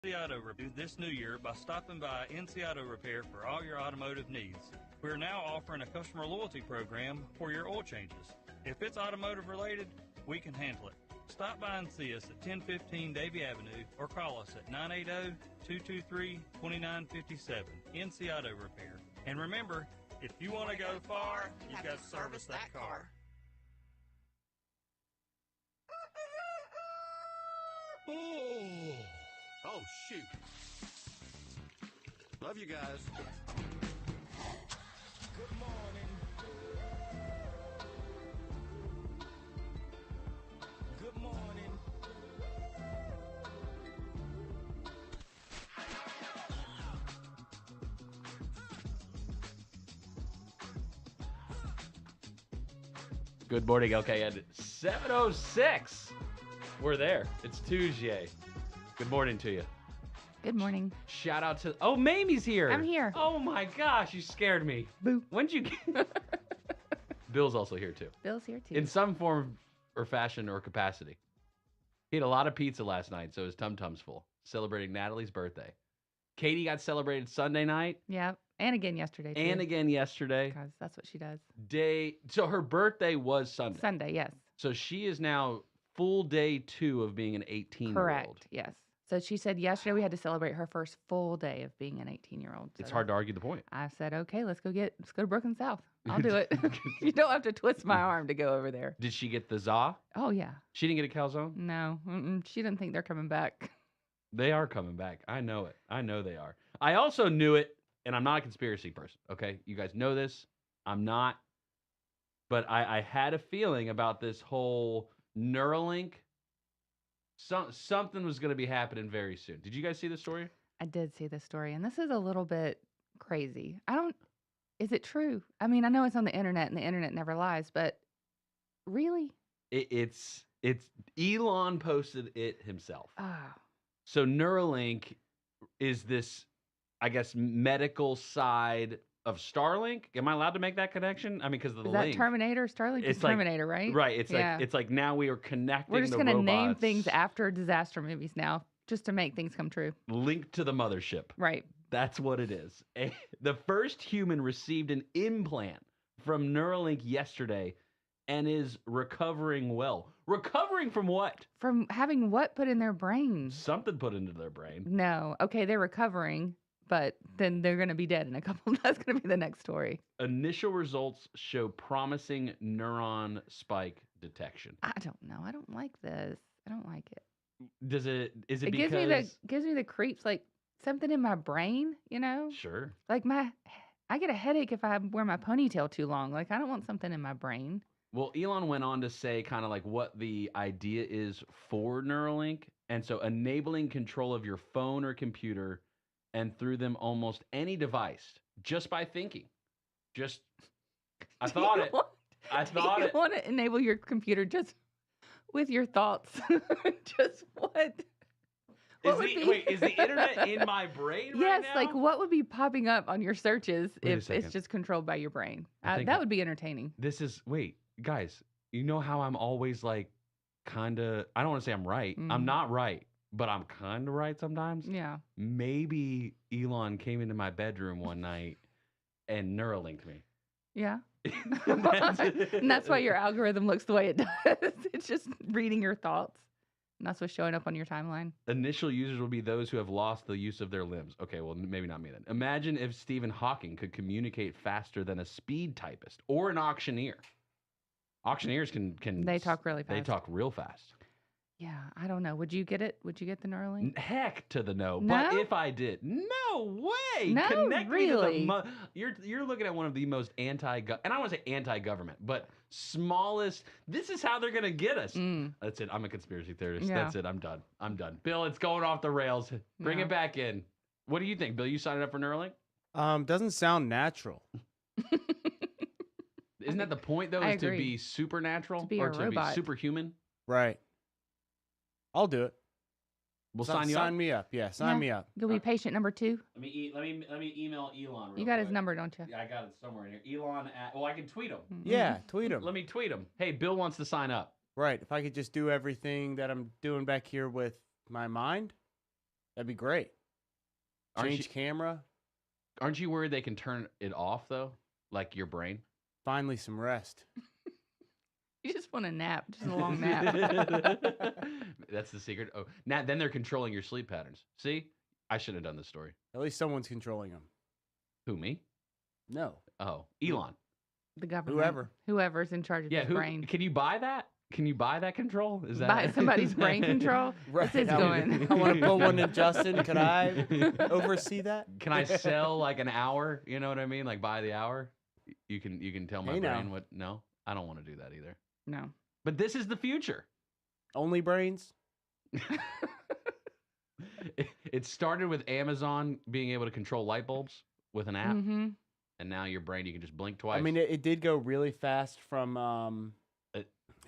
NC Auto Repair this new year by stopping by NC Auto Repair for all your automotive needs. We're now offering a customer loyalty program for your oil changes. If it's automotive related, we can handle it. Stop by and see us at 1015 Davie Avenue or call us at 980-223-2957, NC Auto Repair. And remember, if you want to go far, you've got to service that car. Oh, shoot. Love you guys. Good morning. Good morning. Good morning, okay, at 7:06. We're there. It's Tuesday. Good morning to you. Good morning. Shout out to... Oh, Mamie's here. I'm here. Oh, my gosh. You scared me. Boo. When'd you get... Bill's also here, too. Bill's here, too. In some form or fashion or capacity. He had a lot of pizza last night, so his tum-tum's full. Celebrating Natalie's birthday. Katie got celebrated Sunday night. Yeah, and again yesterday, too. And again yesterday. Because that's what she does. So her birthday was Sunday. Sunday, yes. So she is now full day 2 of being an 18-year-old. Correct, yes. So she said yesterday we had to celebrate her first full day of being an 18-year-old. So It's hard to argue the point. I said, okay, let's go to Brooklyn South. I'll do it. You don't have to twist my arm to go over there. Did she get the za? Oh, yeah. She didn't get a calzone? No, she didn't think they're coming back. They are coming back. I know it. I know they are. I also knew it, and I'm not a conspiracy person, okay? You guys know this. I'm not. But I had a feeling about this whole Neuralink. Something was going to be happening very soon. Did you guys see the story? I did see this story, and this is a little bit crazy. Is it true? I mean, I know it's on the internet, and the internet never lies, but really? It's Elon posted it himself. Oh. So Neuralink is this, I guess, medical side of Starlink. Am I allowed to make that connection? I mean, because of the Is that link. Terminator? Starlink is Terminator, right? Right. It's Yeah. like now we are connecting. We're just going to name things after disaster movies now, just to make things come true. Linked to the mothership. Right. That's what it is. The first human received an implant from Neuralink yesterday and is recovering well. Recovering from what? From having what put in their brain? Something put into their brain. No. Okay, they're recovering, but then they're going to be dead in a couple. That's going to be the next story. Initial results show promising neuron spike detection. I don't know. I don't like this. I don't like it. Is it It because... gives me the creeps, like something in my brain, you know? Sure. Like I get a headache if I wear my ponytail too long. Like I don't want something in my brain. Well, Elon went on to say kind of like what the idea is for Neuralink. And so enabling control of your phone or computer and through them almost any device just by thinking. I thought it. You want to enable your computer just with your thoughts? Just what? Is the internet in my brain right now? Yes, like what would be popping up on your searches Wait a if second. it's just controlled by your brain? I think that would be entertaining. Guys, you know how I'm always like kind of, I don't want to say I'm right. I'm not right, but I'm kind of right sometimes. Yeah. Maybe Elon came into my bedroom one night and Neuralinked me. Yeah. And that's why your algorithm looks the way it does. It's just reading your thoughts. And that's what's showing up on your timeline. Initial users will be those who have lost the use of their limbs. Okay, well, maybe not me then. Imagine if Stephen Hawking could communicate faster than a speed typist or an auctioneer. Auctioneers can They talk really fast. They talk real fast. Yeah, I don't know. Would you get it? Would you get the Neuralink? Heck to the no. No? But if I did, no way. No, Connect really. Me to you're looking at one of the most and I don't want to say anti-government, but smallest. This is how they're gonna get us. That's it. I'm a conspiracy theorist. Yeah. That's it. I'm done. Bill, it's going off the rails. Bring it back in. What do you think, Bill? You signed up for Neuralink? Doesn't sound natural. Isn't that the point though? I Is to agree. be supernatural To be or a to robot. be superhuman? Right. I'll do it. We'll sign you up. Sign me up. Yeah, sign me up. You'll be patient number 2. Let me email Elon. You got his number, don't you? Yeah, I got it somewhere in here. Elon at. Oh, I can tweet him. Yeah, tweet him. Let me tweet him. Hey, Bill wants to sign up. Right. If I could just do everything that I'm doing back here with my mind, That'd be great. Aren't Change you- camera. Aren't you worried they can turn it off though, like your brain? Finally, some rest. You just want a nap, just a long nap. That's the secret. Oh, now then they're controlling your sleep patterns. See, I shouldn't have done this story. At least someone's controlling them. Who, me? No. Oh, Elon. The government. Whoever's in charge of Yeah, his brain. Can you buy that? Can you buy that control? Is that Buy somebody's brain control? Right. This is going. I want to put one in Justin. Could I oversee that? Can I sell like an hour? You know what I mean? Like buy the hour. You can tell my Hey, now. brain what. No, I don't want to do that either. No. But this is the future. Only brains? It started with Amazon being able to control light bulbs with an app, Mm-hmm. and now your brain you can just blink twice. I mean, it did go really fast from.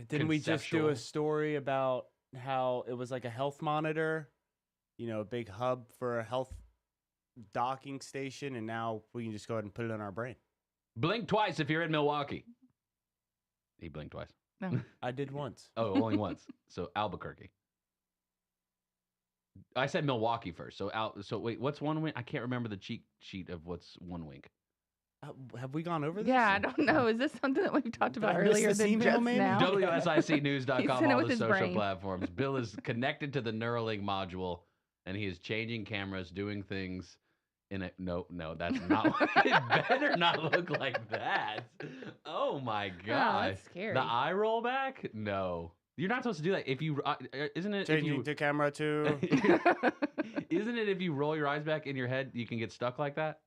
Didn't we just do conceptual. a story about how it was like a health monitor, a big hub for a health docking station, and now we can just go ahead and put it on our brain. Blink twice if you're in Milwaukee. He blinked twice. No. I did once. Oh, only once. So Albuquerque. I said Milwaukee first. So wait, what's one wink? I can't remember the cheat sheet of what's one wink. Have we gone over this? Yeah, I don't know. Is this something that we've talked Did about I miss earlier this than email, just maybe? now? He WSICnews.com, sent it all with the his social brain. platforms. Bill is connected to the Neuralink module, and he is changing cameras, doing things in a... No, that's not... It better not look like that. Oh, my God. that's scary. The eye roll back? No. You're not supposed to do that. If you... isn't it... Changing to camera 2. Isn't it if you roll your eyes back in your head, you can get stuck like that?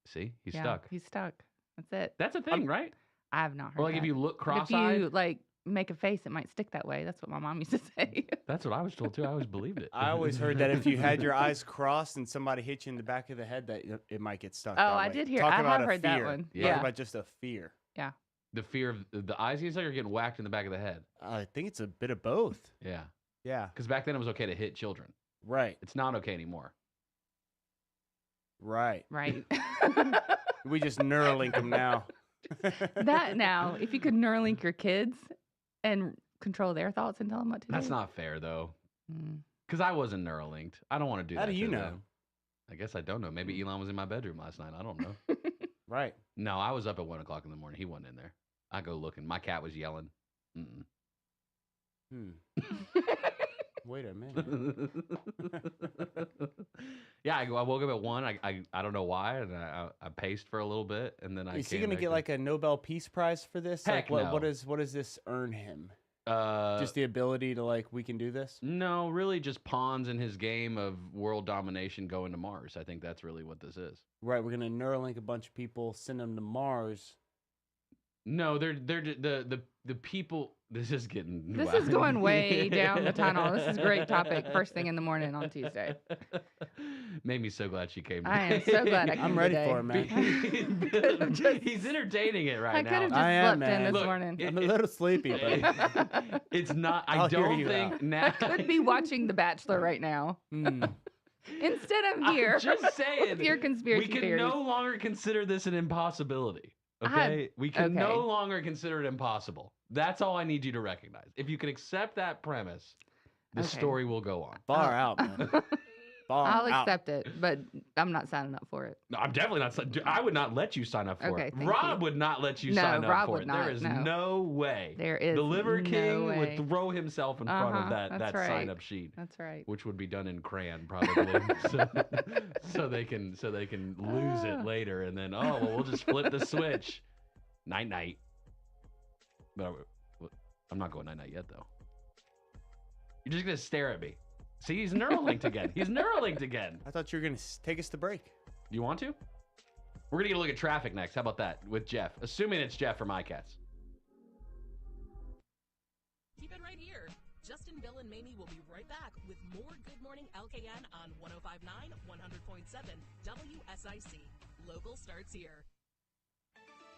See? He's stuck. He's stuck. That's it. That's a thing, right? I have not heard Or like that. if you look But cross-eyed. if you like make a face, it might stick that way. That's what my mom used to say. That's what I was told too. I always believed it. I always heard that if you had your eyes crossed and somebody hit you in the back of the head, that it might get stuck. Oh, that I way. did hear. Talk I about have a heard that fear. one. Talk Yeah. about just a fear. The fear of the eyes getting stuck or getting whacked in the back of the head. I think it's a bit of both. Yeah. Yeah. Because back then it was okay to hit children. Right. It's not okay anymore. Right. Right. We just Neuralink them now. That now, if you could Neuralink your kids and control their thoughts and tell them what to do. That's not fair though. Mm. Because I wasn't Neuralinked. I don't want to do How that. do you to know? them. I guess I don't know. Maybe Elon was in my bedroom last night. I don't know. Right. No, I was up at 1 o'clock in the morning. He wasn't in there. I go looking. My cat was yelling. Wait a minute. Yeah, I woke up at 1. I don't know why, and I paced for a little bit, and then Is he gonna get like a Nobel Peace Prize for this? Heck like, no. what does this earn him? just Just the ability to we can do this? no, really just pawns in his game of world domination going to Mars. I think that's really what this is. Right, we're gonna Neuralink a bunch of people, send them to Mars. No, they're the people. This is getting. This is going way down the tunnel. This is a great topic. First thing in the morning on Tuesday. Made me so glad she came. I am so glad I came I'm ready today. for it, man. He's entertaining it right I now. could have just I am, slept in man. this Look, morning. I'm a little sleepy, but It's not. I I'll hear don't you think out. now. I could be watching The Bachelor right now. Instead, I'm here. I'm just saying. with your conspiracy we can theories. no longer consider this an impossibility. I- Okay, we can no okay. longer consider it impossible. That's all I need you to recognize. If you can accept that premise, the Okay. story will go on. far out, man. Far I'll out. accept it, but I'm not signing up for it. No, I'm definitely not. I would not let you sign up for Okay, it. thank Rob you. would not let you No, sign up Rob for would it. not, There is no. no way. There is The Liver no King way. would throw himself in front of That's that right. sign up sheet, That's right. which would be done in crayon probably, so they can lose it later, and then we'll just flip the switch. Night night. But I'm not going night night yet though. You're just gonna stare at me. See, he's Neuralinked again. He's Neuralinked again. I thought you were gonna take us to break. You want to? We're gonna get a look at traffic next. How about that with Jeff? Assuming it's Jeff from iCats. Keep it right here. Justin, Bill, and Mamie will be right back with more Good Morning LKN on 105.9, 100.7 WSIC. Local starts here.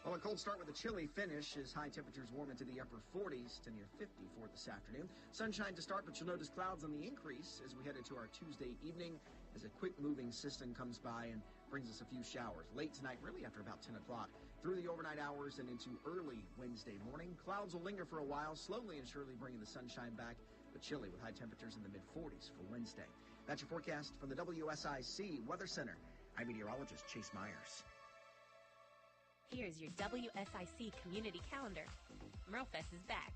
Well, a cold start with a chilly finish as high temperatures warm into the upper 40s to near 50 for this afternoon. Sunshine to start, but you'll notice clouds on the increase as we head into our Tuesday evening as a quick-moving system comes by and brings us a few showers. Late tonight, really after about 10 o'clock. Through the overnight hours and into early Wednesday morning, clouds will linger for a while, slowly and surely bringing the sunshine back but chilly with high temperatures in the mid-40s for Wednesday. That's your forecast from the WSIC Weather Center. I'm meteorologist Chase Myers. Here's your WSIC community calendar. Merlefest is back,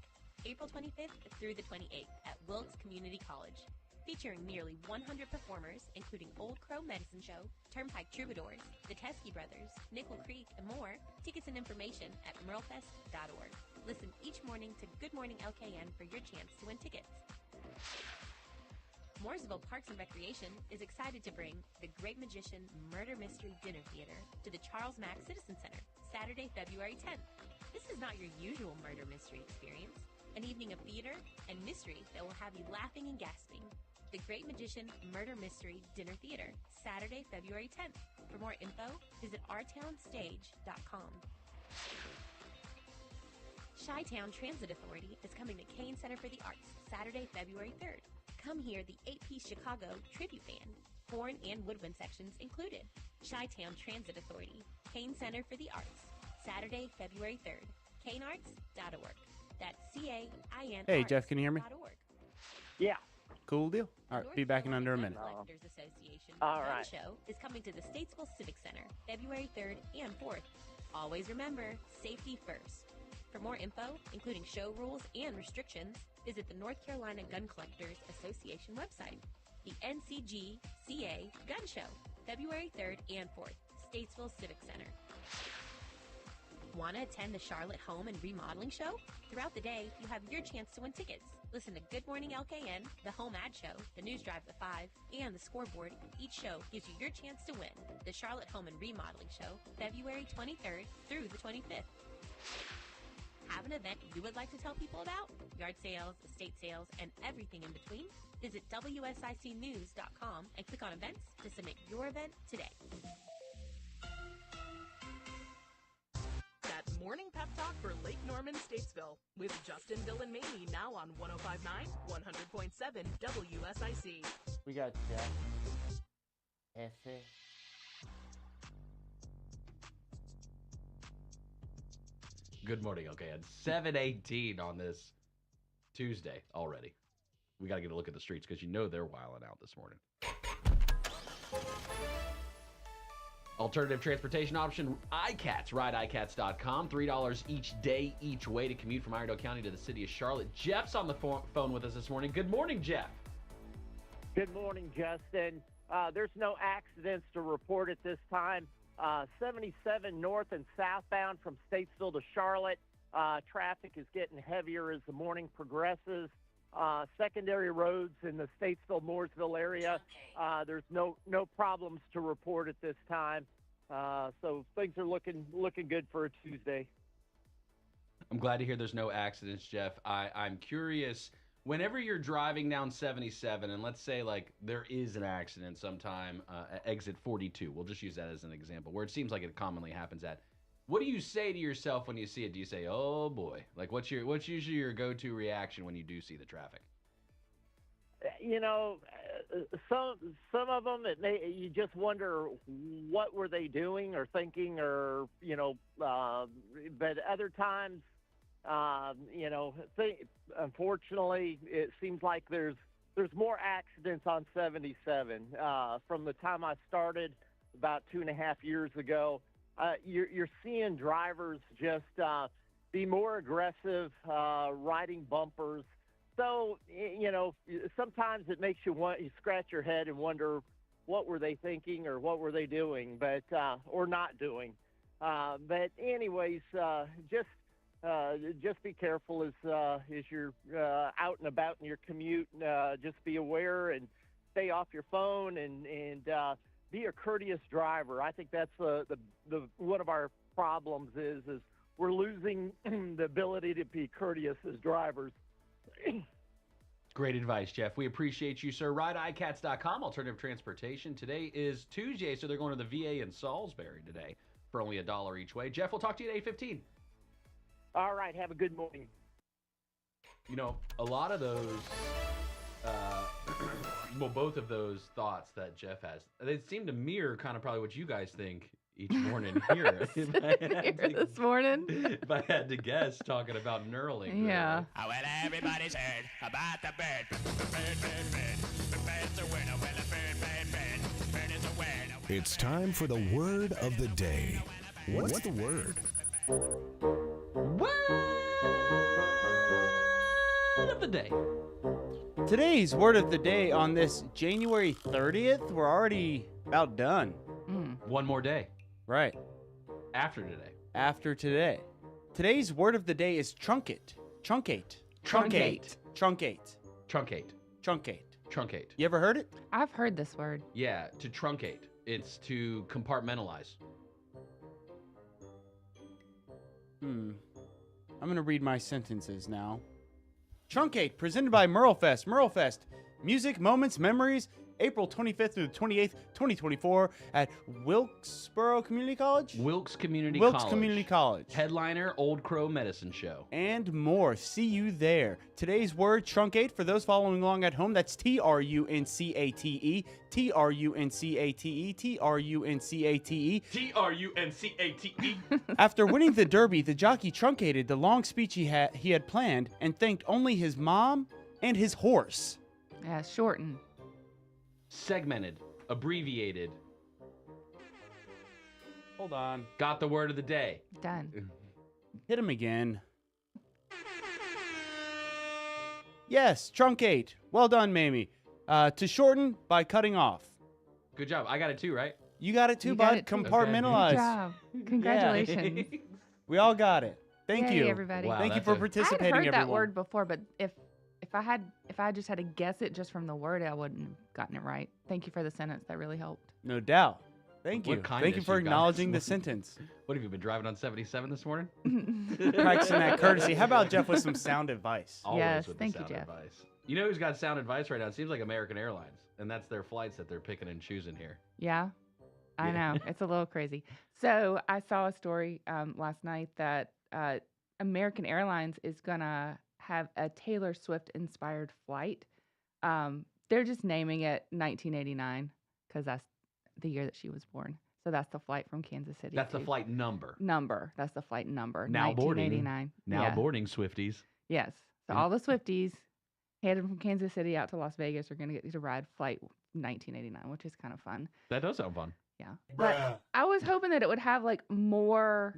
April 25th through the 28th at Wilkes Community College. Featuring nearly 100 performers, including Old Crow Medicine Show, Turnpike Troubadours, the Teskey Brothers, Nickel Creek, and more. Tickets and information at merlefest.org. Listen each morning to Good Morning LKN for your chance to win tickets. Mooresville Parks and Recreation is excited to bring The Great Magician Murder Mystery Dinner Theater to the Charles Mack Citizen Center, Saturday, February 10th. This is not your usual murder mystery experience. An evening of theater and mystery that will have you laughing and gasping. The Great Magician Murder Mystery Dinner Theater, Saturday, February 10th. For more info, visit ourtownstage.com. Chi-Town Transit Authority is coming to Kane Center for the Arts, Saturday, February 3rd. Come hear the 8-piece Chicago tribute band, horn and woodwind sections included. Chi-Town Transit Authority, Kane Center for the Arts, Saturday, February 3rd. kanearts.org. That's CAIN. Hey, Jeff, can you hear me? Yeah. Cool deal. All right, be back in under a minute. Collectors Association All Gun right. Show is coming to the Statesville Civic Center, February 3rd and 4th. Always remember, safety first. For more info, including show rules and restrictions, visit the North Carolina Gun Collectors Association website. The NCGCA Gun Show, February 3rd and 4th, Statesville Civic Center. Want to attend the Charlotte Home and Remodeling Show? Throughout the day, you have your chance to win tickets. Listen to Good Morning LKN, the Home Ad Show, the News Drive at 5, and the Scoreboard. Each show gives you your chance to win. The Charlotte Home and Remodeling Show, February 23rd through the 25th. Have an event you would like to tell people about? Yard sales, estate sales, and everything in between? Visit WSICnews.com and click on events to submit your event today. That morning pep talk for Lake Norman, Statesville, with Justin, Bill, and Mamie now on 105.9, 100.7 WSIC. We got Jeff. Essay. Good morning. Okay, at 7:18 on this Tuesday already. We got to get a look at the streets because you know they're wilding out this morning. Alternative transportation option, iCats. Ride iCats.com. $3 each day, each way to commute from Iredell County to the city of Charlotte. Jeff's on the phone with us this morning. Good morning, Jeff. Good morning, Justin. There's no accidents to report at this time. 77 north and southbound from Statesville to Charlotte. Traffic is getting heavier as the morning progresses. Secondary roads in the Statesville-Mooresville area, there's no problems to report at this time. So things are looking good for a Tuesday. I'm glad to hear there's no accidents, Jeff. I'm curious, whenever you're driving down 77, and let's say like there is an accident sometime at exit 42, we'll just use that as an example, where it seems like it commonly happens at. What do you say to yourself when you see it? Do you say, "Oh boy"? Like, what's usually your go-to reaction when you do see the traffic? You know, some of them you just wonder what were they doing or thinking, or but other times, unfortunately, it seems like there's more accidents on 77 from the time I started about 2.5 years ago. You're seeing drivers just be more aggressive, riding bumpers. So, sometimes it makes you scratch your head and wonder what were they thinking or what were they doing, but or not doing. But anyways, just be careful as you're out and about in your commute. Just be aware and stay off your phone and be a courteous driver. I think that's the one of our problems is we're losing the ability to be courteous as drivers. Great advice, Jeff. We appreciate you, sir. RideICats.com, alternative transportation. Today is Tuesday, so they're going to the VA in Salisbury today for only $1 each way. Jeff, we'll talk to you at 8:15. All right, have a good morning. A lot of those, both of those thoughts that Jeff has, they seem to mirror kind of probably what you guys think, each morning here. Here this morning. If I had to guess, talking about Neuralink. Yeah. Oh, well, everybody's heard about the bird. The bird's a winner. Well, a bird is a winner. It's time for the word of the day. What's the word? Word of the day. Today's word of the day on this January 30th, we're already about done. One more day Right. after today. After today. Today's word of the day is truncate. Truncate. Truncate. Truncate. Truncate. Truncate. Truncate. You ever heard it? I've heard this word. Yeah, to truncate. It's to compartmentalize. I'm going to read my sentences now. Truncate, presented by Merlefest. Merlefest, music, moments, memories, April 25th through the 28th, 2024 at Wilkesboro Community College? Wilkes Community Wilkes College. Community College. Headliner, Old Crow Medicine Show. And more. See you there. Today's word, truncate, for those following along at home, that's Truncate. Truncate. Truncate. Truncate. After winning the Derby, the jockey truncated the long speech he had planned and thanked only his mom and his horse. Yeah, shorten. Segmented. Abbreviated. Hold on. Got the word of the day. Done. Hit him again. Yes, truncate. Well done, Mamie. To shorten by cutting off. Good job. I got it too, right? You got it too, You bud. got it too. Compartmentalize. Good job. Congratulations. We all got it. Thank Yay, you, everybody. Wow, Thank you that's for a- participating, I had heard everyone. that word before, but if I just had to guess it just from the word, I wouldn't have gotten it right. Thank you for the sentence. That really helped. No doubt. Thank What you. kindness Thank you for you guys. acknowledging the sentence. What have you been driving on 77 this morning? Practicing that courtesy. How about Jeff with some sound advice? Always Yes, with thank the you, sound Jeff. advice. You know who's got sound advice right now? It seems like American Airlines, and that's their flights that they're picking and choosing here. Yeah, I Yeah. know. It's a little crazy. So I saw a story last night that American Airlines is going to have a Taylor Swift inspired flight. They're just naming it 1989 because that's the year that she was born. So that's the flight from Kansas City. That's the to- flight number. number. That's the flight number. Now boarding. 1989. Now Yeah. boarding Swifties. Yes. So And- all the Swifties headed from Kansas City out to Las Vegas are going to get to ride flight 1989, which is kind of fun. That does sound fun. Yeah. But I was hoping that it would have like more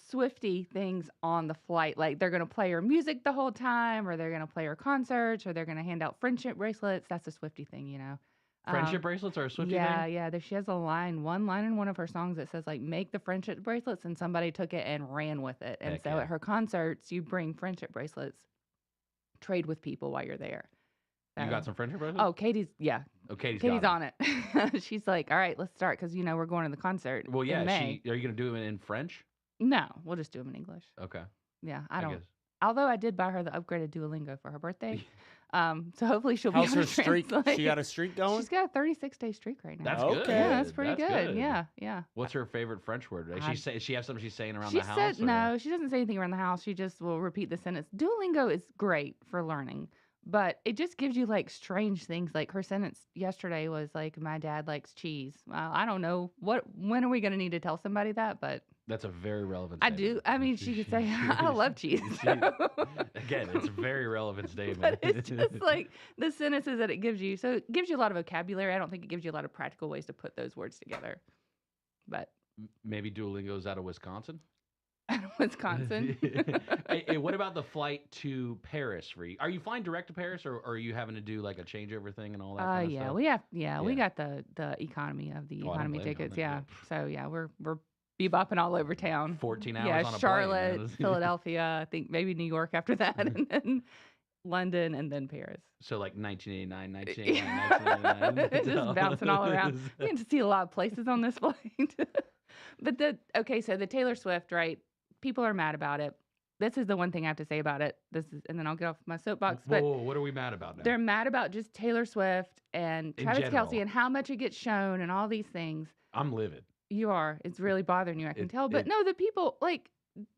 Swifty things on the flight. Like they're going to play her music the whole time, or they're going to play her concerts, or they're going to hand out friendship bracelets. That's a Swifty thing, you know. Friendship bracelets are a Swiftie Yeah, thing? yeah. She has one line in one of her songs that says like "make the friendship bracelets," and somebody took it and ran with it. And Heck so yeah. at her concerts, you bring friendship bracelets, trade with people while you're there. You So- got some friendship bracelets? Oh, Katie's Oh, Katie's Katie's got 'em. on it. She's like, all right, let's start because you know we're going to the concert. Well, yeah. in May. Are you going to do them in French? No, we'll just do them in English. Okay. Yeah, I don't. guess. Although I did buy her the upgraded Duolingo for her birthday, so hopefully she'll be How's able her to streak? translate. She got a streak going? She's got a 36-day streak right now. That's Okay. good. Yeah, that's pretty That's good. Yeah, yeah. What's her favorite French word? I- She have something she's saying around She the house? said or- no. She doesn't say anything around the house. She just will repeat the sentence. Duolingo is great for learning, but it just gives you like strange things. Like her sentence yesterday was like, "My dad likes cheese." Well, I don't know when are we going to need to tell somebody that, but That's a very relevant I statement. do. I mean, she could say, "I love cheese." Again, it's a very relevant statement. But it's just like the sentences that it gives you. So it gives you a lot of vocabulary. I don't think it gives you a lot of practical ways to put those words together. But Maybe Duolingo's out of Wisconsin? Wisconsin. Hey, what about the flight to Paris? Are you flying direct to Paris, or are you having to do like a changeover thing and all that kind of Yeah, stuff? we have. Yeah, we Yeah. got the economy of the Oh, I don't economy blame you on tickets. that, Yeah. yeah. So yeah, we're bebopping all over town. 14 hours Yeah, on a Charlotte, plane. Philadelphia. I think maybe New York after that, and then London, and then Paris. So like 1989, 1989, It's just bouncing all around. We get to see a lot of places on this flight. But so the Taylor Swift, right? People are mad about it. This is the one thing I have to say about it. And then I'll get off my soapbox. But Whoa, what are we mad about now? they're mad about just Taylor Swift and In Travis general. Kelce and how much it gets shown and all these things. I'm livid. You are. It's really bothering you, I can It- tell. But it- no, the people, like,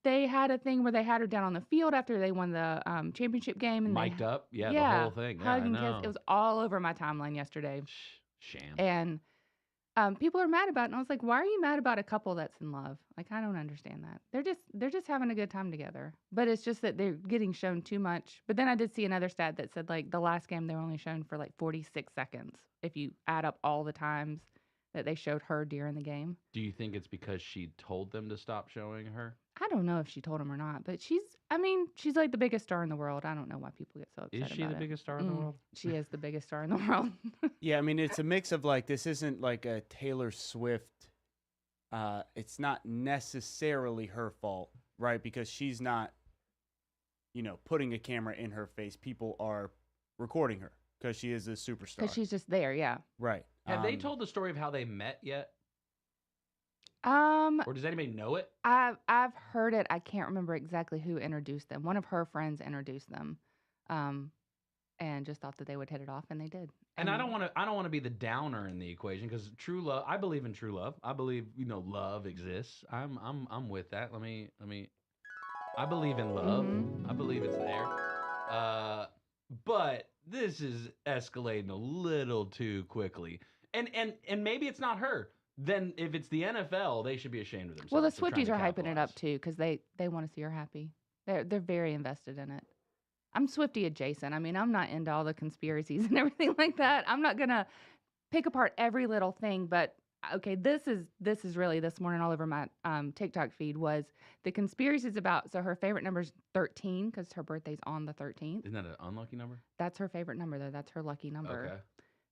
they had a thing where they had her down on the field after they won the championship game. And Mic'd up? Yeah, the yeah, whole thing. Yeah, hug I and kiss. know. It was all over my timeline yesterday. Sham. And people are mad about it. And I was like, why are you mad about a couple that's in love? Like, I don't understand that. They're just having a good time together. But it's just that they're getting shown too much. But then I did see another stat that said, like, the last game they were only shown for like 46 seconds if you add up all the times that they showed her during the game. Do you think it's because she told them to stop showing her? I don't know if she told him or not, but she's like the biggest star in the world. I don't know why people get so upset Is she about the it. biggest star in the world? She is the biggest star in the world. Yeah, I mean, it's a mix of like, this isn't like a Taylor Swift. It's not necessarily her fault, right? Because she's not, putting a camera in her face. People are recording her because she is a superstar. Because she's just there, yeah. Right. Have they told the story of how they met yet? Or does anybody know it? I've heard it. I can't remember exactly who introduced them. One of her friends introduced them, and just thought that they would hit it off, and they did. And I don't want to be the downer in the equation because true love. I believe in true love. I believe love exists. I'm with that. Let me. I believe in love. Mm-hmm. I believe it's there. But this is escalating a little too quickly. And maybe it's not her. Then if it's the NFL, they should be ashamed of themselves. Well, the for trying Swifties to are hyping it capitalize. up too because they want to see her happy. They're very invested in it. I'm Swiftie adjacent. I mean, I'm not into all the conspiracies and everything like that. I'm not gonna pick apart every little thing. But okay, this is really this morning all over my TikTok feed was the conspiracies about. So her favorite number is 13 because her birthday's on the 13th. Isn't that an unlucky number? That's her favorite number though. That's her lucky number. Okay.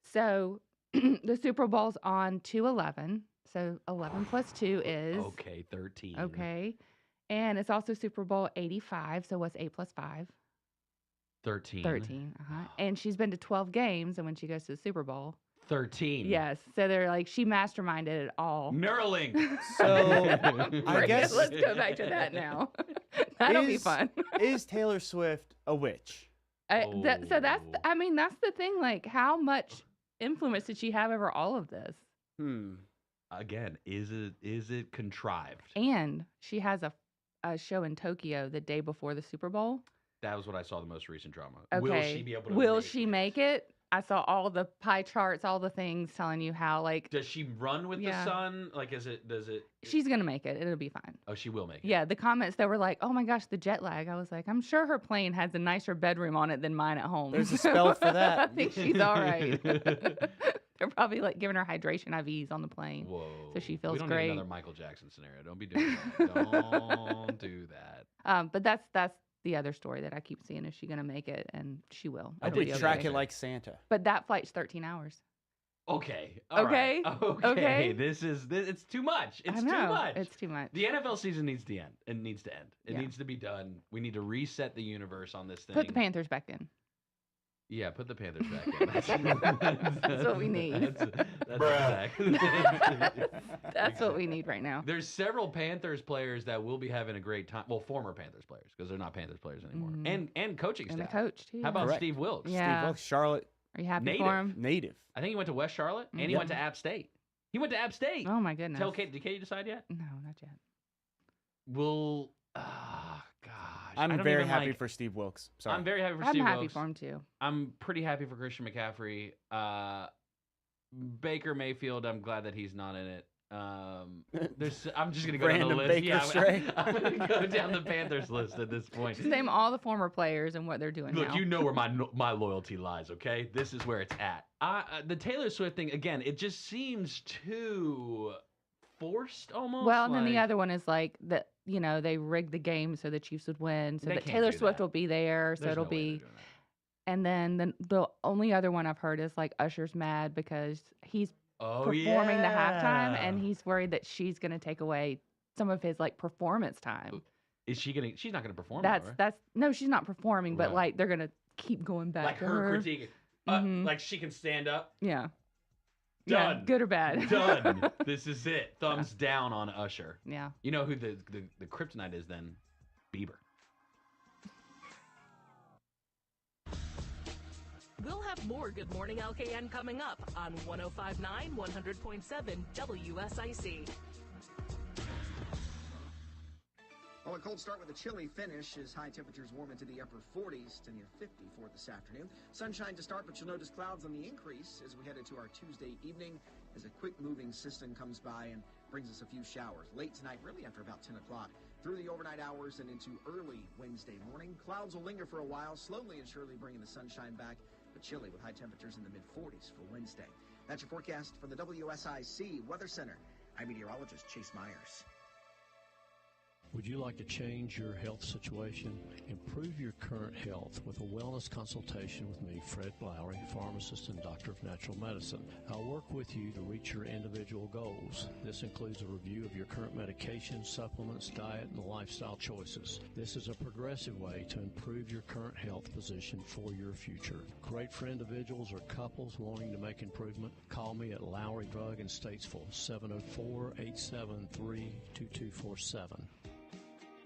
So the Super Bowl's on 2/11. So 11 plus 2 is 13. Okay. And it's also Super Bowl 85. So what's 8 plus 5? 13. 13. And she's been to 12 games. And when she goes to the Super Bowl, 13. yes. So they're like, she masterminded it all. Neuralink. So I guess Let's go back to that now. That'll be fun. Is Taylor Swift a witch? So that's the thing. Like, how much influence did she have over all of this? Again, is it contrived? And she has a show in Tokyo the day before the Super Bowl. That was what I saw the most recent drama. Okay. Will she be able to Will she make it? I saw all the pie charts, all the things telling you how, like... Does she run with the sun? Like, does it... She's going to make it. It'll be fine. Oh, she will make it. Yeah, the comments that were like, oh my gosh, the jet lag. I was like, I'm sure her plane has a nicer bedroom on it than mine at home. There's a spell for that. I think she's all right. They're probably like giving her hydration IVs on the plane. Whoa. So she feels we don't great. need another Michael Jackson scenario. Don't be doing that. Don't do that. But that's the other story that I keep seeing. Is she going to make it? And she will. I It'll did be track okay. it like Santa. But that flight's 13 hours. Okay. All right. Okay. This it's too much. It's I know, too much. It's too much. The NFL season needs to end. It needs to end. It Yeah. needs to be done. We need to reset the universe on this thing. Put the Panthers back in. Yeah, put the Panthers back in. That's what we need. That's That's what we need right now. There's several Panthers players that will be having a great time. Well, former Panthers players because they're not Panthers players anymore. And coaching And the staff. coach, too. How about Correct. Steve Wilkes? Yeah. Steve Wilkes, Charlotte. Are you happy Native. for him? Native. I think he went to West Charlotte and he Yep. went to App State. He went to App State. Oh my goodness. Did Katie decide yet? No, not yet. Well, gosh. I'm I don't very even happy like- for Steve Wilkes. Sorry. I'm very happy for I'm Steve happy Wilkes. for him too. I'm pretty happy for Christian McCaffrey. Baker Mayfield, I'm glad that he's not in it. I'm just gonna go down the Random list. Baker stray. I'm gonna go down the Panthers list at this point. Just name all the former players and what they're doing Look, now. you know where my loyalty lies. Okay, this is where it's at. The Taylor Swift thing again. It just seems too forced, almost. Well, and then the like- other one is like that. You know, they rigged the game so the Chiefs would win, so They that can't Taylor do Swift that. will be there, so There's it'll no way they're be. doing that. And then the only other one I've heard is like Usher's mad because he's performing the halftime, and he's worried that she's going to take away some of his like performance time. Is she gonna? She's not gonna perform. That's no, she's not performing, but Right. like they're gonna keep going back like to her her. critiquing. Mhm. Like she can stand up. Yeah. Done. Yeah, good or bad. Done. This is it. Thumbs down on Usher. Yeah. You know who the kryptonite is then? Bieber. We'll have more Good Morning LKN coming up on 105.9, 100.7 WSIC. Well, a cold start with a chilly finish as high temperatures warm into the upper 40s to near 50 for this afternoon. Sunshine to start, but you'll notice clouds on the increase as we head into our Tuesday evening as a quick-moving system comes by and brings us a few showers. Late tonight, really after about 10 o'clock. Through the overnight hours and into early Wednesday morning, clouds will linger for a while, slowly and surely bringing the sunshine back, but chilly with high temperatures in the mid-40s for Wednesday. That's your forecast from the WSIC Weather Center. I'm meteorologist Chase Myers. Would you like to change your health situation? Improve your current health with a wellness consultation with me, Fred Lowry, pharmacist and doctor of natural medicine. I'll work with you to reach your individual goals. This includes a review of your current medications, supplements, diet, and lifestyle choices. This is a progressive way to improve your current health position for your future. Great for individuals or couples wanting to make improvement. Call me at Lowry Drug in Statesville, 704-873-2247.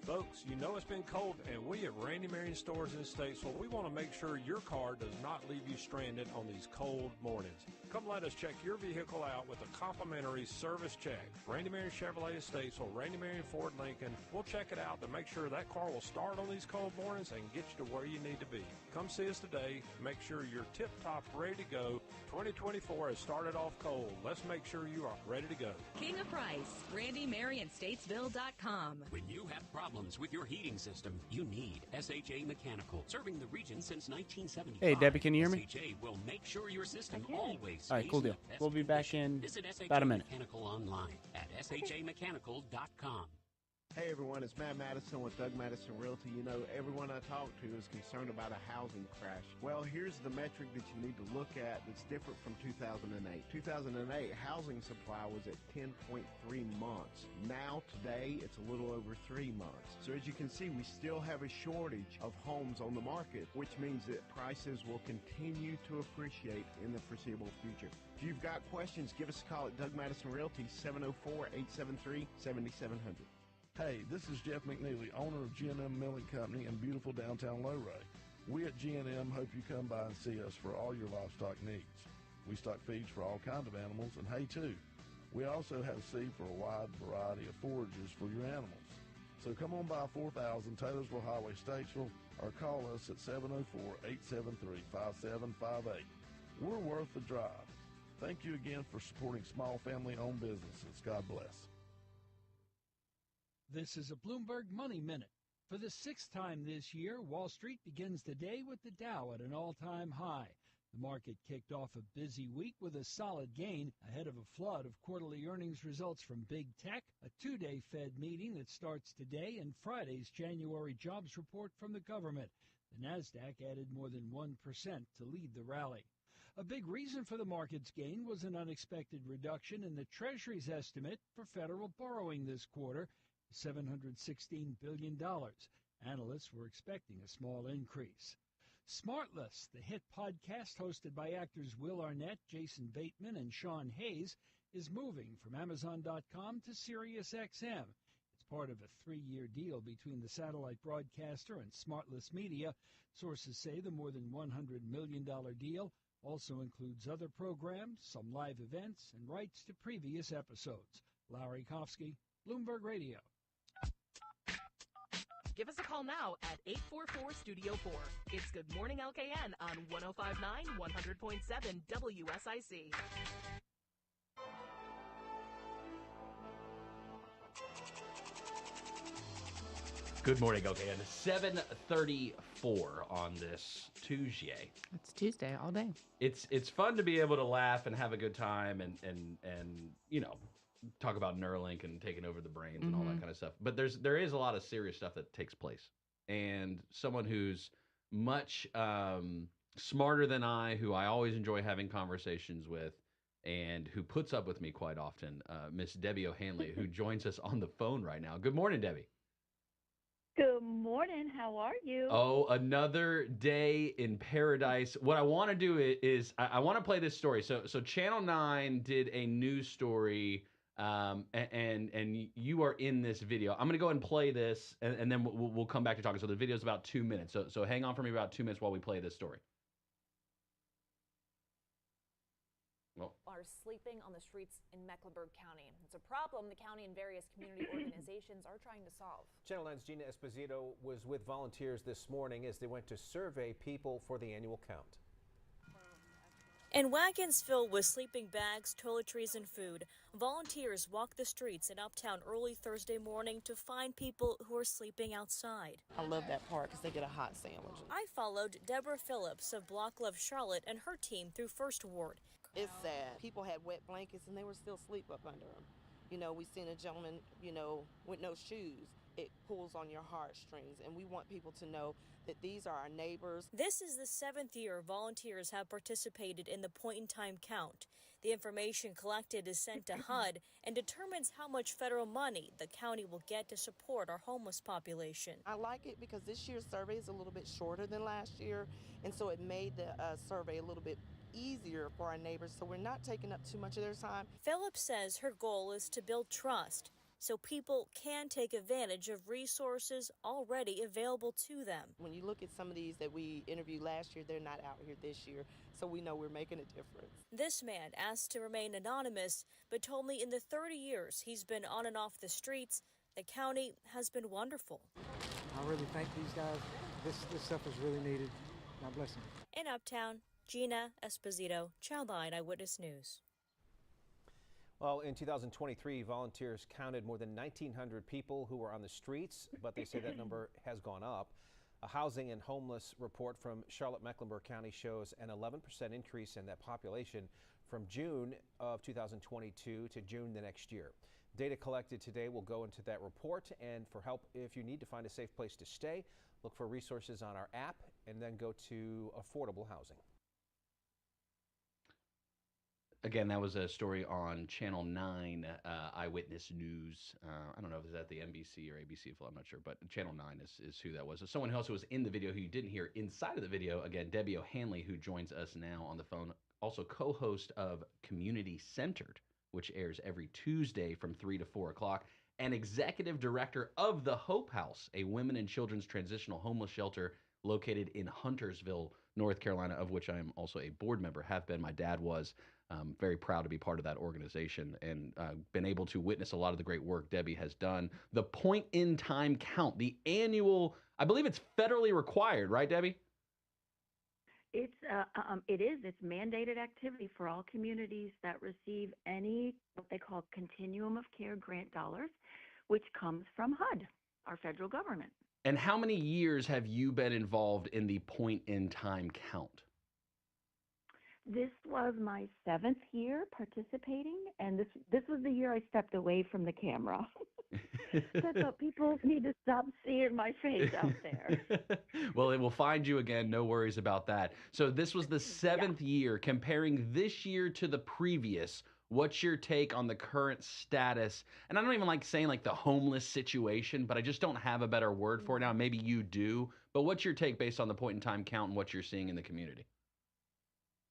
Folks, you know it's been cold, and we at Randy Marion Stores in Statesville, we want to make sure your car does not leave you stranded on these cold mornings. Come let us check your vehicle out with a complimentary service check. Randy Marion Chevrolet of Statesville, Randy Marion Ford Lincoln, we'll check it out to make sure that car will start on these cold mornings and get you to where you need to be. Come see us today. Make sure you're tip-top ready to go. 2024 has started off cold. Let's make sure you are ready to go. King of Price, RandyMarionStatesville.com. When you have problems with your heating system, you need SHA Mechanical, serving the region since 1975. Hey, Debbie, can you hear me? SHA will make sure your system always All right, cool deal. We'll be back in Visit about a minute. Mechanical online at shamechanical.com. Hey everyone, it's Matt Madison with Doug Madison Realty. You know, everyone I talk to is concerned about a housing crash. Well, here's the metric that you need to look at that's different from 2008. 2008, housing supply was at 10.3 months. Now, today, it's a little over 3 months. So as you can see, we still have a shortage of homes on the market, which means that prices will continue to appreciate in the foreseeable future. If you've got questions, give us a call at Doug Madison Realty, 704-873-7700. Hey, this is Jeff McNeely, owner of G&M Milling Company in beautiful downtown Lowray. We at G&M hope you come by and see us for all your livestock needs. We stock feeds for all kinds of animals and hay too. We also have seed for a wide variety of forages for your animals. So come on by 4000 Taylorsville Highway, Statesville, or call us at 704-873-5758. We're worth the drive. Thank you again for supporting small family-owned businesses. God bless. This is a Bloomberg Money Minute. For the sixth time this year, Wall Street begins the day with the Dow at an all-time high. The market kicked off a busy week with a solid gain ahead of a flood of quarterly earnings results from big tech, a two-day Fed meeting that starts today, and Friday's January jobs report from the government. The Nasdaq added more than 1% to lead the rally. A big reason for the market's gain was an unexpected reduction in the Treasury's estimate for federal borrowing this quarter, $716 billion. Analysts were expecting a small increase. Smartless, the hit podcast hosted by actors Will Arnett, Jason Bateman, and Sean Hayes, is moving from Amazon.com to SiriusXM. It's part of a 3-year deal between the satellite broadcaster and Smartless Media. Sources say the more than $100 million deal also includes other programs, some live events, and rights to previous episodes. Larry Kofsky, Bloomberg Radio. Give us a call now at 844-STUDIO-4. It's Good Morning LKN on 105.9, 100.7 WSIC. Good morning, okay, and 7:34 on this Tuesday. It's Tuesday all day. It's fun to be able to laugh and have a good time and you know, talk about Neuralink and taking over the brains and all that kind of stuff. But there is a lot of serious stuff that takes place. And someone who's much smarter than I, who I always enjoy having conversations with, and who puts up with me quite often, Miss Debbie O'Hanley, who joins us on the phone right now. Good morning, Debbie. Good morning. How are you? Oh, another day in paradise. What I want to do is I want to play this story. So Channel 9 did a news story, and you are in this video. I'm going to go ahead and play this, and then we'll come back to talking. So the video is about 2 minutes. So hang on for me about 2 minutes while we play this story. Well, are sleeping on the streets in Mecklenburg County. It's a problem the county and various community organizations are trying to solve. Channel 9's Gina Esposito was with volunteers this morning as they went to survey people for the annual count. In wagons filled with sleeping bags, toiletries, and food, volunteers walked the streets in Uptown early Thursday morning to find people who are sleeping outside. I love that part because they get a hot sandwich. I followed Deborah Phillips of Block Love Charlotte and her team through First Ward. It's sad. People had wet blankets and they were still asleep up under them. You know, we seen a gentleman, with no shoes. It pulls on your heartstrings, and we want people to know that these are our neighbors. This is the 7th year volunteers have participated in the point-in-time count. The information collected is sent to HUD and determines how much federal money the county will get to support our homeless population. I like it because this year's survey is a little bit shorter than last year, and so it made the survey a little bit easier for our neighbors, so we're not taking up too much of their time. Phillips says her goal is to build trust so people can take advantage of resources already available to them. When you look at some of these that we interviewed last year, they're not out here this year, so we know we're making a difference. This man asked to remain anonymous, but told me in the 30 years he's been on and off the streets, the county has been wonderful. I really thank these guys. This stuff is really needed. God bless them. In Uptown, Gina Esposito, Channel 9 Eyewitness News. Well, in 2023, volunteers counted more than 1,900 people who were on the streets, but they say that number has gone up. A housing and homeless report from Charlotte-Mecklenburg County shows an 11% increase in that population from June of 2022 to June the next year. Data collected today will go into that report, and for help if you need to find a safe place to stay, look for resources on our app and then go to affordable housing. Again, that was a story on Channel 9 Eyewitness News. I don't know if it's at the NBC or ABC, I'm not sure, but Channel 9 is who that was. So someone else who was in the video who you didn't hear inside of the video, again, Debbie O'Hanley, who joins us now on the phone, also co-host of Community Centered, which airs every Tuesday from 3 to 4 o'clock, and executive director of the Hope House, a women and children's transitional homeless shelter located in Huntersville, North Carolina, of which I am also a board member, have been. My dad was. Very proud to be part of that organization and been able to witness a lot of the great work Debbie has done. The point-in-time count, the annual, I believe it's federally required, right, Debbie? It is. It's mandated activity for all communities that receive any what they call continuum of care grant dollars, which comes from HUD, our federal government. And how many years have you been involved in the point-in-time count? This was my 7th year participating, and this was the year I stepped away from the camera. I thought people need to stop seeing my face out there. Well, it will find you again. No worries about that. So this was the 7th year. Comparing this year to the previous, what's your take on the current status? And I don't even like saying like the homeless situation, but I just don't have a better word for it now. Maybe you do. But what's your take based on the point-in-time count and what you're seeing in the community?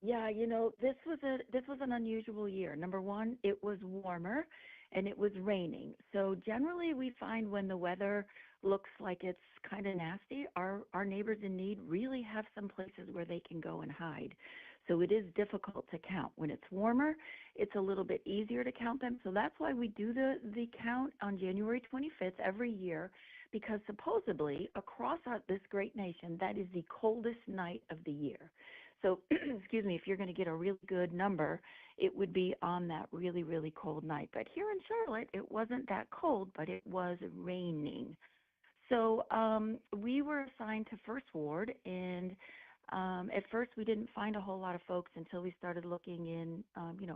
Yeah, this was an unusual year. Number one, it was warmer and it was raining. So generally we find when the weather looks like it's kind of nasty, our neighbors in need really have some places where they can go and hide. So it is difficult to count. When it's warmer, it's a little bit easier to count them. So that's why we do the count on January 25th every year, because supposedly across this great nation, that is the coldest night of the year. So, excuse me, if you're going to get a really good number, it would be on that really, really cold night. But here in Charlotte, it wasn't that cold, but it was raining. So we were assigned to First Ward, and at first we didn't find a whole lot of folks until we started looking in,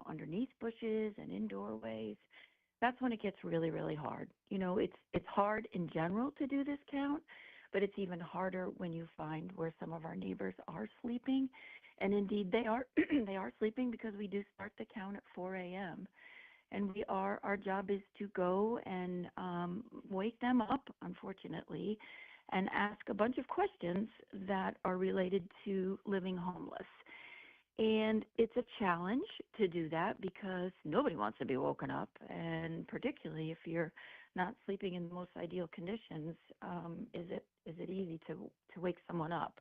underneath bushes and in doorways. That's when it gets really, really hard. It's hard in general to do this count, but it's even harder when you find where some of our neighbors are sleeping. And indeed, they are they are sleeping because we do start the count at 4 a.m. And our job is to go and wake them up, unfortunately, and ask a bunch of questions that are related to living homeless. And it's a challenge to do that because nobody wants to be woken up, and particularly if you're not sleeping in the most ideal conditions, is it easy to wake someone up?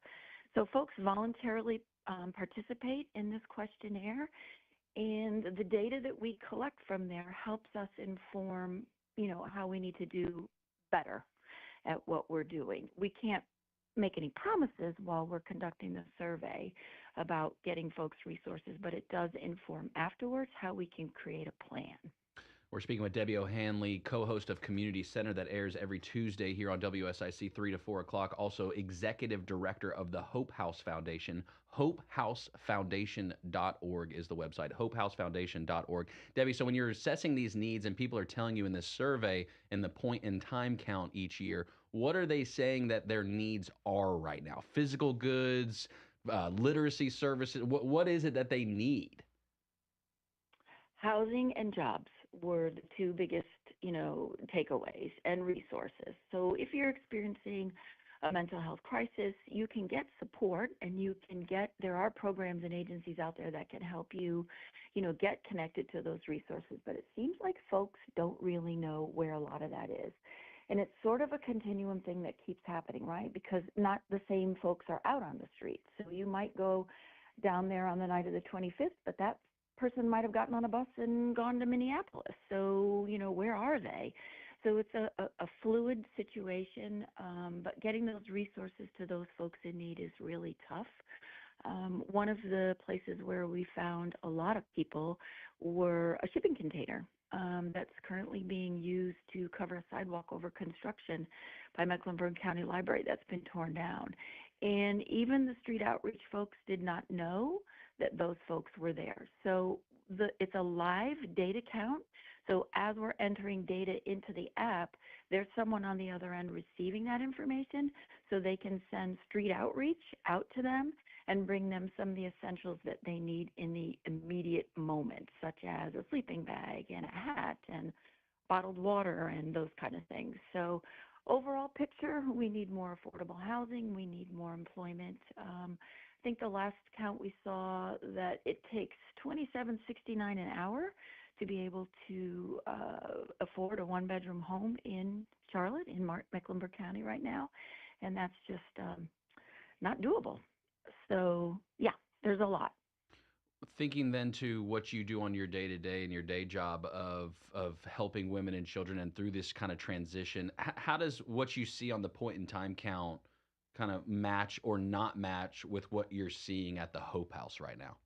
So folks voluntarily participate in this questionnaire, And the data that we collect from there helps us inform, how we need to do better at what we're doing. We can't make any promises while we're conducting the survey about getting folks resources, but it does inform afterwards how we can create a plan. We're speaking with Debbie O'Hanley, co-host of Community Center that airs every Tuesday here on WSIC 3 to 4 o'clock. Also executive director of the Hope House Foundation. HopeHouseFoundation.org is the website, HopeHouseFoundation.org. Debbie, so when you're assessing these needs and people are telling you in this survey and the point in time count each year, what are they saying that their needs are right now? Physical goods, literacy services, what is it that they need? Housing and jobs were the two biggest, takeaways and resources. So if you're experiencing a mental health crisis, you can get support and there are programs and agencies out there that can help you, get connected to those resources. But it seems like folks don't really know where a lot of that is. And it's sort of a continuum thing that keeps happening, right? Because not the same folks are out on the streets. So you might go down there on the night of the 25th, but that person might have gotten on a bus and gone to Minneapolis. So, where are they? So it's a fluid situation, but getting those resources to those folks in need is really tough. One of the places where we found a lot of people were a shipping container that's currently being used to cover a sidewalk over construction by Mecklenburg County Library that's been torn down. And even the street outreach folks did not know that those folks were there. So it's a live data count. So as we're entering data into the app, there's someone on the other end receiving that information so they can send street outreach out to them and bring them some of the essentials that they need in the immediate moment, such as a sleeping bag and a hat and bottled water and those kind of things. So overall picture, we need more affordable housing, we need more employment. I think the last count we saw that it takes $27.69 an hour to be able to afford a one-bedroom home in Charlotte, in Mecklenburg County right now, and that's just not doable. So, yeah, there's a lot. Thinking then to what you do on your day-to-day and your day job of helping women and children and through this kind of transition, how does what you see on the point in time count kind of match or not match with what you're seeing at the Hope House right now?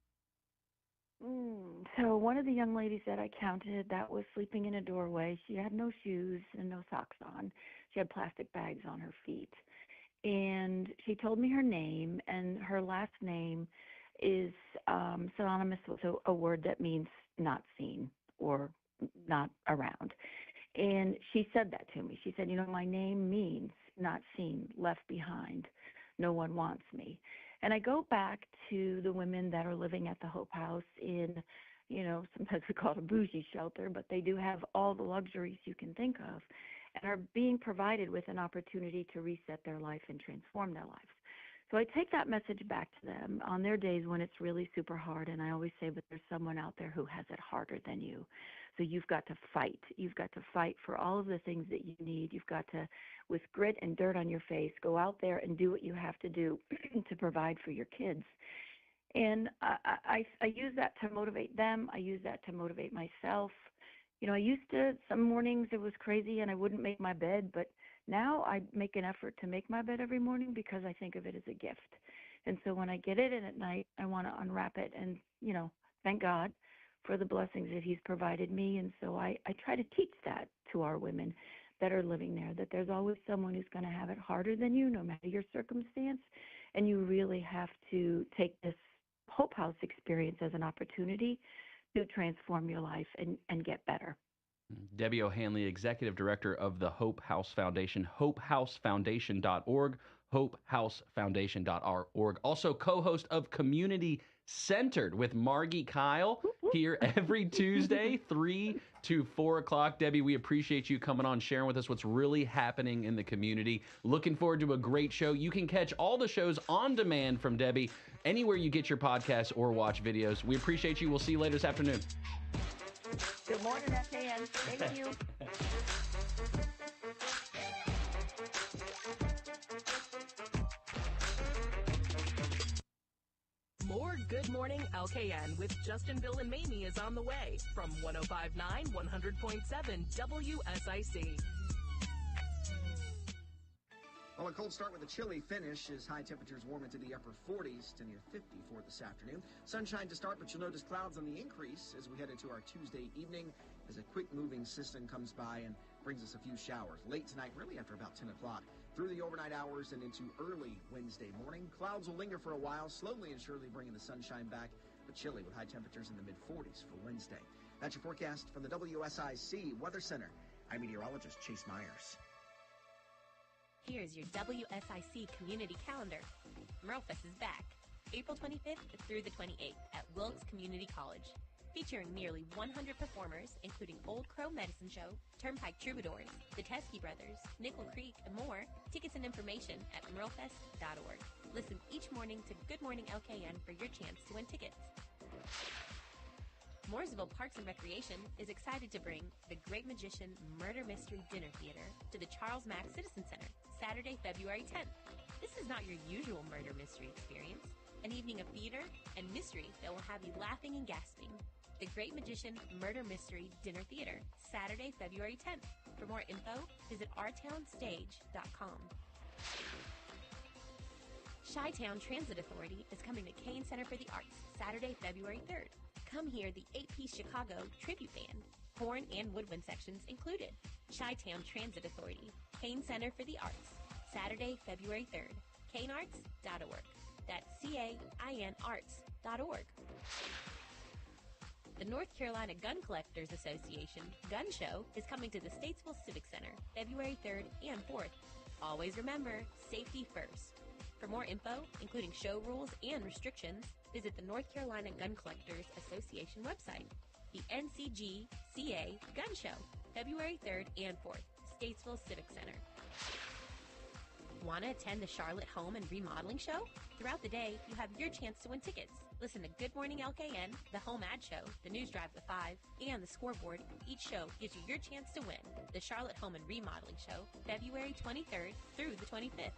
So one of the young ladies that I counted that was sleeping in a doorway, she had no shoes and no socks on. She had plastic bags on her feet. And she told me her name, and her last name is synonymous with a word that means not seen or not around. And she said that to me. She said, my name means not seen, left behind. No one wants me. And I go back to the women that are living at the Hope House in, sometimes we call it a bougie shelter, but they do have all the luxuries you can think of and are being provided with an opportunity to reset their life and transform their lives. So I take that message back to them on their days when it's really super hard, and I always say, but there's someone out there who has it harder than you. So you've got to fight. You've got to fight for all of the things that you need. You've got to, with grit and dirt on your face, go out there and do what you have to do to provide for your kids. And I use that to motivate them. I use that to motivate myself. I used to, some mornings it was crazy and I wouldn't make my bed, but now I make an effort to make my bed every morning because I think of it as a gift. And so when I get it in at night, I want to unwrap it and, thank God for the blessings that he's provided me. And so I try to teach that to our women that are living there, that there's always someone who's going to have it harder than you, no matter your circumstance. And you really have to take this Hope House experience as an opportunity to transform your life and get better. Debbie O'Hanley, Executive Director of the Hope House Foundation, HopeHouseFoundation.org, HopeHouseFoundation.org. Also co-host of Community Centered with Margie Kyle here every Tuesday, 3 to 4 o'clock. Debbie, we appreciate you coming on, sharing with us what's really happening in the community. Looking forward to a great show. You can catch all the shows on demand from Debbie anywhere you get your podcasts or watch videos. We appreciate you. We'll see you later this afternoon. Good morning, FKN. Thank you. More Good Morning Morning LKN with Justin, Bill, and Mamie is on the way from 105.9, 100.7 WSIC. Well, a cold start with a chilly finish as high temperatures warm into the upper 40s to near 50 for this afternoon. Sunshine to start, but you'll notice clouds on the increase as we head into our Tuesday evening as a quick-moving system comes by and brings us a few showers. Late tonight, really after about 10 o'clock. Through the overnight hours and into early Wednesday morning, clouds will linger for a while, slowly and surely bringing the sunshine back, but chilly with high temperatures in the mid-40s for Wednesday. That's your forecast from the WSIC Weather Center. I'm meteorologist Chase Myers. Here's your WSIC community calendar. Merlefest is back, April 25th through the 28th at Wilkes Community College. Featuring nearly 100 performers, including Old Crow Medicine Show, Turnpike Troubadours, the Teskey Brothers, Nickel Creek, and more. Tickets and information at merlefest.org. Listen each morning to Good Morning LKN for your chance to win tickets. Mooresville Parks and Recreation is excited to bring The Great Magician Murder Mystery Dinner Theater to the Charles Mack Citizen Center, Saturday, February 10th. This is not your usual murder mystery experience. An evening of theater and mystery that will have you laughing and gasping. The Great Magician Murder Mystery Dinner Theater, Saturday, February 10th. For more info, visit ourtownstage.com. Chi-Town Transit Authority is coming to Kane Center for the Arts, Saturday, February 3rd. Come hear the 8-piece Chicago tribute band, horn and woodwind sections included. Chi-Town Transit Authority, Kane Center for the Arts, Saturday, February 3rd. kanearts.org. That's CAINarts.org. The North Carolina Gun Collectors Association Gun Show is coming to the Statesville Civic Center, February 3rd and 4th. Always remember, safety first. For more info, including show rules and restrictions, visit the North Carolina Gun Collectors Association website. The NCGCA Gun Show, February 3rd and 4th, Statesville Civic Center. Want to attend the Charlotte Home and Remodeling Show? Throughout the day, you have your chance to win tickets. Listen to Good Morning LKN, the Home Ad Show, the News Drive at 5, and the Scoreboard. Each show gives you your chance to win. The Charlotte Home and Remodeling Show, February 23rd through the 25th.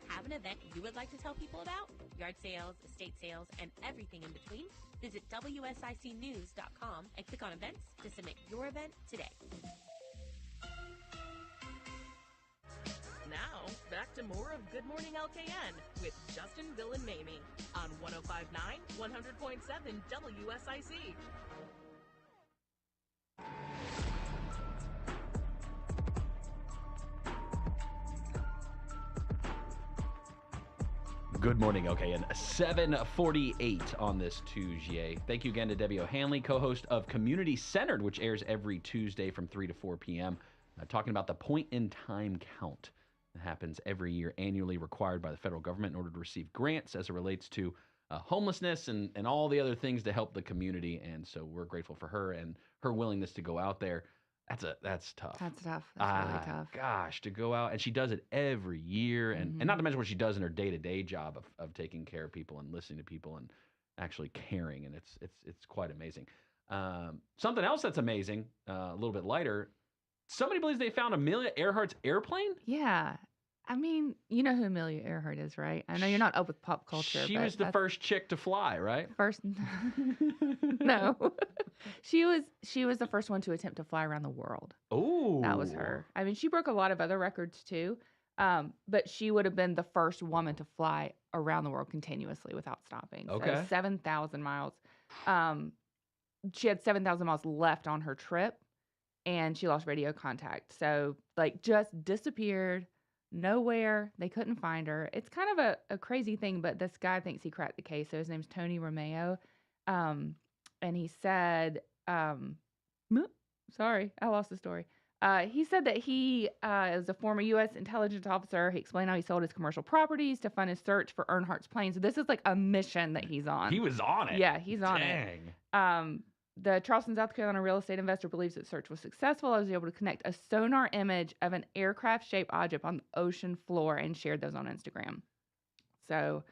Have an event you would like to tell people about? Yard sales, estate sales, and everything in between? Visit WSICnews.com and click on events to submit your event today. Now, back to more of Good Morning LKN with Justin, Bill, and Mamie on 105.9, 100.7 WSIC. Good morning, LKN. 7:48 on this Tuesday. Thank you again to Debbie O'Hanley, co-host of Community Centered, which airs every Tuesday from 3 to 4 p.m., talking about the point-in-time count. It happens every year, annually required by the federal government in order to receive grants as it relates to homelessness and all the other things to help the community. And so we're grateful for her and her willingness to go out there. That's tough. That's tough. That's really tough. Gosh, to go out, and she does it every year, and not to mention what she does in her day-to-day job of taking care of people and listening to people and actually caring, and it's quite amazing. Something else that's amazing, a little bit lighter. Somebody believes they found Amelia Earhart's airplane? Yeah. I mean, you know who Amelia Earhart is, right? I know you're not up with pop culture. She but was the first chick to fly, right? No. She was the first one to attempt to fly around the world. Oh. That was her. I mean, she broke a lot of other records too. But she would have been the first woman to fly around the world continuously without stopping. Okay. So 7,000 miles. She had 7,000 miles left on her trip, and she lost radio contact. So, just disappeared, nowhere. They couldn't find her. It's kind of a crazy thing, but this guy thinks he cracked the case. So his name's Tony Romeo. And he said, sorry, I lost the story. He said that he is a former U.S. intelligence officer. He explained how he sold his commercial properties to fund his search for Earnhardt's plane. So this is like a mission that he's on. He was on it. Yeah, he's on it. The Charleston, South Carolina real estate investor believes that search was successful. I was able to connect a sonar image of an aircraft-shaped object on the ocean floor and shared those on Instagram. So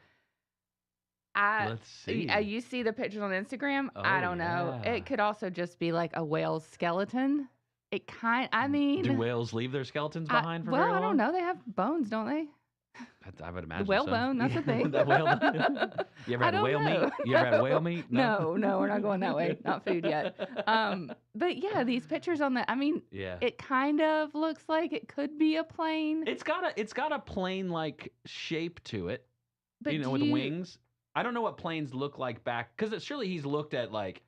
let's see. You see the pictures on Instagram? Oh, I don't know. It could also just be like a whale's skeleton. I mean, do whales leave their skeletons behind for very long? I don't know. They have bones, don't they? I would imagine Whalebone, that's a thing. That whalebone. You ever I had don't whale know. meat? You ever had whale meat? No, we're not going that way. Not food yet. But yeah, these pictures on the, I mean, Yeah. it kind of looks like it could be a plane. It's got a plane-like shape to it, But with wings. I don't know what planes look like back, because surely he's looked at, like,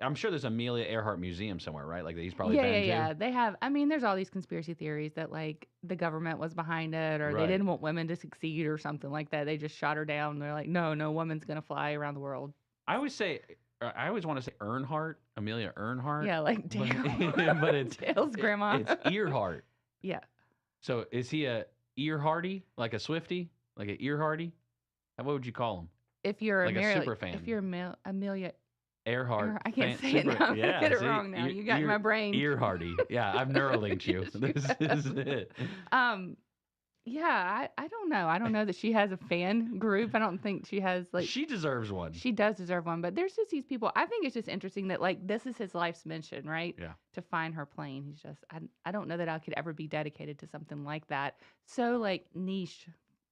I'm sure there's Amelia Earhart Museum somewhere, right? Like that he's probably been to. Yeah. They have. I mean, there's all these conspiracy theories that like the government was behind it, or Right. they didn't want women to succeed, or something like that. They just shot her down. They're like, no woman's gonna fly around the world. I always want to say Earnhardt, Amelia Earnhardt. Yeah, like Dale. But it's Dale's grandma. It's Earhart. Yeah. So is he a Earharty, like a Swiftie, like an Earharty? What would you call him? If you're like Amelia, a super fan. if you're Amelia Earhart. I can't fan, say it super, now. Yeah, I get it see, wrong now. You got in my brain. Earharty. Yeah, I've Neuralinked you. This is it. Yeah, I don't know. I don't know that she has a fan group. I don't think she has like. She deserves one. She does deserve one, but there's just these people. I think it's just interesting that like this is his life's mission, right? Yeah. To find her plane. He's just I don't know that I could ever be dedicated to something like that. So like niche,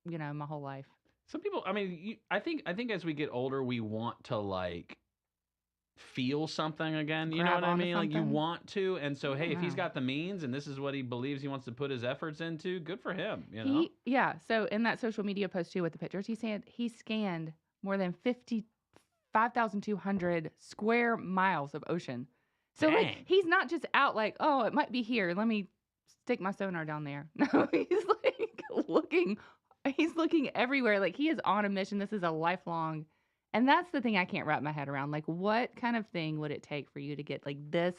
my whole life. Some people, I mean, I think as we get older, we want to like feel something again. You know Grab what I onto mean? Like you something. want to, and so hey, if he's Yeah. got the means and this is what he believes he wants to put his efforts into, good for him. You know. Yeah. So in that social media post too with the pictures, he scanned more than 5,200 square miles of ocean. So like Dang. he's not just out like, oh, it might be here. Let me stick my sonar down there. No, he's like looking. He's looking everywhere. Like he is on a mission. This is a lifelong. And that's the thing I can't wrap my head around. Like, what kind of thing would it take for you to get like this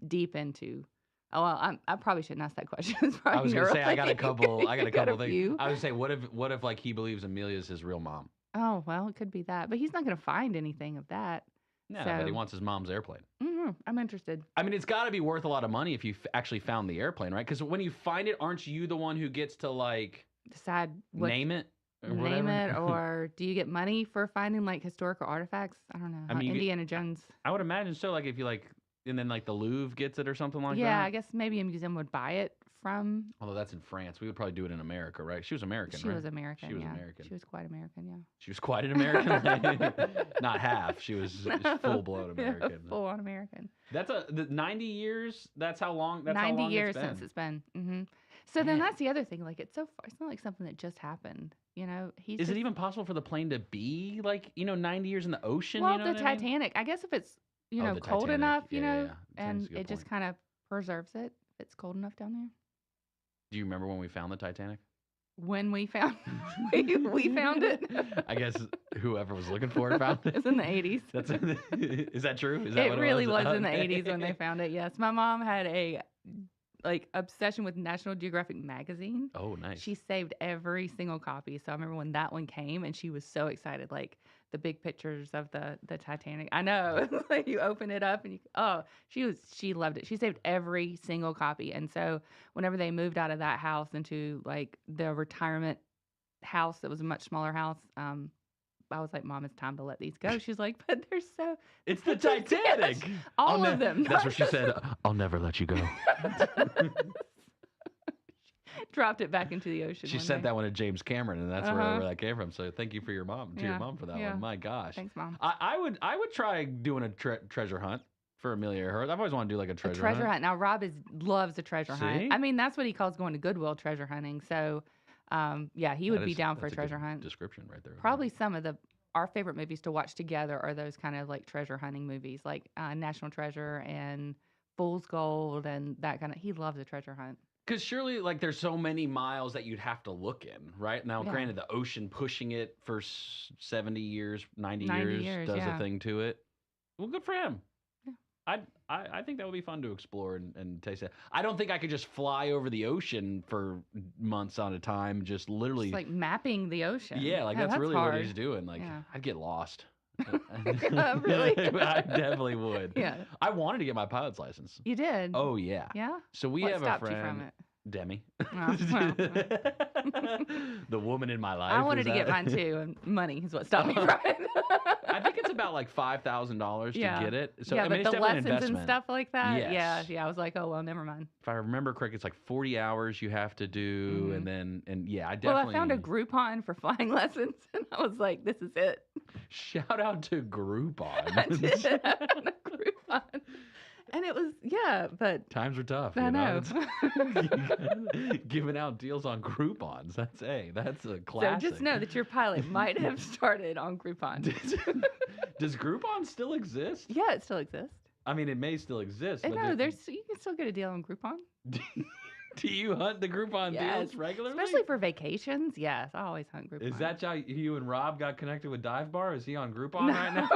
deep into? Oh, well, I probably shouldn't ask that question. It's I was gonna say I got a Neuralink. couple. I got a You got couple a things. few? I would say, what if like he believes Amelia's his real mom? Oh, well, it could be that. But he's not going to find anything of that. No, So, but he wants his mom's airplane. I'm interested. I mean, it's got to be worth a lot of money if you actually found the airplane, right? Because when you find it, aren't you the one who gets to like Decide what name it? Or name whatever? it, or do you get money for finding like historical artifacts? I don't know. I Like mean, you get- Indiana Jones. I would imagine so. Like if you like, and then like the Louvre gets it or something like Yeah, that. I guess maybe a museum would buy it from. Although that's in France, we would probably do it in America, right? She was American, She right? was American. She was yeah. American. She was quite American. Yeah. She was quite an American. Not half. She was full blown American. Yeah, full on American. That's the 90 years. That's how long. That's 90 how long years it's been. since it's been. So then that's the other thing. Like it's so far. It's not like something that just happened. He's. Is just, it even possible for the plane to be like 90 years in the ocean? Well, you know the what I mean? Titanic. I guess if it's Oh, the cold Titanic. enough, Yeah. and That's a good it just point. kind of preserves it. If it's cold enough down there. Do you remember when we found the Titanic? When we found we found it. I guess whoever was looking for it found it. It's in the 80s. Is that true? Is that It what really it was in the Okay. 80s when they found it. Yes, my mom had a obsession with National Geographic magazine. Oh, nice. She saved every single copy. So I remember when that one came, and she was so excited, like the big pictures of the Titanic. I know, like you open it up and she loved it. She saved every single copy, and so whenever they moved out of that house into like the retirement house, that was a much smaller house. I was like, Mom, it's time to let these go. She's like, but they're so. It's the Titanic. All of them. That's what she said. I'll never let you go. Dropped it back into the ocean. She one sent day. that one to James Cameron, and that's where that came from. So thank you for your mom, to your Yeah, mom for that yeah. one. My gosh. Thanks, Mom. I would try doing a treasure hunt for Amelia Earhart. I've always wanted to do like a treasure, Treasure hunt. Now Rob loves a treasure See? hunt. I mean, that's what he calls going to Goodwill treasure hunting. So, yeah, he would That be is- down for a that's treasure good hunt. description right there. Probably some of our favorite movies to watch together are those kind of like treasure hunting movies, like National Treasure and Fool's Gold and that kind of. He loves a treasure hunt. Because surely, like, there's so many miles that you'd have to look in, right? Now, Yeah. granted, the ocean pushing it for 70 years, 90 90 years does yeah. a thing to it. Well, good for him. Yeah. I think that would be fun to explore and taste it. I don't think I could just fly over the ocean for months on a time, just literally. Just like mapping the ocean. Yeah, like Yeah, that's really hard. what he's doing. Like, Yeah. I'd get lost. Really? I definitely would. Yeah. I wanted to get my pilot's license. You did? Oh, yeah. Yeah? So we What have a stopped friend. you from it? Demi. Oh, well. The woman in my life. I wanted is to get that- mine too, and money is what stopped me from it. I think it's about like $5,000 to get it. So yeah, I but mean, it's the definitely an lessons and investment. stuff like that. Yes. Yeah. I was like, oh well, never mind. If I remember correctly, it's like 40 hours you have to do, Mhm. and then I Well, definitely I found a Groupon for flying lessons, and I was like, this is it. shout out to Groupon. I did. I found a Groupon, and it was but Times are tough. I you know. It's- Giving out deals on Groupons. That's a classic. So just know that your pilot might have started on Groupon. Does Groupon still exist? Yeah, it still exists. I mean, it may still exist. And But no, do- there's you can still get a deal on Groupon. do you hunt the Groupon Yes, deals regularly? especially for vacations. Yes, I always hunt Groupon. Is that how you and Rob got connected with Dive Bar? Is he on Groupon right now?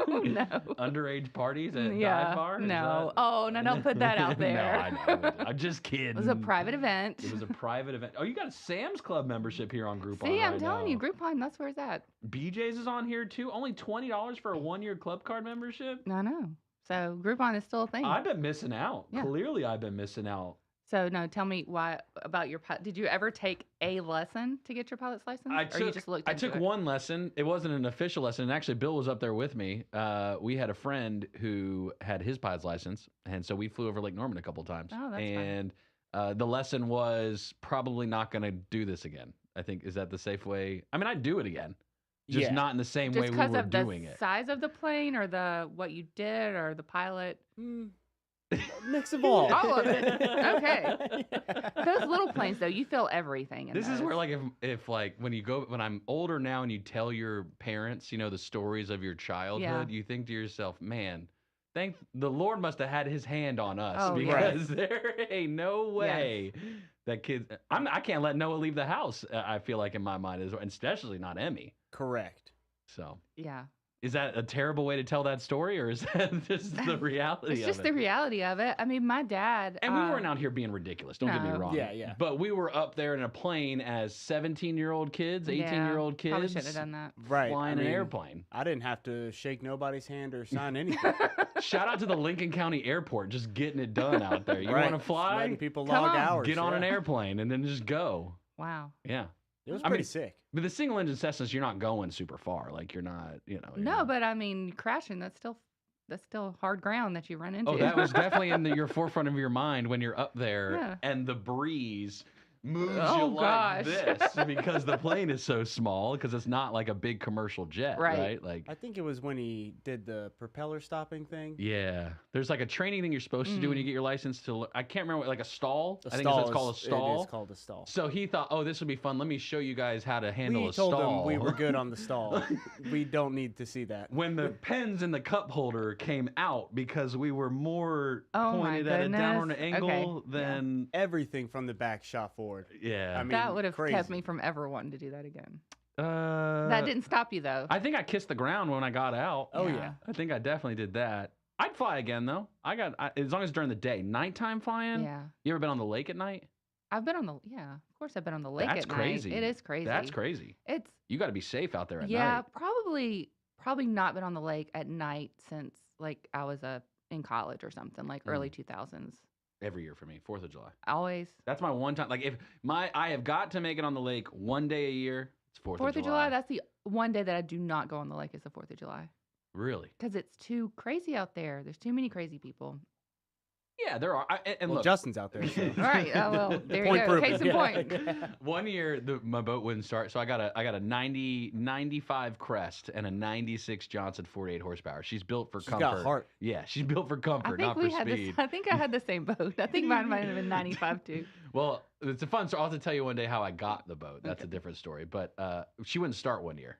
No. Underage parties at Yeah, Dive Bar? Is no. that- Oh, no, don't put that out there. No, I know. I'm just kidding. It was a private event. It was a private event. Oh, you got a Sam's Club membership here on Groupon. See, I'm right telling now. you, Groupon, that's where it's at. BJ's is on here too. Only $20 for a 1-year club card membership. I know. So Groupon is still a thing. I've been missing out. Yeah. Clearly, I've been missing out. So no, tell me why about your pilot. Did you ever take a lesson to get your pilot's license, or you just looked? I into took it? one lesson. It wasn't an official lesson. And actually, Bill was up there with me. We had a friend who had his pilot's license, and so we flew over Lake Norman a couple times. Oh, that's fun. And the lesson was probably not going to do this again. I think, is that the safe way? I mean, I'd do it again, just Yeah. not in the same Just way we because were of the doing it. size of the plane, or the what you did, or the pilot. Mix of all. All of it. Okay. Those little planes, though, you feel everything. In This is those. where, like, if like when I'm older now and you tell your parents, the stories of your childhood, you think to yourself, man, thank the Lord must have had His hand on us, Oh, because there ain't no way that kids. I can't let Noah leave the house. I feel like in my mind, and especially not Emmy. Correct. So Yeah. is that a terrible way to tell that story, or is that just the reality It's of just it? the reality of it. I mean, my dad. And we weren't out here being ridiculous. Don't get me no. wrong. Yeah, yeah. But we were up there in a plane as 17-year-old kids, 18-year-old kids. Probably shouldn't have done that. Right. Flying an airplane. I didn't have to shake nobody's hand or sign anything. Shout out to the Lincoln County Airport, just getting it done out there. You Right. want to fly? Letting people Come log on. hours. Get on an yeah. airplane and then just go. Wow. Yeah. It was I pretty mean, sick. But the single engine Cessnas, you're not going super far. Like you're not, you're No, not- but I mean, crashing, that's still hard ground that you run into. Oh, that was definitely in your forefront of your mind when you're up there Yeah. and the breeze moves Oh, you like gosh. this because the plane is so small, because it's not like a big commercial jet, Right. right? Like, I think it was when he did the propeller stopping thing. yeah, there's like a training thing you're supposed to do when you get your license I can't remember, like a stall. A I think stall it's called a stall. It is called a stall. So he thought, oh, this would be fun. Let me show you guys how to handle We a told stall. him we were good on the stall. We don't need to see that. When the pens in the cup holder came out, because we were more Oh, my pointed at a downward goodness. angle Okay, than Everything from the back shot forward. yeah. I mean, that would have crazy. kept me from ever wanting to do that again. that That didn't stop you though. I think I kissed the ground when I got out. Oh, Yeah. yeah. I think I definitely did that. I'd fly again though. As long as during the day. Nighttime flying. Yeah. You ever been on the lake at night? I've been on the of course I've been on the lake That's at crazy. night. It is crazy. That's crazy. It's You got to be safe out there at yeah, night. probably not been on the lake at night since like I was in college or something, like early 2000s. Every year for me, 4th of July. Always. That's my one time. Like I have got to make it on the lake one day a year. It's 4th 4th of July, that's the one day that I do not go on the lake is the 4th of July. Really? Because it's too crazy out there. There's too many crazy people. Yeah, there are. And Well, look, Justin's out there. So. All right. Well, there you Point go. proven. Case in Yeah. point. one year my boat wouldn't start, so I got a 95 Crest and a 96 Johnson 48 horsepower. She's built for She's comfort. got heart. Yeah, she's built for I comfort, think not we for had speed. I think I had the same boat. I think mine might have been 95 too. Well, it's a fun story. I'll have to tell you one day how I got the boat. That's a different story. But she wouldn't start one year.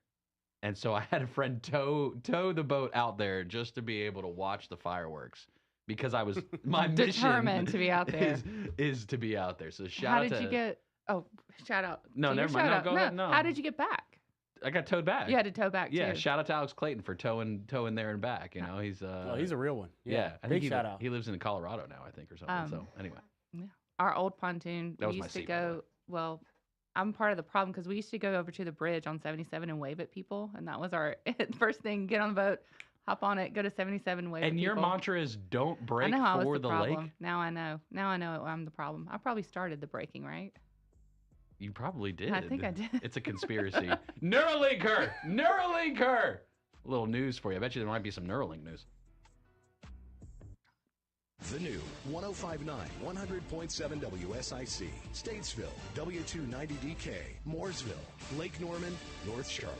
And so I had a friend tow the boat out there just to be able to watch the fireworks, because I was my Determined mission to be out there. is to be out there. So shout How out did to you get? Oh, shout out. No, to your never mind. shout No, out. go ahead. No. How did you get back? I got towed back. You had to tow back Yeah, too. shout out to Alex Clayton for towing there and back. You know, he's Oh, he's a real one. yeah. I Big think shout out. he lives in Colorado now, I think, or something. So anyway, Yeah. Our old pontoon. That was we my used to seat, by the go. Well, I'm part of the problem because we used to go over to the bridge on 77 and wave at people, and that was our first thing. Get on the boat, Hop on it. Go to 77 Way. And your mantra is don't break for the lake? Now I know. Now I know I'm the problem. I probably started the breaking, right? You probably did. I think I did. It's a conspiracy. Neuralink her! Neuralink her! A little news for you. I bet you there might be some Neuralink news. The new 105.9, 100.7 WSIC, Statesville, W290DK, Mooresville, Lake Norman, North Charlotte.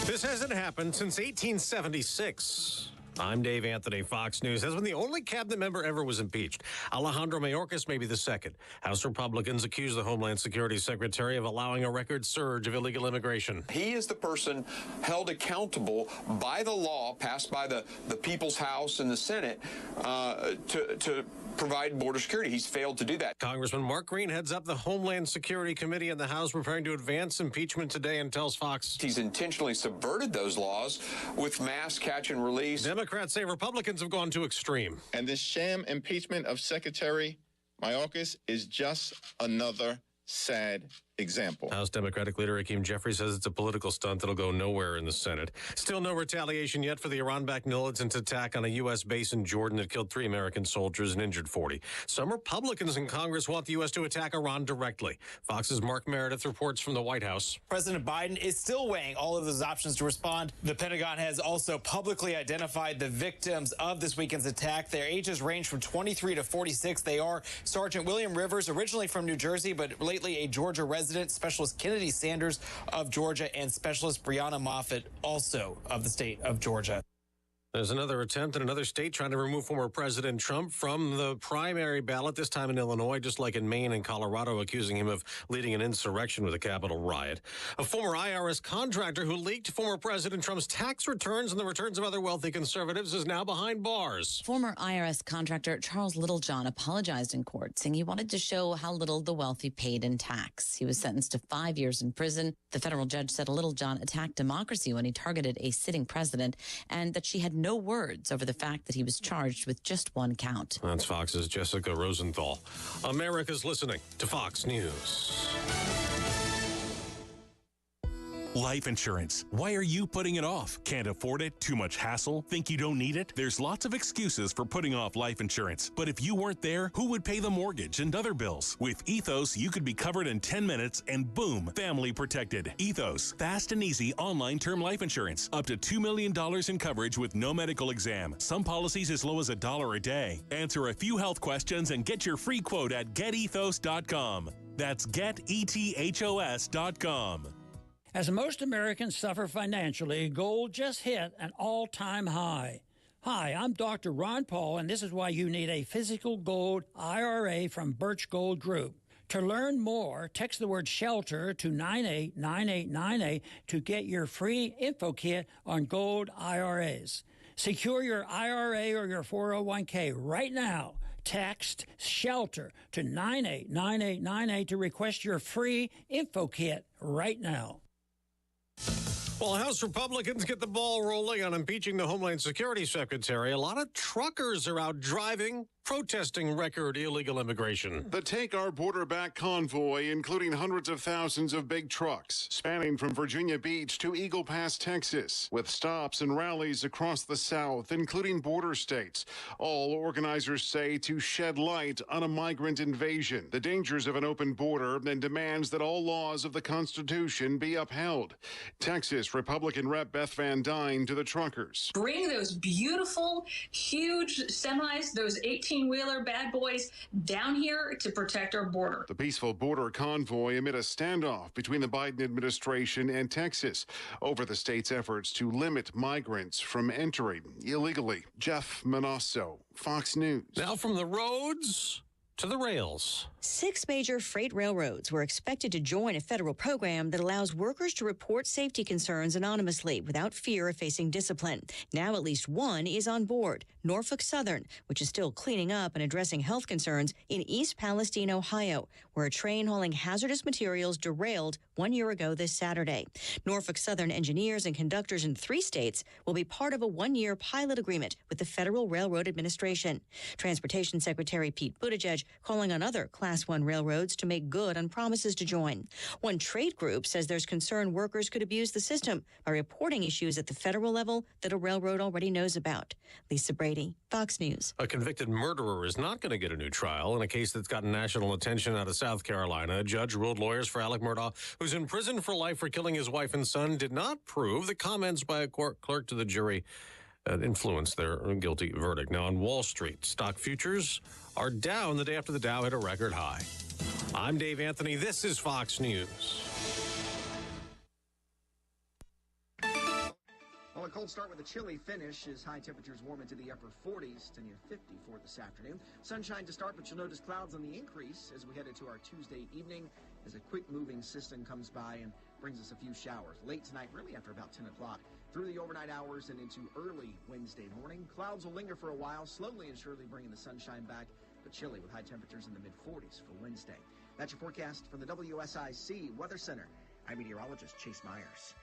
This hasn't happened since 1876. I'm Dave Anthony, Fox News. Has been the only cabinet member ever was impeached. Alejandro Mayorkas may be the second. House Republicans accuse the Homeland Security Secretary of allowing a record surge of illegal immigration. He is the person held accountable by the law passed by the People's House and the Senate to provide border security. He's failed to do that. Congressman Mark Green heads up the Homeland Security Committee in the House preparing to advance impeachment today and tells Fox he's intentionally subverted those laws with mass catch and release. Democrats say Republicans have gone too extreme. And this sham impeachment of Secretary Mayorkas is just another sad example. House Democratic leader Hakeem Jeffries says it's a political stunt that'll go nowhere in the Senate. Still no retaliation yet for the Iran-backed militant attack on a U.S. base in Jordan that killed 3 American soldiers and injured 40. Some Republicans in Congress want the U.S. to attack Iran directly. Fox's Mark Meredith reports from the White House. President Biden is still weighing all of those options to respond. The Pentagon has also publicly identified the victims of this weekend's attack. Their ages range from 23 to 46. They are Sergeant William Rivers, originally from New Jersey, but lately a Georgia resident, Specialist Kennedy Sanders of Georgia, and Specialist Brianna Moffitt, also of the state of Georgia. There's another attempt in another state trying to remove former President Trump from the primary ballot, this time in Illinois, just like in Maine and Colorado, accusing him of leading an insurrection with a Capitol riot. A former IRS contractor who leaked former President Trump's tax returns and the returns of other wealthy conservatives is now behind bars. Former IRS contractor Charles Littlejohn apologized in court, saying he wanted to show how little the wealthy paid in tax. He was sentenced to 5 years in prison. The federal judge said Littlejohn attacked democracy when he targeted a sitting president and that she had no words over the fact that he was charged with just one count. That's Fox's Jessica Rosenthal. America's listening to Fox News. Life insurance. Why are you putting it off? Can't afford it? Too much hassle? Think you don't need it? There's lots of excuses for putting off life insurance. But if you weren't there, who would pay the mortgage and other bills? With Ethos, you could be covered in 10 minutes and boom, family protected. Ethos, fast and easy online term life insurance. Up to $2 million in coverage with no medical exam. Some policies as low as $1 a day. Answer a few health questions and get your free quote at getethos.com. That's getethos.com. As most Americans suffer financially, gold just hit an all-time high. Hi, I'm Dr. Ron Paul, and this is why you need a physical gold IRA from Birch Gold Group. To learn more, text the word SHELTER to 989898 to get your free info kit on gold IRAs. Secure your IRA or your 401k right now. Text SHELTER to 989898 to request your free info kit right now. While House Republicans get the ball rolling on impeaching the Homeland Security Secretary, a lot of truckers are out driving, protesting record illegal immigration. The Take Our Border Back convoy, including hundreds of thousands of big trucks, spanning from Virginia Beach to Eagle Pass, Texas, with stops and rallies across the South, including border states. All organizers say to shed light on a migrant invasion, the dangers of an open border, and demands that all laws of the Constitution be upheld. Texas Republican Rep Beth Van Dyne to the truckers. Bring those beautiful, huge semis, those 18-wheeler bad boys down here to protect our border. The peaceful border convoy amid a standoff between the Biden administration and Texas over the state's efforts to limit migrants from entering illegally. Jeff Manasso, Fox News. Now from the roads to the rails. 6 major freight railroads were expected to join a federal program that allows workers to report safety concerns anonymously without fear of facing discipline. Now at least one is on board, Norfolk Southern, which is still cleaning up and addressing health concerns in East Palestine, Ohio, where a train hauling hazardous materials derailed 1 year ago this Saturday. Norfolk Southern engineers and conductors in 3 states will be part of a 1-year pilot agreement with the Federal Railroad Administration. Transportation Secretary Pete Buttigieg calling on other Class 1 railroads to make good on promises to join. One trade group says there's concern workers could abuse the system by reporting issues at the federal level that a railroad already knows about. Lisa Brady, Fox News. A convicted murderer is not going to get a new trial in a case that's gotten national attention out of South Carolina. A judge ruled lawyers for Alec Murdaugh, who's in prison for life for killing his wife and son, did not prove the comments by a court clerk to the jury influenced their guilty verdict. Now, on Wall Street, stock futures are down the day after the Dow hit a record high. I'm Dave Anthony. This is Fox News. Well, a cold start with a chilly finish as high temperatures warm into the upper 40s to near 50 for this afternoon. Sunshine to start, but you'll notice clouds on the increase as we head into our Tuesday evening as a quick-moving system comes by and brings us a few showers. Late tonight, really after about 10 o'clock. Through the overnight hours and into early Wednesday morning, clouds will linger for a while, slowly and surely bringing the sunshine back, but chilly with high temperatures in the mid-40s for Wednesday. That's your forecast from the WSIC Weather Center. I'm meteorologist Chase Myers.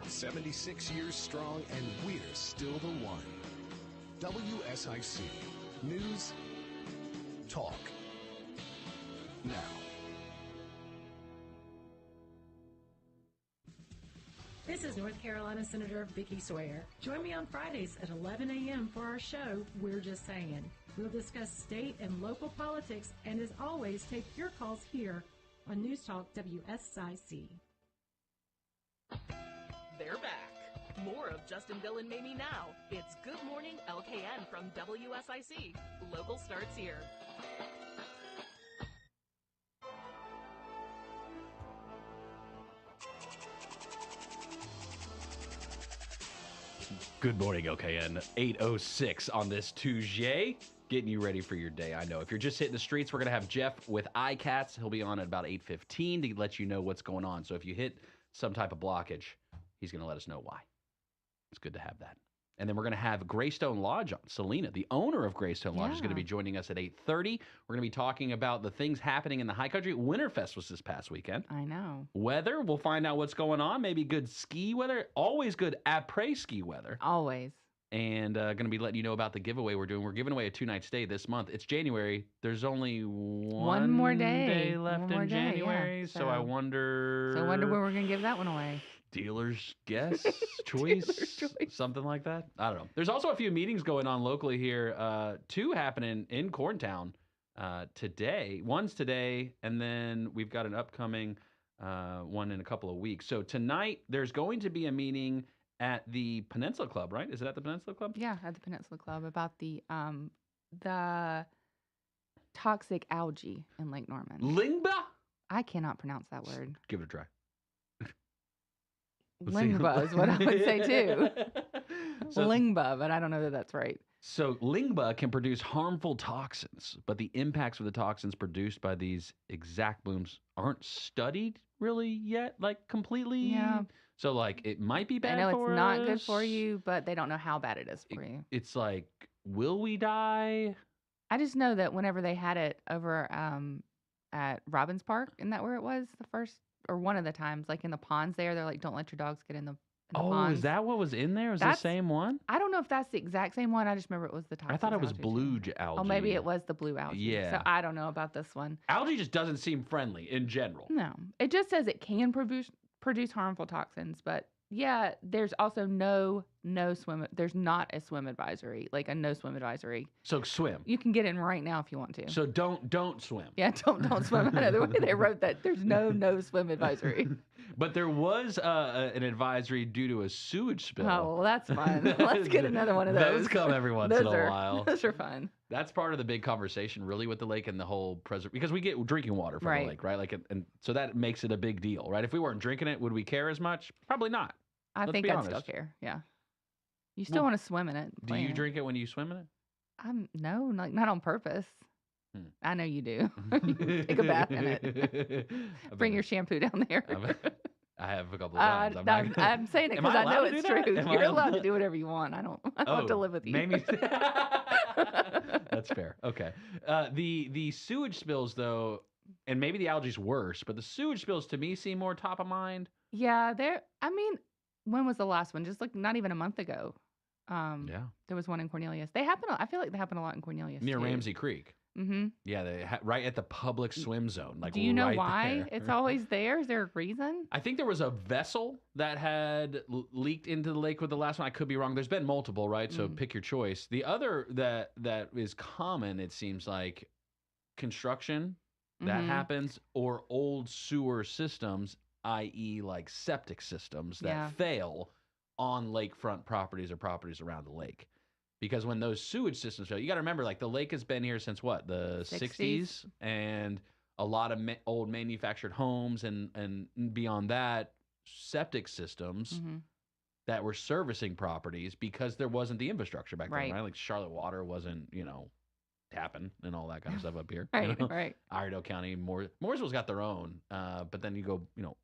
76 years strong, and we're still the one. WSIC. News. Talk. Now. This is North Carolina Senator Vicki Sawyer. Join me on Fridays at 11 a.m. for our show, We're Just Saying. We'll discuss state and local politics, and as always, take your calls here on News Talk WSIC. They're back. More of Justin, Bill, and Mamie now. It's Good Morning LKN from WSIC. Local starts here. Good morning, LKN. 8:06 on this Tuesday. Getting you ready for your day. I know. If you're just hitting the streets, we're going to have Jeff with iCats. He'll be on at about 8:15 to let you know what's going on. So if you hit some type of blockage, he's going to let us know why. It's good to have that. And then we're going to have Graystone Lodge on. Selena, the owner of Graystone Lodge, is going to be joining us at 8:30. We're going to be talking about the things happening in the high country. Winterfest was this past weekend. I know. Weather, we'll find out what's going on. Maybe good ski weather. Always good après-ski weather. Always. And going to be letting you know about the giveaway we're doing. We're giving away a 2-night stay this month. It's January. There's only one more day left in January. Yeah. So I wonder... So I wonder where we're going to give that one away. Dealer's guess? Choice? Something like that? I don't know. There's also a few meetings going on locally here. 2 happening in Corntown today. One's today, and then we've got an upcoming one in a couple of weeks. So tonight, there's going to be a meeting at the Peninsula Club, right? Is it at the Peninsula Club? Yeah, at the Peninsula Club about the toxic algae in Lake Norman. Lingba? I cannot pronounce that word. Give it a try. Lingba is what I would say too. Lingba, but I don't know that that's right. So Lingba can produce harmful toxins, but the impacts of the toxins produced by these exact blooms aren't studied really yet, like completely. Yeah. So like it might be bad. I know for it's not us. good for you, but they don't know how bad it is for you. It's like, will we die? I just know that whenever they had it over at Robbins Park, isn't that where it was the first or one of the times, like in the ponds there, they're like, don't let your dogs get in the ponds. Is that what was in there? Is the same one? I don't know if that's the exact same one. I just remember it was the toxic I thought it was algae. blue algae. Oh, maybe it was the blue algae. Yeah. So I don't know about this one. Algae just doesn't seem friendly in general. No. It just says it can produce harmful toxins, but yeah, there's also no swim. There's not a swim advisory, like a no swim advisory. So swim. You can get in right now if you want to. So don't swim. Yeah, don't swim. I know the way they wrote that. There's no swim advisory. But there was an advisory due to a sewage spill. Oh, well, that's fun. Let's get another one of those. Those come every once in a while. Those are fun. That's part of the big conversation, really, with the lake and the whole because we get drinking water from the lake, right? Like, and so that makes it a big deal, right? If we weren't drinking it, would we care as much? Probably not. I think I'd still care. Yeah. You still want to swim in it. Do you drink it when you swim in it? No, not on purpose. I know you do. You take a bath in it. Bring your shampoo down there. I have a couple of times. I'm saying it because I know it's true. You're allowed to do whatever you want. I don't have to live with you. That's fair. Okay. The sewage spills, though, and maybe the algae's worse, but the sewage spills to me seem more top of mind. Yeah, when was the last one? Just like not even a month ago. Yeah. There was one in Cornelius. They happen. I feel like they happen a lot in Cornelius Near too. Ramsey Creek. Mm-hmm. Yeah, right at the public swim zone. Like, Do you know right why there. it's always there? Is there a reason? I think there was a vessel that had leaked into the lake with the last one. I could be wrong. There's been multiple, right? So pick your choice. The other that is common, it seems like, construction that happens, or old sewer systems, i.e. like septic systems that fail on lakefront properties or properties around the lake. Because when those sewage systems fail, you got to remember, like, the lake has been here since what, the 60s? And a lot of old manufactured homes and beyond that, septic systems that were servicing properties because there wasn't the infrastructure back then, right? Like Charlotte Water wasn't, tapping and all that kind of stuff up here. Right. Iredell County, Mooresville's got their own. But then you go,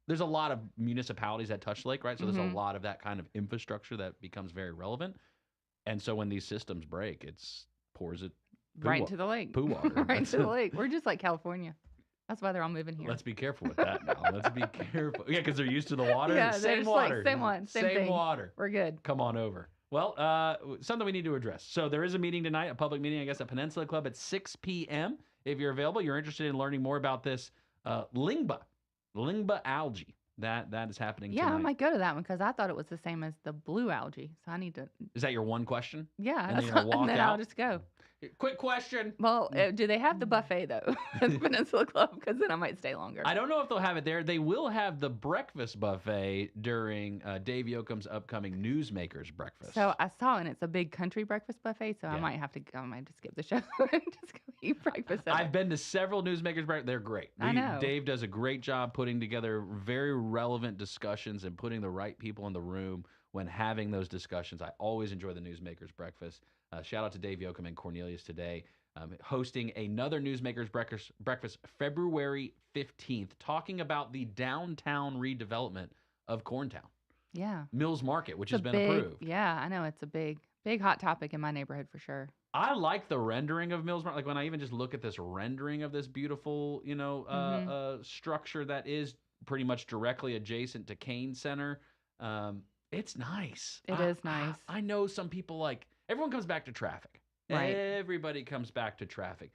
there's a lot of municipalities that touch the lake, right? So there's a lot of that kind of infrastructure that becomes very relevant. And so when these systems break, pours it right into the lake. Poo water. Right into the lake. We're just like California. That's why they're all moving here. Let's be careful with that now. Let's be careful. Yeah, because they're used to the water. Yeah, same water. Like, same one. Same thing. Water. We're good. Come on over. Well, something we need to address. So there is a meeting tonight, a public meeting, I guess, at Peninsula Club at 6 p.m. If you're available, you're interested in learning more about this Lingba algae. That is happening tonight. I might go to that one because I thought it was the same as the blue algae. So I need to. Is that your one question? Yeah. And then you're gonna walk and then out? I'll just go. Quick question. Well, do they have the buffet, though, at the Peninsula Club? Because then I might stay longer. I don't know if they'll have it there. They will have the breakfast buffet during Dave Yoakum's upcoming Newsmakers breakfast. So I saw, and it's a big country breakfast buffet, so I might have to skip the show and just go eat breakfast. I've been to several Newsmakers breakfasts. They're great. I know. Dave does a great job putting together very relevant discussions and putting the right people in the room when having those discussions. I always enjoy the Newsmakers breakfast. Shout out to Dave Yoakum and Cornelius today. Hosting another Newsmakers breakfast February 15th, talking about the downtown redevelopment of Corntown. Yeah. Mills Market, which has been approved. Yeah, I know. It's a big hot topic in my neighborhood for sure. I like the rendering of Mills Market. Like when I even just look at this rendering of this beautiful, structure that is pretty much directly adjacent to Kane Center. It's nice. It is nice. I know some people everyone comes back to traffic. Right. Everybody comes back to traffic.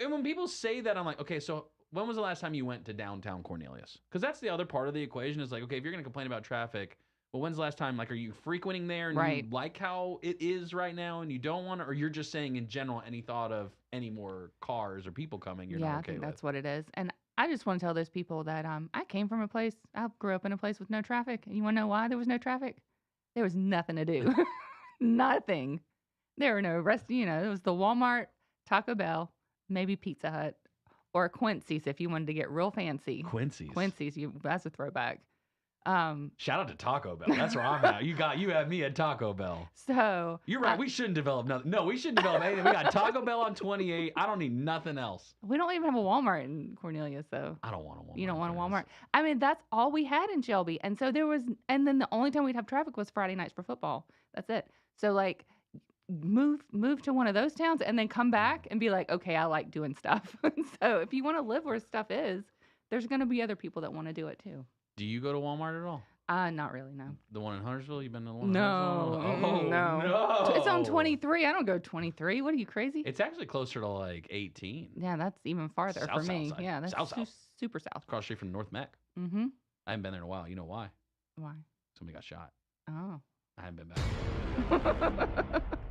And when people say that, I'm like, okay, so when was the last time you went to downtown Cornelius? Because that's the other part of the equation is like, okay, if you're going to complain about traffic, well, when's the last time, are you frequenting there and you like how it is right now and you don't want to, or you're just saying in general, any thought of any more cars or people coming you're not okay I think with? that's what it is. And I just want to tell those people that I came from I grew up in a place with no traffic. And you want to know why there was no traffic? There was nothing to do. Nothing. There were no it was the Walmart, Taco Bell, maybe Pizza Hut, or Quincy's if you wanted to get real fancy. Quincy's, that's a throwback. Shout out to Taco Bell. That's where I'm at. You have me at Taco Bell. So you're right. We shouldn't develop nothing. No, we shouldn't develop anything. We got Taco Bell on 28. I don't need nothing else. We don't even have a Walmart in Cornelius, though. I don't want a Walmart. You don't want a Walmart. I mean, that's all we had in Shelby, and so and then the only time we'd have traffic was Friday nights for football. That's it. So move to one of those towns and then come back and be like, okay, I like doing stuff. So if you want to live where stuff is, there's going to be other people that want to do it too. Do you go to Walmart at all? Not really, no. The one in Huntersville? You've been to the one in Huntersville? No. It's on 23. I don't go 23. What are you, crazy? It's actually closer to 18. Yeah, that's even farther for me. Side. Yeah, that's south. Super south. Across the street from North Mech. Mm-hmm. I haven't been there in a while. You know why? Why? Somebody got shot. Oh. I haven't been back.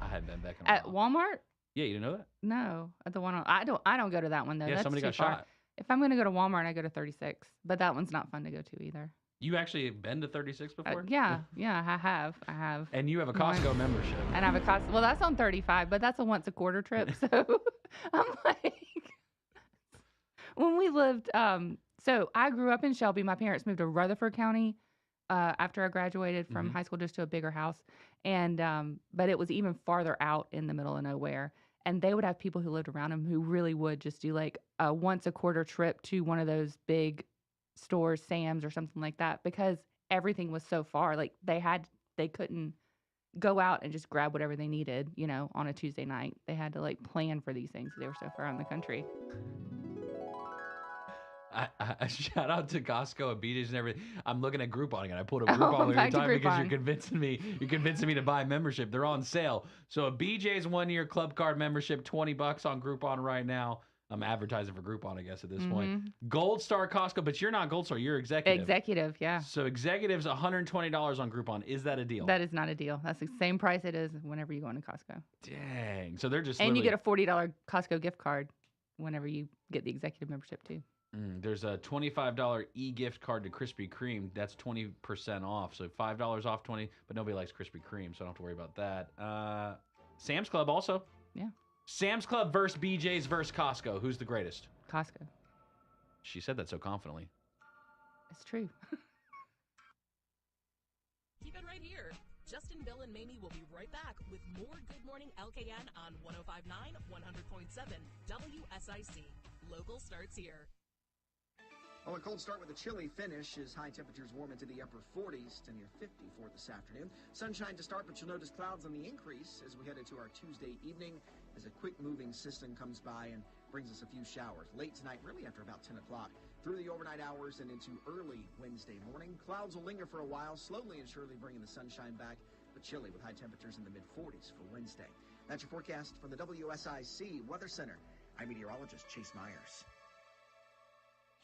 I haven't been back in a while. At Walmart? Yeah, you didn't know that? No, at the one I don't go to that one though. Yeah, that's somebody got far. shot. If I'm going to go to Walmart, I go to 36, but that one's not fun to go to either. You actually have been to 36 before? Yeah, I have. And you have a Costco membership. And I have a Costco. Well, that's on 35, but that's a once a quarter trip. So I'm like, when we lived, so I grew up in Shelby. My parents moved to Rutherford County after I graduated from high school, just to a bigger house. And but it was even farther out in the middle of nowhere. And they would have people who lived around them who really would just do a once a quarter trip to one of those big stores, Sam's or something like that, because everything was so far. They couldn't go out and just grab whatever they needed, on a Tuesday night. They had to plan for these things. They were so far out in the country. Shout out to Costco and BJ's and everything. I'm looking at Groupon again. I pulled a Oh, Groupon every back to time because you're Groupon. convincing me to buy a membership. They're on sale. So a BJ's 1-year club card membership, $20 on Groupon right now. I'm advertising for Groupon, I guess, at this point. Gold Star Costco, but you're not Gold Star. You're executive. Executive, yeah. So executive's $120 on Groupon. Is that a deal? That is not a deal. That's the same price it is whenever you go into Costco. Dang. So they're just And you literally- get a $40 Costco gift card whenever you get the executive membership too. There's a $25 e-gift card to Krispy Kreme. That's 20% off. So $5 off 20, but nobody likes Krispy Kreme, so I don't have to worry about that. Sam's Club also. Yeah. Sam's Club versus BJ's versus Costco. Who's the greatest? Costco. She said that so confidently. It's true. Keep it right here. Justin, Bill, and Mamie will be right back with more Good Morning LKN on 105.9, 100.7 WSIC. Local starts here. Well, a cold start with a chilly finish as high temperatures warm into the upper 40s to near 50 for this afternoon. Sunshine to start, but you'll notice clouds on the increase as we head into our Tuesday evening as a quick-moving system comes by and brings us a few showers. Late tonight, really after about 10 o'clock. Through the overnight hours and into early Wednesday morning, clouds will linger for a while, slowly and surely bringing the sunshine back, but chilly with high temperatures in the mid-40s for Wednesday. That's your forecast from the WSIC Weather Center. I'm meteorologist Chase Myers.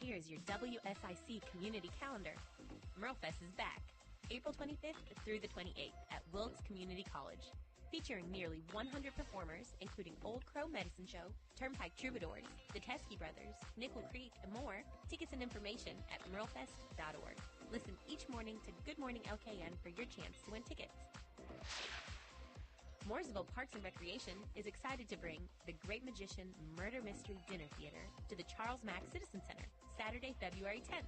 Here's your WSIC community calendar. Merlefest is back, April 25th through the 28th at Wilkes Community College. Featuring nearly 100 performers, including Old Crow Medicine Show, Turnpike Troubadours, the Teskey Brothers, Nickel Creek, and more. Tickets and information at merlefest.org. Listen each morning to Good Morning LKN for your chance to win tickets. Mooresville Parks and Recreation is excited to bring The Great Magician Murder Mystery Dinner Theater to the Charles Mack Citizen Center, Saturday, February 10th.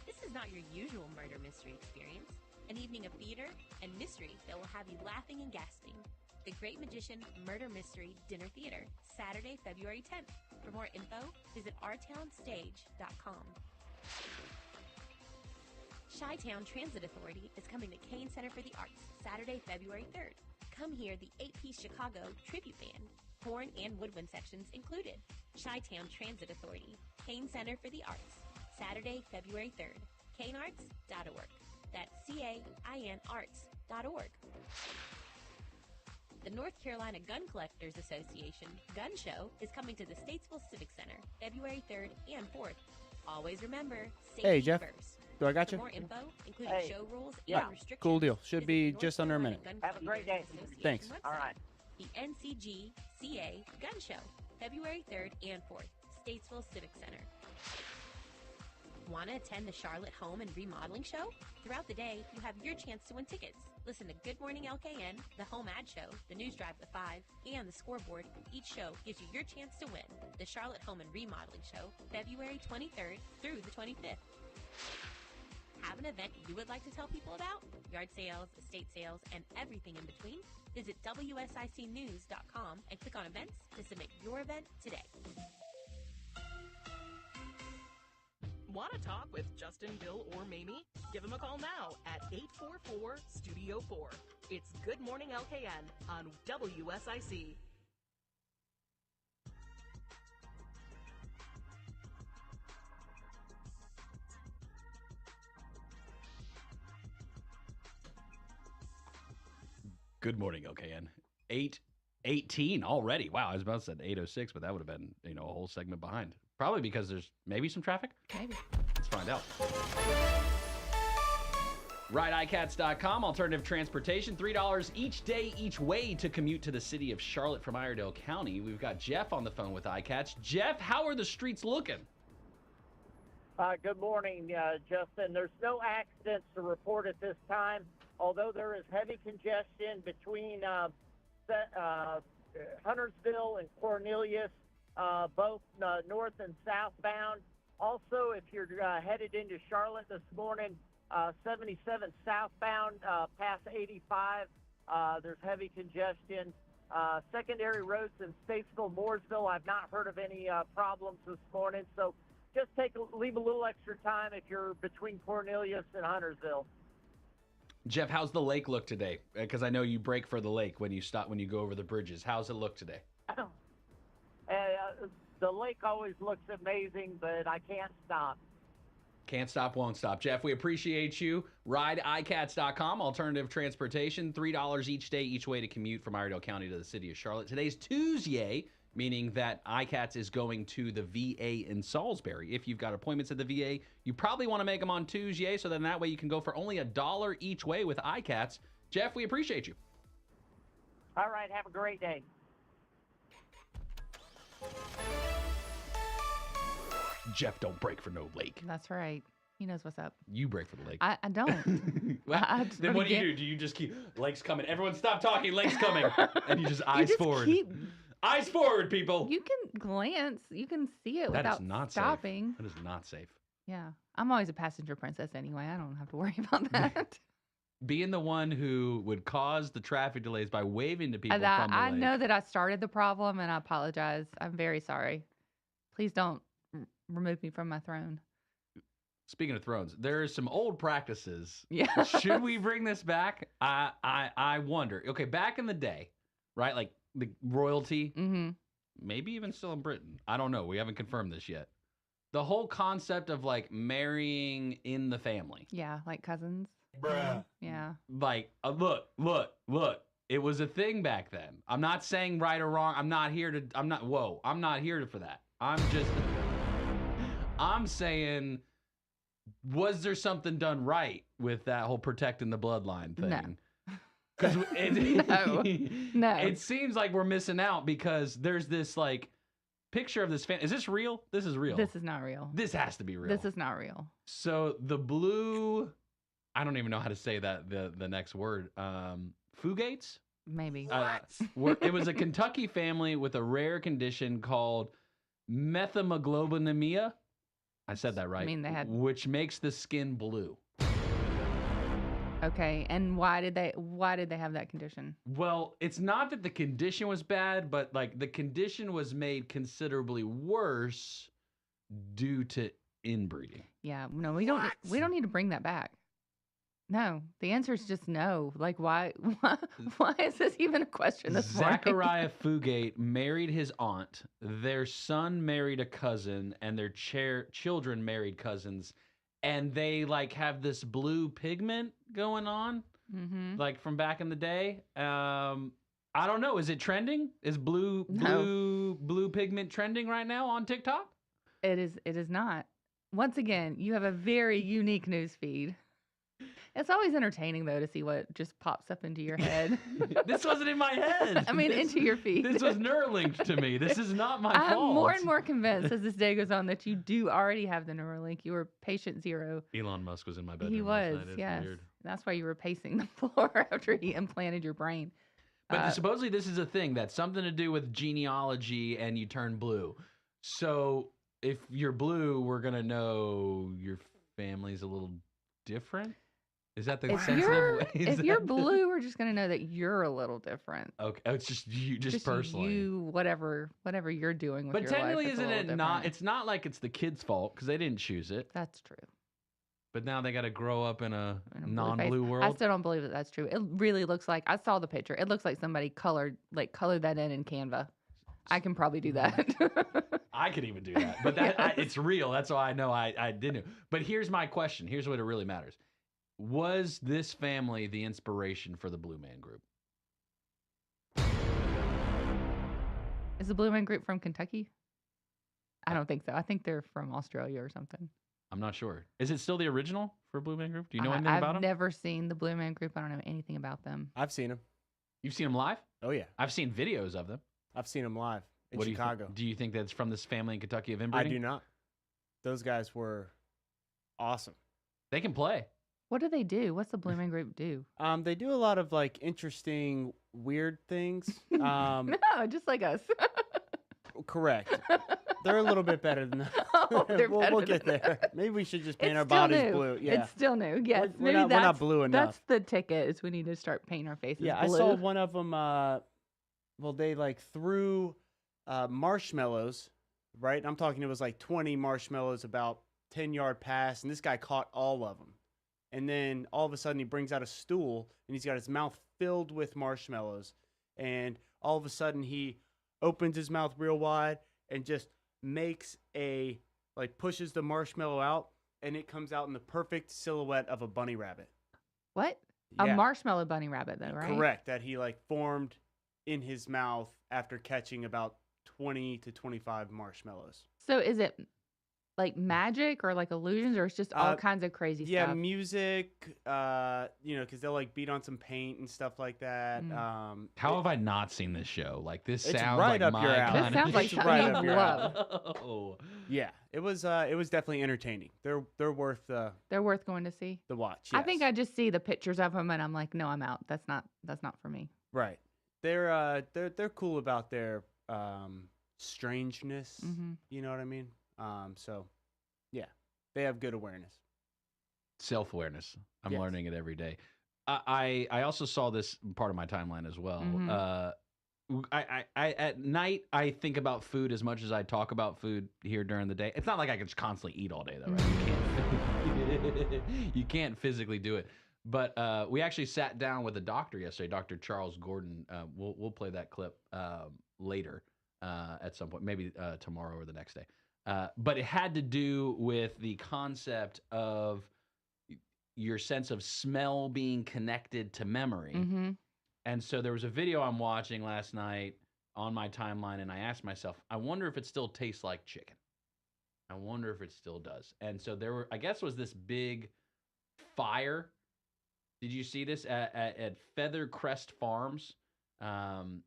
This is not your usual murder mystery experience. An evening of theater and mystery that will have you laughing and gasping. The Great Magician Murder Mystery Dinner Theater, Saturday, February 10th. For more info, visit ourtownstage.com. Chi-Town Transit Authority is coming to Kane Center for the Arts, Saturday, February 3rd. Come hear the 8-piece Chicago tribute band, horn and woodwind sections included. Chi-Town Transit Authority, Kane Center for the Arts, Saturday, February 3rd. kanearts.org. That's CAINarts.org. The North Carolina Gun Collectors Association Gun Show is coming to the Statesville Civic Center, February 3rd and 4th. Always remember, safety Hey, Jeff. first. Do I got For you? more info, including Hey. show rules Yeah. and restrictions, Cool deal. Should visit be the just North under a Carolina minute. Gun Have a great day. Collectors Association Thanks. website. All right. The NCGCA Gun Show, February 3rd and 4th, Statesville Civic Center. Want to attend the Charlotte Home and Remodeling Show? Throughout the day, you have your chance to win tickets. Listen to Good Morning LKN, the Home Ad Show, the News Drive with 5, and the Scoreboard. Each show gives you your chance to win. The Charlotte Home and Remodeling Show, February 23rd through the 25th. Have an event you would like to tell people about? Yard sales, estate sales, and everything in between? Visit WSICnews.com and click on events to submit your event today. Want to talk with Justin, Bill, or Mamie? Give them a call now at 844-STUDIO-4. It's Good Morning LKN on WSIC. Good morning, LKN. 8:18 already. Wow, I was about to say 8:06, but that would have been, a whole segment behind. Probably because there's maybe some traffic. Maybe. Let's find out. RideICats.com, alternative transportation, $3 each day, each way to commute to the city of Charlotte from Iredell County. We've got Jeff on the phone with iCats. Jeff, how are the streets looking? Good morning, Justin. There's no accidents to report at this time, although there is heavy congestion between Huntersville and Cornelius, both north and southbound. Also, if you're headed into Charlotte this morning, 77 southbound past 85, there's heavy congestion. Secondary roads in Statesville, Mooresville, I've not heard of any problems this morning. So just leave a little extra time if you're between Cornelius and Huntersville. Jeff, how's the lake look today? Because I know you break for the lake when you go over the bridges. How's it look today? The lake always looks amazing, but I can't stop. Can't stop, won't stop. Jeff, we appreciate you. RideICats.com, alternative transportation, $3 each day, each way to commute from Iredell County to the city of Charlotte. Today's Tuesday, meaning that iCats is going to the VA in Salisbury. If you've got appointments at the VA, you probably want to make them on Tuesday, so then that way you can go for only $1 each way with iCats. Jeff, we appreciate you. All right, have a great day. Jeff don't break for no lake. That's right. He knows what's up. You break for the lake. I don't. Well, then what do? Do you just keep, lake's coming. Everyone stop talking, lake's coming. And you just eyes forward. Eyes forward, people. You can glance. You can see it That without is not stopping. safe. That is not safe. Yeah. I'm always a passenger princess anyway. I don't have to worry about that. Being the one who would cause the traffic delays by waving to people from the I lake. know that I started the problem, and I apologize. I'm very sorry. Please don't remove me from my throne. Speaking of thrones, there are some old practices. Yeah. Should we bring this back? I wonder. Okay, back in the day, right? Like the royalty, maybe even still in Britain. I don't know. We haven't confirmed this yet. The whole concept of like marrying in the family. Yeah, like cousins. Bruh. Yeah. Like, look. It was a thing back then. I'm not saying right or wrong. I'm not here for that. I'm saying, was there something done right with that whole protecting the bloodline thing? No. Because No. It seems like we're missing out because there's this like picture of this fan. Is this real? This is real. This is not real. This has to be real. This is not real. So the blue, I don't even know how to say that, the next word. Fugates? Maybe. It was a Kentucky family with a rare condition called methemoglobinemia. I said that right. I mean, they had... Which makes the skin blue. Okay, and why did they have that condition? Well, it's not that the condition was bad, but like the condition was made considerably worse due to inbreeding. Yeah, no, we don't need to bring that back. No, the answer is just no. Like, why is this even a question this morning? Zachariah Fugate married his aunt. Their son married a cousin, and their children married cousins. And they like have this blue pigment going on, like from back in the day. I don't know. Is it trending? Is blue pigment trending right now on TikTok? It is not. Once again, you have a very unique news feed. It's always entertaining, though, to see what just pops up into your head. This wasn't in my head. I mean, into your feed. This was Neuralinked to me. This is not my fault. I'm more and more convinced as this day goes on that you do already have the Neuralink. You were patient zero. Elon Musk was in my bedroom. He was, last night. It's yes. weird. That's why you were pacing the floor after he implanted your brain. But supposedly this is a thing that's something to do with genealogy and you turn blue. So if you're blue, we're going to know your family's a little different. Is that the sensitive way? If you're blue, we're just gonna know that you're a little different. Okay, it's just you, just personally. You, whatever you're doing with your life. But technically, isn't it not? It's not like it's the kid's fault because they didn't choose it. That's true. But now they got to grow up in a non-blue world. I still don't believe that that's true. It really looks like, I saw the picture. It looks like somebody colored that in Canva. I can probably do that. I could even do that, but it's real. That's why I know I didn't. But here's my question. Here's what it really matters. Was this family the inspiration for the Blue Man Group? Is the Blue Man Group from Kentucky? I don't think so. I think they're from Australia or something. I'm not sure. Is it still the original for Blue Man Group? Do you know anything about them? I've never seen the Blue Man Group. I don't know anything about them. I've seen them. You've seen them live? Oh, yeah. I've seen videos of them. I've seen them live in Chicago. Do you think that's from this family in Kentucky of inbreeding? I do not. Those guys were awesome. They can play. What do they do? What's the Blue Man Group do? They do a lot of like interesting, weird things. No, just like us. Correct. They're a little bit better than that. Oh, we'll get there. Maybe we should just paint our bodies blue. Yeah. It's still new. Yes. We're not blue enough. That's the ticket is we need to start painting our faces blue. I saw one of them. They like threw marshmallows, right? I'm talking it was like 20 marshmallows about 10-yard pass, and this guy caught all of them. And then all of a sudden he brings out a stool, and he's got his mouth filled with marshmallows. And all of a sudden he opens his mouth real wide and just pushes the marshmallow out, and it comes out in the perfect silhouette of a bunny rabbit. What? Yeah. A marshmallow bunny rabbit, though, right? Correct. That he like formed in his mouth after catching about 20 to 25 marshmallows. So is it like magic or like illusions, or it's just all kinds of crazy Yeah, stuff? music, because they'll like beat on some paint and stuff like that. How have I not seen this show? Like this It's sounds right like up my your alley. This sounds like It's something right you'd up your alley. Oh. Yeah, it was definitely entertaining. They're worth They're worth going to see. the watch. I think yes. I just see the pictures of them and I'm like, no, I'm out. That's not for me. Right. They're cool about their strangeness. Mhm. You know what I mean? So yeah, they have good awareness. Self-awareness. I'm Yes. learning it every day. I also saw this part of my timeline as well. Mhm. I at night I think about food as much as I talk about food here during the day. It's not like I can just constantly eat all day though, right? You can't physically do it. But we actually sat down with a doctor yesterday, Dr. Charles Gordon. We'll play that clip later at some point, maybe tomorrow or the next day. But it had to do with the concept of your sense of smell being connected to memory. Mm-hmm. And so there was a video I'm watching last night on my timeline, and I asked myself, I wonder if it still tastes like chicken. I wonder if it still does. And so I guess was this big fire. Did you see this at Feather Crest Farms?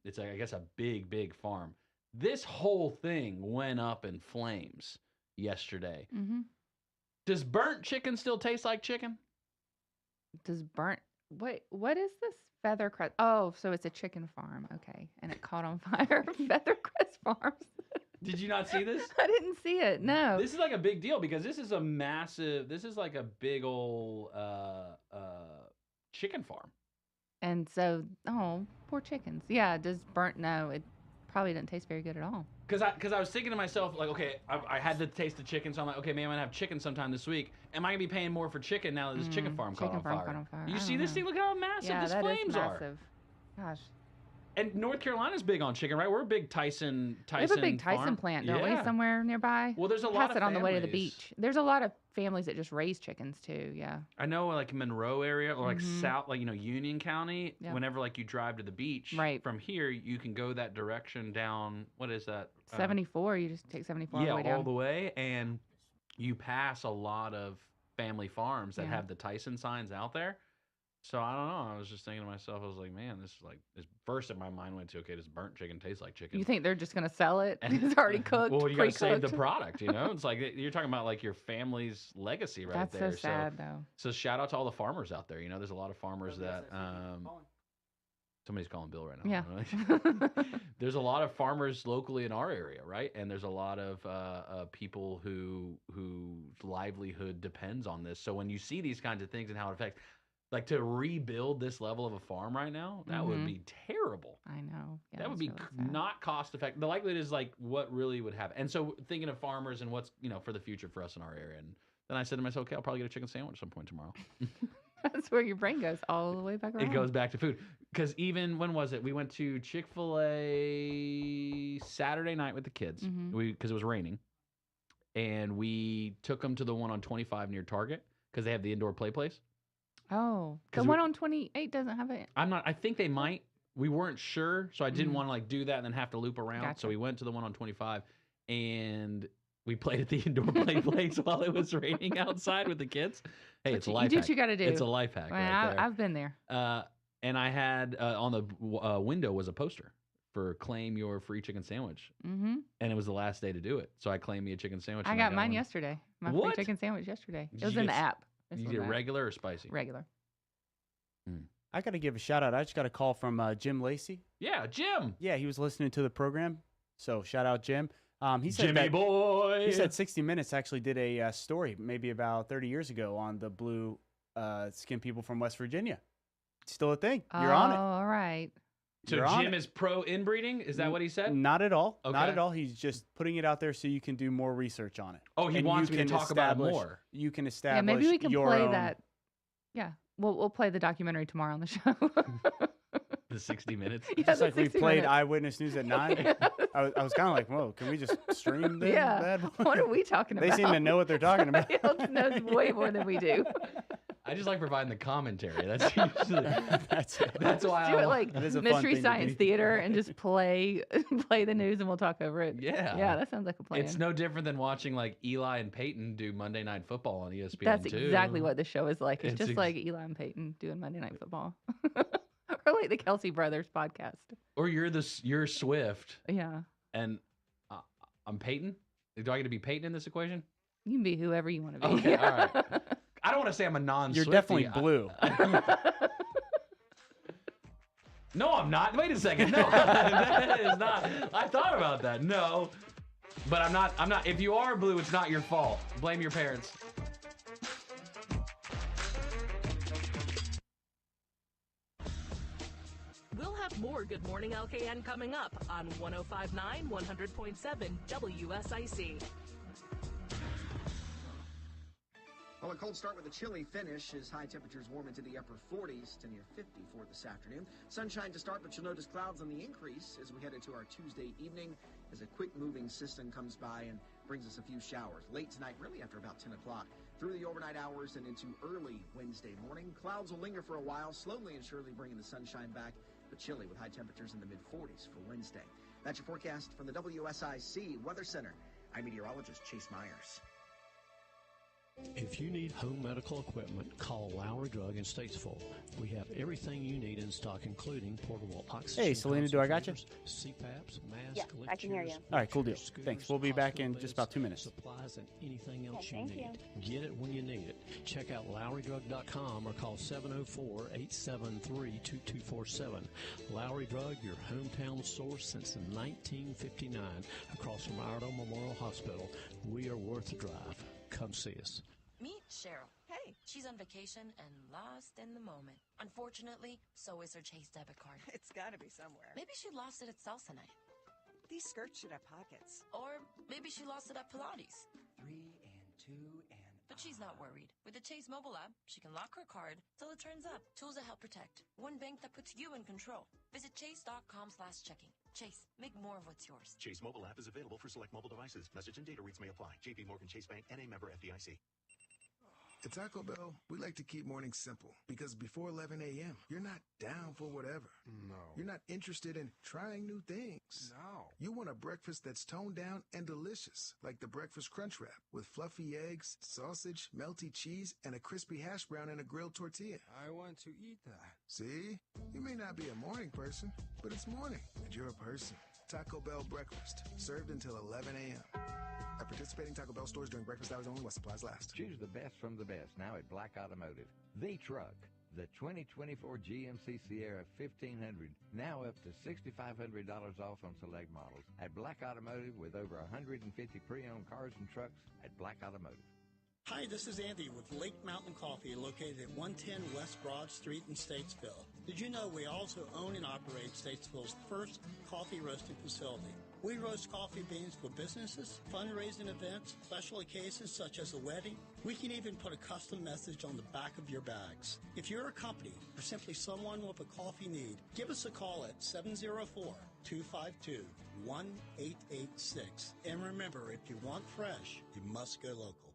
It's, I guess, a big farm. This whole thing went up in flames yesterday. Mm-hmm. Does burnt chicken still taste like chicken? What is this Feather Crest? Oh, so it's a chicken farm. Okay. And it caught on fire. Feather Crest Farms. Did you not see this? I didn't see it. No. This is like a big deal because this is like a big old chicken farm. And so, poor chickens. Yeah, does burnt? No, it probably doesn't taste very good at all. Because I was thinking to myself, like, okay, I had to taste the chicken, so I'm like, okay, maybe I'm going to have chicken sometime this week. Am I going to be paying more for chicken now that this chicken farm caught on fire? You see this thing? Look how massive Yeah, these that is flames are. massive. Gosh. And North Carolina's big on chicken, right? We're a big Tyson We have a big Tyson farm. plant, don't we, Yeah. somewhere nearby? Well, there's a Pass lot of it on the way to the families. beach. There's a lot of families that just raise chickens too. Yeah. I know, like Monroe area or like Mhm. South, like Union County. Yep. Whenever like you drive to the beach, Right. from here you can go that direction down. What is that? 74. You just take 74 all Yeah, the way down. all the way, and you pass a lot of family farms that Yeah. have the Tyson signs out there. So I don't know. I was just thinking to myself, I was like, man, this first in my mind went to, okay, does burnt chicken taste like chicken? You think they're just gonna sell it? And- It's already cooked. Well, you gotta save the pre-cooked? product, It's like you're talking about like your family's legacy right That's there. so sad, though. So shout out to all the farmers out there. There's a lot of farmers that somebody's calling Bill right now. Yeah. There's a lot of farmers locally in our area, right? And there's a lot of people whose livelihood depends on this. So when you see these kinds of things and how it affects, like to rebuild this level of a farm right now, that would Mhm. be terrible. I know. Yeah, That would it's be really sad. not cost effective. The likelihood is like what really would happen. And so thinking of farmers and what's for the future for us in our area. And then I said to myself, okay, I'll probably get a chicken sandwich at some point tomorrow. That's where your brain goes all the way back around. It goes back to food. Because even, when was it? We went to Chick-fil-A Saturday night with the kids Mhm. because it was raining. And we took them to the one on 25 near Target because they have the indoor play place. Oh, the 'Cause one on 28 doesn't have it. I think they might. We weren't sure, so I didn't Mhm. want to like do that and then have to loop around. Gotcha. So we went to the one on 25 and we played at the indoor play place while it was raining outside with the kids. Hey, it's a life You do hack. what you got to do. It's a life hack. Right there. I've been there. And I had on the window was a poster for claim your free chicken sandwich. Mm-hmm. And it was the last day to do it. So I claimed me a chicken sandwich. I and got mine one. yesterday. My What? free chicken sandwich yesterday. Did It was you in get the app. This You was get in the app. regular or spicy? Regular. I got to give a shout out. I just got a call from Jim Lacey. Yeah, Jim. Yeah, he was listening to the program. So shout out, Jim. He said Jimmy that- boy. He said 60 Minutes actually did a story maybe about 30 years ago on the blue skin people from West Virginia. It's still a thing. You're on it. All right. So You're on Jim it. is pro inbreeding? Is that what he said? Not at all. Not Okay. at all. He's just putting it out there so you can do more research on it. Oh, he And wants you me to can talk about it establish- more. You can Yeah, establish maybe we can your play own. that. Yeah, we'll play the documentary tomorrow on the show. The 60 Minutes. Yeah, Just the like we 60 played minutes. Eyewitness News at 9. I was kind of like, whoa, can we just stream this bad boy? What are we talking about? They seem to know what they're talking about. Somebody else knows way more than we do. I just like providing the commentary. That's usually that's why Do I it like Mystery Science Theater and just play the news and we'll talk over it. Yeah. Yeah, that sounds like a plan. It's no different than watching like Eli and Peyton do Monday Night Football on ESPN. That's exactly what the show is like. It's just It's like Eli and Peyton doing Monday Night Football. Or like the Kelsey Brothers podcast. Or you're Swift. Yeah. And I'm Peyton. Do I get to be Peyton in this equation? You can be whoever you want to be. Okay, all right. I don't want to say I'm a non-Swiftie. You're definitely blue. No, I'm not. Wait a second. No, that is not. I thought about that. No, but I'm not. If you are blue, it's not your fault. Blame your parents. We'll have more Good Morning LKN coming up on 105.9, 100.7 WSIC. Well, a cold start with a chilly finish as high temperatures warm into the upper 40s to near 50 for this afternoon. Sunshine to start, but you'll notice clouds on the increase as we head into our Tuesday evening as a quick-moving system comes by and brings us a few showers. Late tonight, really after about 10 o'clock. Through the overnight hours and into early Wednesday morning, clouds will linger for a while, slowly and surely bringing the sunshine back, but chilly with high temperatures in the mid-40s for Wednesday. That's your forecast from the WSIC Weather Center. I'm meteorologist Chase Myers. If you need home medical equipment, call Lowry Drug in Statesville. We have everything you need in stock, including portable oxygen. Hey, Selena, do I got you? CPAPs, masks, Yeah, I can hear you. All right, cool deal. Thanks. We'll be back in just about 2 minutes. Supplies and anything else Okay, you thank need. Get it when you need it. Check out LowryDrug.com or call 704-873-2247. Lowry Drug, your hometown source since 1959. Across from Iredell Memorial Hospital. We are worth the drive. Come see us. Meet Cheryl. Hey. She's on vacation and lost in the moment. Unfortunately, so is her Chase debit card. It's gotta be somewhere. Maybe she lost it at salsa night. These skirts should have pockets. Or maybe she lost it at Pilates. 3 and 2 and... But she's not worried. With the Chase mobile app, she can lock her card till it turns up. Tools that help protect. One bank that puts you in control. Visit chase.com/checking. Chase, make more of what's yours. Chase mobile app is available for select mobile devices. Message and data rates may apply. JP Morgan Chase Bank and a member FDIC. At Taco Bell, we like to keep mornings simple because before 11 a.m., you're not down for whatever. No. You're not interested in trying new things. No. You want a breakfast that's toned down and delicious, like the Breakfast Crunch Wrap with fluffy eggs, sausage, melty cheese, and a crispy hash brown and a grilled tortilla. I want to eat that. See? You may not be a morning person, but it's morning, and you're a person. Taco Bell breakfast, served until 11 a.m. At participating Taco Bell stores during breakfast hours only while supplies last. Choose the best from the best now at Black Automotive. The truck, the 2024 GMC Sierra 1500, now up to $6,500 off on select models. At Black Automotive with over 150 pre-owned cars and trucks at Black Automotive. Hi, this is Andy with Lake Mountain Coffee located at 110 West Broad Street in Statesville. Did you know we also own and operate Statesville's first coffee roasting facility? We roast coffee beans for businesses, fundraising events, special occasions such as a wedding. We can even put a custom message on the back of your bags. If you're a company or simply someone with a coffee need, give us a call at 704-252-1886. And remember, if you want fresh, you must go local.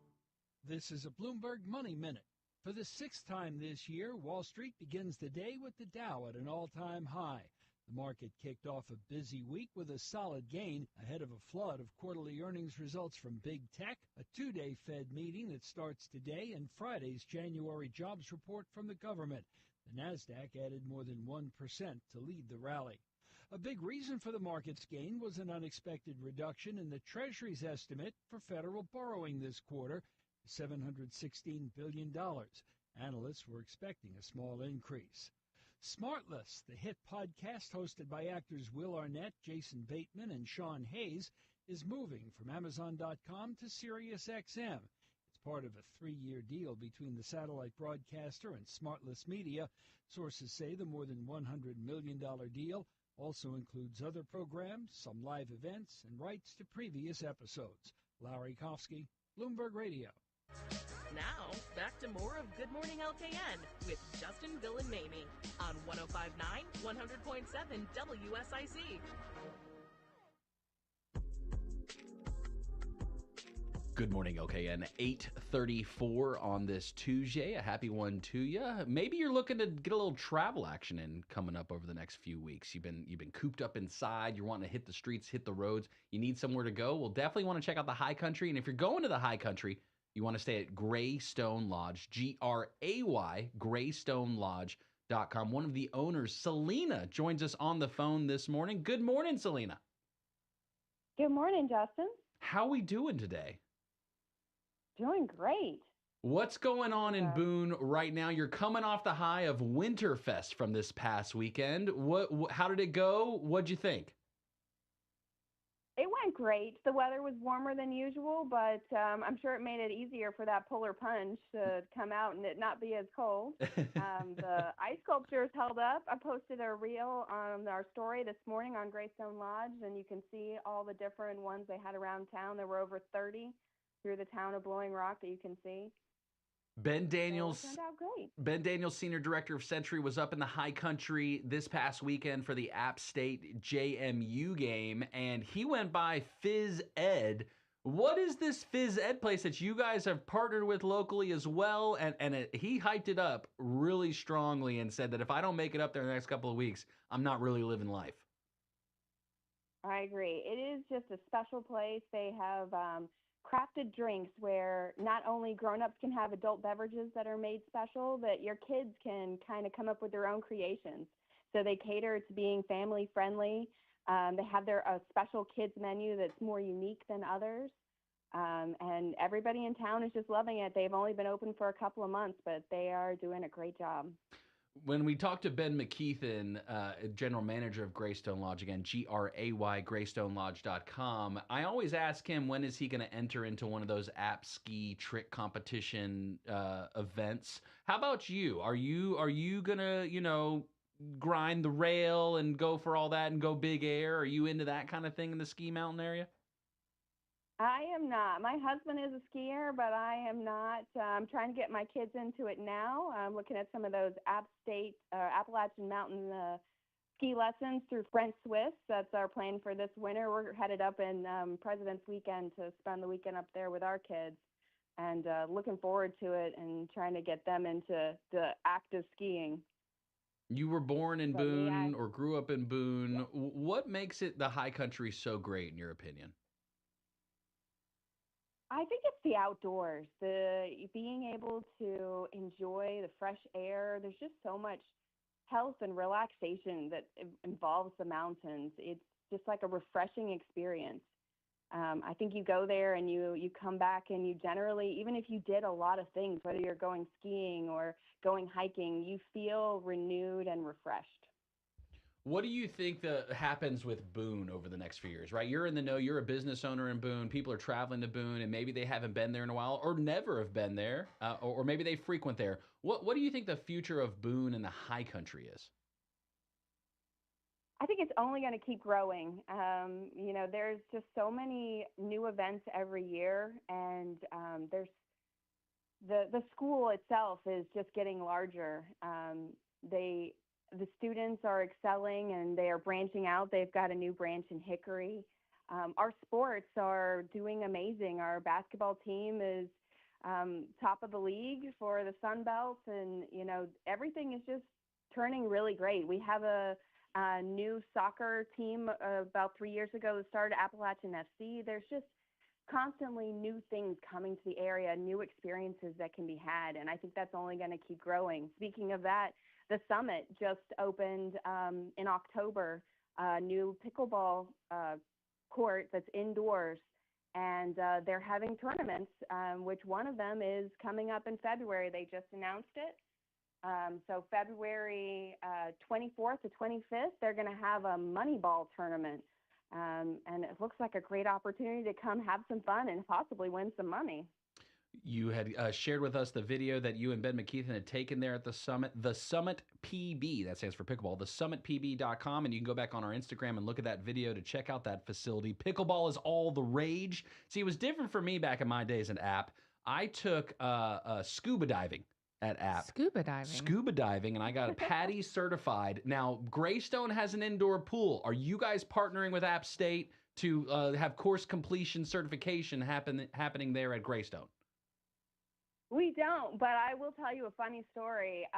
This is a Bloomberg Money Minute. For the sixth time this year, Wall Street begins the day with the Dow at an all-time high. The market kicked off a busy week with a solid gain ahead of a flood of quarterly earnings results from big tech, a two-day Fed meeting that starts today, and Friday's January jobs report from the government. The Nasdaq added more than 1% to lead the rally. A big reason for the market's gain was an unexpected reduction in the Treasury's estimate for federal borrowing this quarter, $716 billion. Analysts were expecting a small increase. Smartless, the hit podcast hosted by actors Will Arnett, Jason Bateman, and Sean Hayes, is moving from Amazon.com to SiriusXM. It's part of a 3-year deal between the satellite broadcaster and Smartless Media. Sources say the more than $100 million deal also includes other programs, some live events, and rights to previous episodes. Larry Kofsky, Bloomberg Radio. Now, back to more of Good Morning LKN with Justin, Bill, and Mamie on 105.9, 100.7 WSIC. Good morning, LKN. 8:34 on this Tuesday. A happy one to you. Maybe you're looking to get a little travel action in coming up over the next few weeks. You've been cooped up inside. You're wanting to hit the streets, hit the roads. You need somewhere to go. Well, definitely want to check out the High Country. And if you're going to the High Country, you want to stay at Graystone Lodge, Gray, GraystoneLodge.com. One of the owners, Selena, joins us on the phone this morning. Good morning, Selena. Good morning, Justin. How we doing today? Doing great. What's going on in Boone right now? You're coming off the high of Winterfest from this past weekend. How did it go? What'd you think? It went great. The weather was warmer than usual, but I'm sure it made it easier for that polar plunge to come out and it not be as cold. The ice sculptures held up. I posted a reel on our story this morning on Graystone Lodge, and you can see all the different ones they had around town. There were over 30 through the town of Blowing Rock that you can see. Ben Daniels, so it turned out great. Ben Daniels, Senior Director of Century, was up in the High Country this past weekend for the App State JMU game, and he went by Phys Ed. What is this Phys Ed place that you guys have partnered with locally as well? And he hyped it up really strongly and said that if I don't make it up there in the next couple of weeks, I'm not really living life. I agree. It is just a special place. They have crafted drinks where not only grown-ups can have adult beverages that are made special, but your kids can kind of come up with their own creations. So they cater to being family-friendly. They have a special kids menu that's more unique than others. And everybody in town is just loving it. They've only been open for a couple of months, but they are doing a great job. When we talked to Ben McKethan, General Manager of Graystone Lodge, again, Gray, GraystoneLodge.com, I always ask him when is he going to enter into one of those app ski trick competition events. How about you? Are you going to, grind the rail and go for all that and go big air? Are you into that kind of thing in the ski mountain area? I am not. My husband is a skier, but I am not. I'm trying to get my kids into it now. I'm looking at some of those Appalachian Mountain ski lessons through French Swiss. That's our plan for this winter. We're headed up in President's Weekend to spend the weekend up there with our kids, and looking forward to it and trying to get them into the active skiing. You were born in Boone or grew up in Boone. Yeah. What makes it the High Country so great in your opinion? I think it's the outdoors, the being able to enjoy the fresh air. There's just so much health and relaxation that involves the mountains. It's just like a refreshing experience. I think you go there and you come back and you generally, even if you did a lot of things, whether you're going skiing or going hiking, you feel renewed and refreshed. What do you think happens with Boone over the next few years, right? You're in the know, you're a business owner in Boone, people are traveling to Boone, and maybe they haven't been there in a while or never have been there, or maybe they frequent there. What do you think the future of Boone and the High Country is? I think it's only going to keep growing. There's just so many new events every year, and there's the school itself is just getting larger. The students are excelling and they are branching out. They've got a new branch in Hickory. Our sports are doing amazing. Our basketball team is top of the league for the Sun Belt, and everything is just turning really great. We have a new soccer team about 3 years ago that started Appalachian FC. There's just constantly new things coming to the area, new experiences that can be had, and I think that's only going to keep growing. Speaking of that, the Summit just opened in October, a new pickleball court that's indoors, and they're having tournaments, which one of them is coming up in February. They just announced it. So February 24th to 25th, they're going to have a Moneyball tournament, and it looks like a great opportunity to come have some fun and possibly win some money. You had shared with us the video that you and Ben McKethan had taken there at the Summit PB, that stands for pickleball, thesummitpb.com, and you can go back on our Instagram and look at that video to check out that facility. Pickleball is all the rage. See, it was different for me back in my days in App. I took scuba diving at App. Scuba diving. Scuba diving, and I got a PADI certified. Now, Graystone has an indoor pool. Are you guys partnering with App State to have course completion certification happening there at Graystone? We don't, but I will tell you a funny story.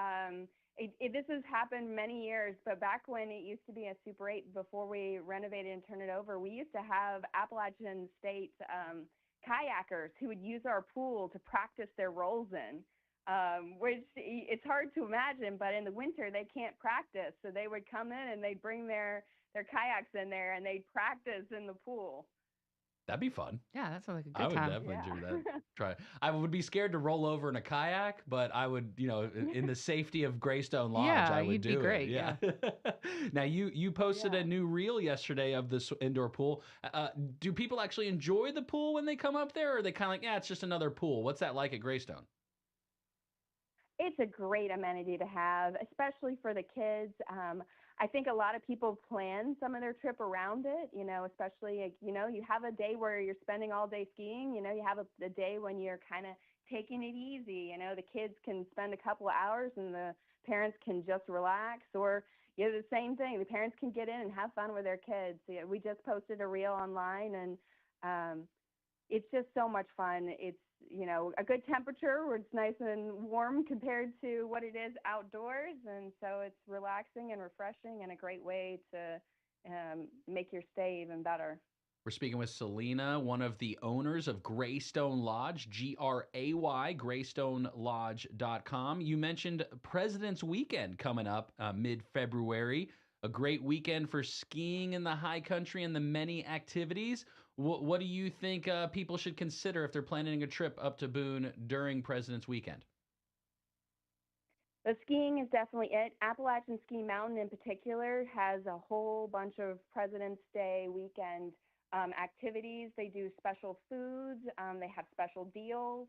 This has happened many years, but back when it used to be a Super 8, before we renovated and turned it over, we used to have Appalachian State kayakers who would use our pool to practice their rolls in, which it's hard to imagine, but in the winter they can't practice. So they would come in and they'd bring their kayaks in there and they'd practice in the pool. That'd be fun. Yeah, that sounds like a good I would time. definitely do that. Try it. I would be scared to roll over in a kayak, but I would, in the safety of Graystone Lodge, Yeah, I would you'd do be great, it. Yeah. Now you posted a new reel yesterday of this indoor pool. Do people actually enjoy the pool when they come up there, or are they kind of like, yeah, it's just another pool? What's that like at Graystone? It's a great amenity to have, especially for the kids. I think a lot of people plan some of their trip around it, especially, you have a day where you're spending all day skiing, you have a day when you're kind of taking it easy, the kids can spend a couple of hours and the parents can just relax, or the same thing, the parents can get in and have fun with their kids. We just posted a reel online, and it's just so much fun. It's, a good temperature where it's nice and warm compared to what it is outdoors. And so it's relaxing and refreshing and a great way to make your stay even better. We're speaking with Selena, one of the owners of Graystone Lodge, Gray, GraystoneLodge.com. You mentioned President's Weekend coming up mid-February, a great weekend for skiing in the high country and the many activities. What do you think people should consider if they're planning a trip up to Boone during President's Weekend? The skiing is definitely it. Appalachian Ski Mountain in particular has a whole bunch of President's Day weekend activities. They do special foods. They have special deals.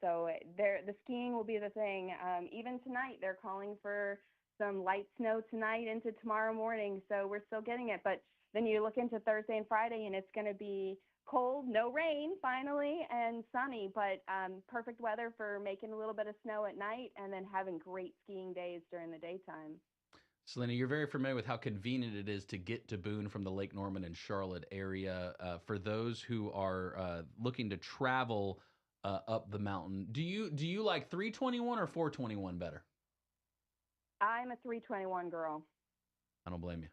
So the skiing will be the thing. Even tonight, they're calling for some light snow tonight into tomorrow morning. So we're still getting it. But then you look into Thursday and Friday, and it's going to be cold, no rain, finally, and sunny, but perfect weather for making a little bit of snow at night and then having great skiing days during the daytime. Selena, you're very familiar with how convenient it is to get to Boone from the Lake Norman and Charlotte area. For those who are looking to travel up the mountain, do you like 321 or 421 better? I'm a 321 girl. I don't blame you.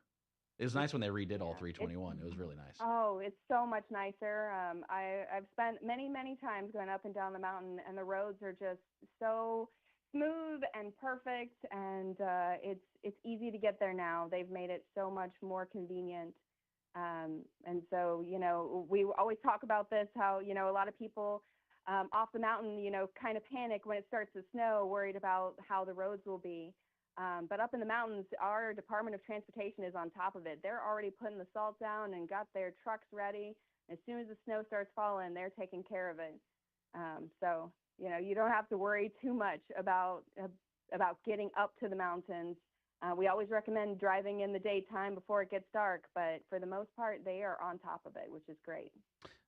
It was nice when they redid all 321. It was really nice. Oh, it's so much nicer. I've spent many, many times going up and down the mountain, and the roads are just so smooth and perfect, and it's easy to get there now. They've made it so much more convenient. And so, we always talk about this, how, a lot of people off the mountain, kind of panic when it starts to snow, worried about how the roads will be. But up in the mountains, our Department of Transportation is on top of it. They're already putting the salt down and got their trucks ready. As soon as the snow starts falling, they're taking care of it. So, you don't have to worry too much about getting up to the mountains. We always recommend driving in the daytime before it gets dark, but for the most part, they are on top of it, which is great.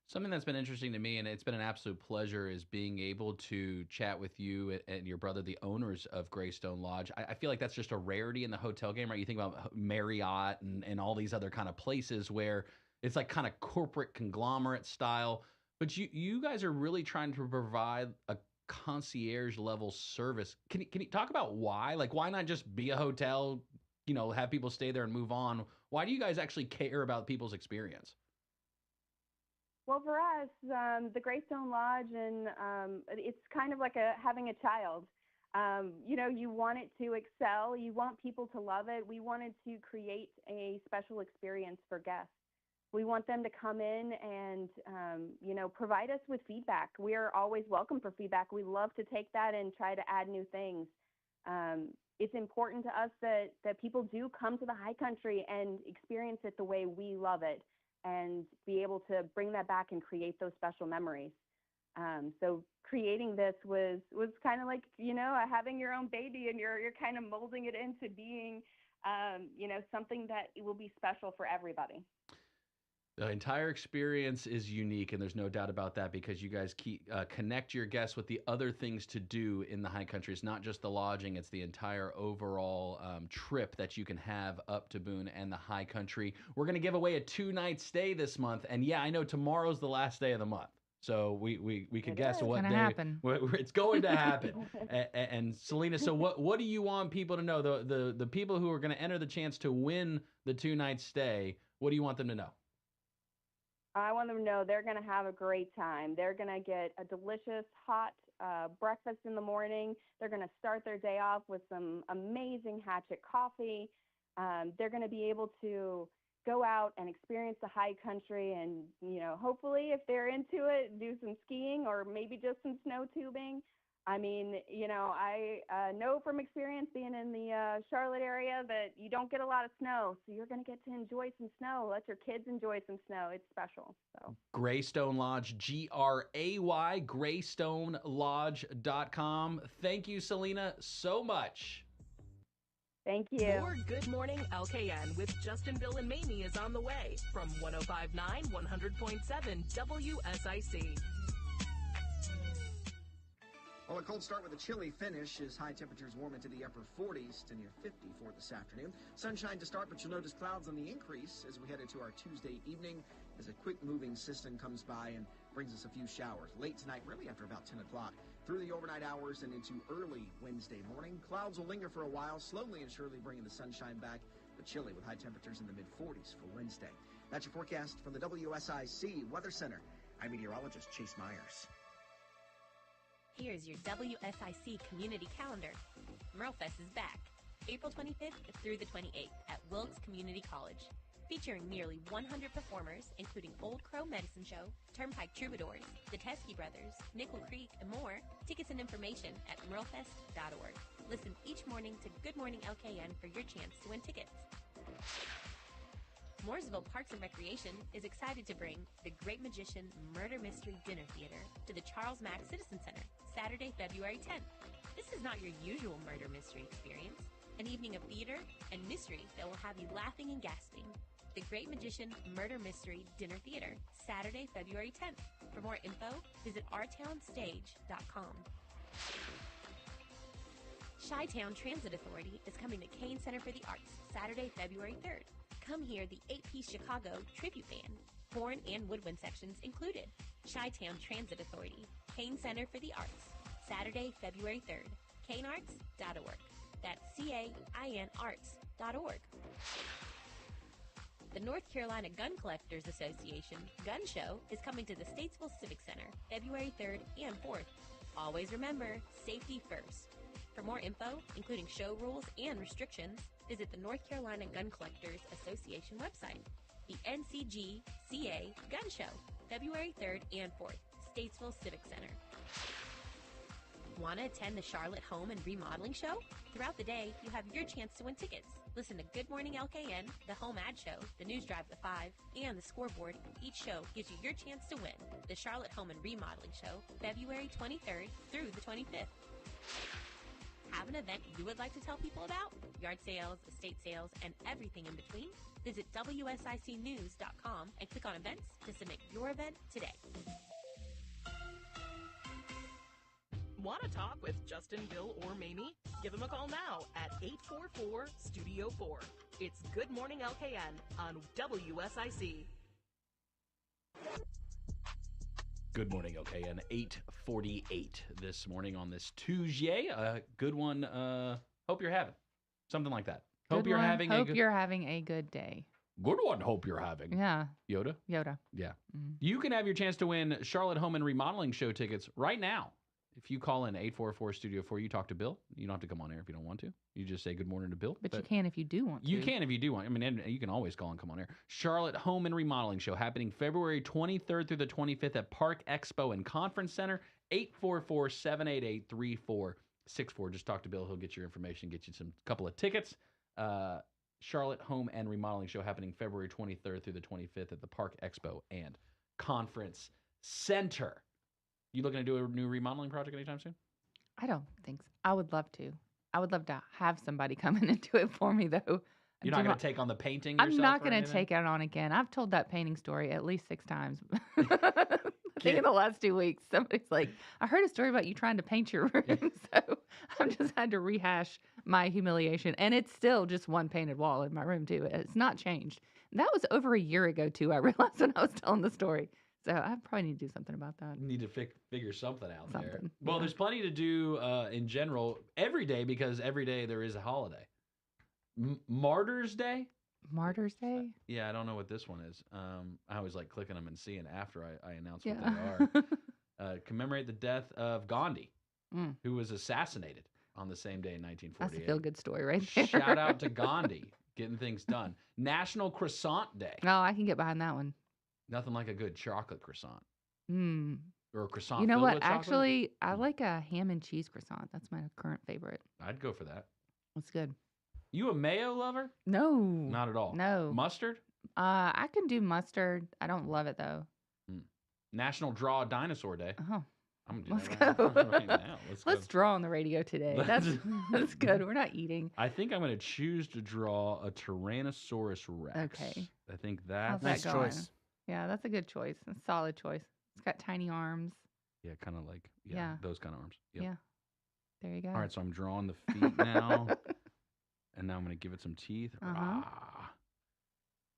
Something that's been interesting to me, and it's been an absolute pleasure, is being able to chat with you and your brother, the owners of Graystone Lodge. I feel like that's just a rarity in the hotel game, right? You think about Marriott and all these other kind of places where it's like kind of corporate conglomerate style. But you guys are really trying to provide a concierge level service. Can you talk about why? Like, why not just be a hotel, have people stay there and move on? Why do you guys actually care about people's experience? Well, for us, the Graystone Lodge, and it's kind of like having a child. You want it to excel. You want people to love it. We wanted to create a special experience for guests. We want them to come in and, provide us with feedback. We are always welcome for feedback. We love to take that and try to add new things. It's important to us that people do come to the high country and experience it the way we love it, and be able to bring that back and create those special memories. So creating this was kind of like, having your own baby, and you're kind of molding it into being, something that it will be special for everybody. The entire experience is unique, and there's no doubt about that because you guys connect your guests with the other things to do in the high country. It's not just the lodging, it's the entire overall trip that you can have up to Boone and the high country. We're going to give away a 2-night stay this month, and yeah, I know tomorrow's the last day of the month. So we can guess what day happen. It's going to happen. and Selena, so what do you want people to know? The people who are going to enter the chance to win the 2-night stay, what do you want them to know? I want them to know they're going to have a great time. They're going to get a delicious hot breakfast in the morning. They're going to start their day off with some amazing Hatchet coffee. They're going to be able to go out and experience the high country and, hopefully if they're into it, do some skiing or maybe just some snow tubing. I mean, I know from experience being in the Charlotte area that you don't get a lot of snow, so you're going to get to enjoy some snow. Let your kids enjoy some snow. It's special. So Graystone Lodge, Gray, GraystoneLodge.com. Thank you, Selena, so much. Thank you. More Good Morning LKN with Justin, Bill, and Mamie is on the way from 105.9, 100.7 WSIC. Well, a cold start with a chilly finish as high temperatures warm into the upper 40s to near 50 for this afternoon. Sunshine to start, but you'll notice clouds on the increase as we head into our Tuesday evening as a quick-moving system comes by and brings us a few showers. Late tonight, really after about 10 o'clock. Through the overnight hours and into early Wednesday morning, clouds will linger for a while, slowly and surely bringing the sunshine back, but chilly with high temperatures in the mid-40s for Wednesday. That's your forecast from the WSIC Weather Center. I'm meteorologist Chase Myers. Here's your WSIC community calendar. Merlefest is back, April 25th through the 28th at Wilkes Community College. Featuring nearly 100 performers, including Old Crow Medicine Show, Turnpike Troubadours, the Teskey Brothers, Nickel Creek, and more. Tickets and information at merlefest.org. Listen each morning to Good Morning LKN for your chance to win tickets. Mooresville Parks and Recreation is excited to bring The Great Magician Murder Mystery Dinner Theater to the Charles Mack Citizen Center, Saturday, February 10th. This is not your usual murder mystery experience. An evening of theater and mystery that will have you laughing and gasping. The Great Magician Murder Mystery Dinner Theater, Saturday, February 10th. For more info, visit ourtownstage.com. Chi-Town Transit Authority is coming to Kane Center for the Arts, Saturday, February 3rd. Come hear the 8-piece Chicago tribute band, horn and woodwind sections included. Chi-Town Transit Authority, Kane Center for the Arts, Saturday, February 3rd. kanearts.org. That's CAINarts.org. The North Carolina Gun Collectors Association Gun Show is coming to the Statesville Civic Center, February 3rd and 4th. Always remember, safety first. For more info, including show rules and restrictions, visit the North Carolina Gun Collectors Association website. The NCGCA Gun Show, February 3rd and 4th, Statesville Civic Center. Want to attend the Charlotte Home and Remodeling Show? Throughout the day, you have your chance to win tickets. Listen to Good Morning LKN, the Home Ad Show, the News Drive at 5, and the Scoreboard. Each show gives you your chance to win. The Charlotte Home and Remodeling Show, February 23rd through the 25th. Have an event you would like to tell people about? Yard sales, estate sales, and everything in between? Visit WSICnews.com and click on events to submit your event today. Want to talk with Justin, Bill, or Mamie? Give them a call now at 844-STUDIO-4. It's Good Morning LKN on WSIC. Good morning, LKN. 8:48 this morning on this Tuesday. Good one. Hope you're having something like that. Hope you're having a good day. Good one. Hope you're having. Yeah. Yoda? Yoda. Yeah. Mm-hmm. You can have your chance to win Charlotte Home and Remodeling Show tickets right now. If you call in 844-STUDIO-4, you talk to Bill. You don't have to come on air if you don't want to. You just say good morning to Bill. But you can if you do want to. You can if you do want. I mean, and you can always call and come on air. Charlotte Home and Remodeling Show happening February 23rd through the 25th at Park Expo and Conference Center. 844-788-3464. Just talk to Bill. He'll get your information, get you some couple of tickets. Charlotte Home and Remodeling Show happening February 23rd through the 25th at the Park Expo and Conference Center. You looking to do a new remodeling project anytime soon? I don't think so. I would love to. I would love to have somebody come in and do it for me, though. You're not going to take on the painting I'm yourself? not going to take it on again. I've told that painting story at least 6 times. I think in the last 2 weeks, somebody's like, I heard a story about you trying to paint your room. So I've just had to rehash my humiliation. And it's still just one painted wall in my room, too. It's not changed. And that was over a year ago, too, I realized when I was telling the story. So I probably need to do something about that. You need to figure something out there. Something, Well, yeah. there's plenty to do in general every day because every day there is a holiday. Martyrs Day? Martyrs Day? Yeah, I don't know what this one is. I always like clicking them and seeing after I announce what Yeah. they are. Commemorate the death of Gandhi, Mm. who was assassinated on the same day in 1948. That's a feel-good story right there. Shout out to Gandhi, getting things done. National Croissant Day. Oh, I can get behind that one. Nothing like a good chocolate croissant. Mm. Or a croissant You know filled what? with chocolate. Actually, I like a ham and cheese croissant. That's my current favorite. I'd go for that. That's good. You a mayo lover? No. Not at all. No. Mustard? I can do mustard. I don't love it, though. National Draw a Dinosaur Day. Oh. I'm gonna Let's do go. that right now. Let's draw on the radio today. That's good. We're not eating. I think I'm going to choose to draw a Tyrannosaurus Rex. Okay. I think How's that's that going? Yeah, that's a good choice. A solid choice. It's got tiny arms. Yeah, kind of like Yeah. those kind of arms. Yep. Yeah. There you go. All right, so I'm drawing the feet now, and now I'm going to give it some teeth. Uh-huh.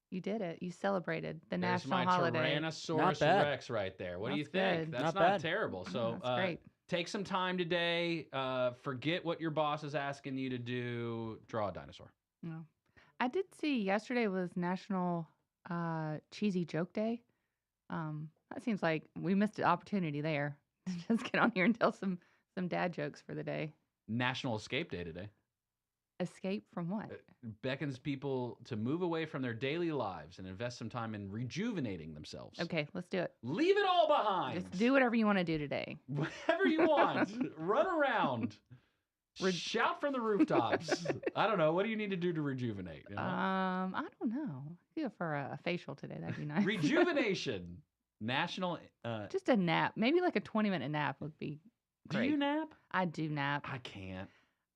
You did it. You celebrated the There's national my holiday. Tyrannosaurus Rex right there. What do you That's think? good. That's Not not bad. terrible. So That's great. take some time today. Forget what your boss is asking you to do. Draw a dinosaur. No. I did see yesterday was National Cheesy Joke Day. That seems like we missed an opportunity there. Just get on here and tell some dad jokes for the day. National Escape Day today. Escape from what? Beckons people to move away from their daily lives and invest some time in rejuvenating themselves. Okay, let's do it. Leave it all behind. Just do whatever you want to do today. Whatever you want. Run around. Shout from the rooftops. I don't know. What do you need to do to rejuvenate? You know? I don't know. Go for a facial today. That'd be nice. Rejuvenation. National. Just a nap. Maybe like a 20-minute nap would be Do great. you nap? I do nap. I can't.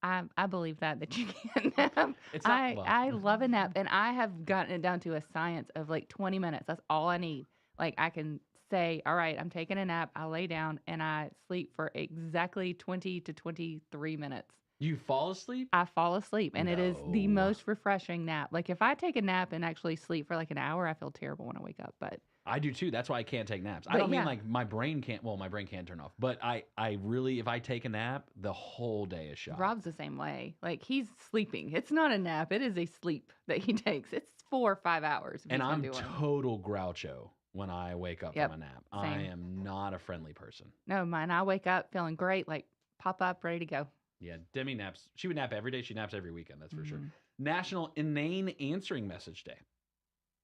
I believe that you can nap. It's not- well. I love a nap, and I have gotten it down to a science of like 20 minutes. That's all I need. Like I can say, all right, I'm taking a nap. I lay down and I sleep for exactly 20 to 23 minutes. You fall asleep? I fall asleep, and it is the No. most refreshing nap. Like if I take a nap and actually sleep for like an hour, I feel terrible when I wake up. But I do too. That's why I can't take naps. I But don't mean yeah. like my brain can't. Well, my brain can't turn off. But I really, if I take a nap, the whole day is shot. Rob's the same way. Like he's sleeping. It's not a nap. It is a sleep that he takes. It's 4 or 5 hours. if And he's I'm gonna do one. total Groucho when I wake up Yep, from a nap. I same. am not a friendly person. No, mine. I wake up feeling great. Like pop up, ready to go. Yeah, Demi naps. She would nap every day. She naps every weekend. That's for sure. Mhm. National Inane Answering Message Day.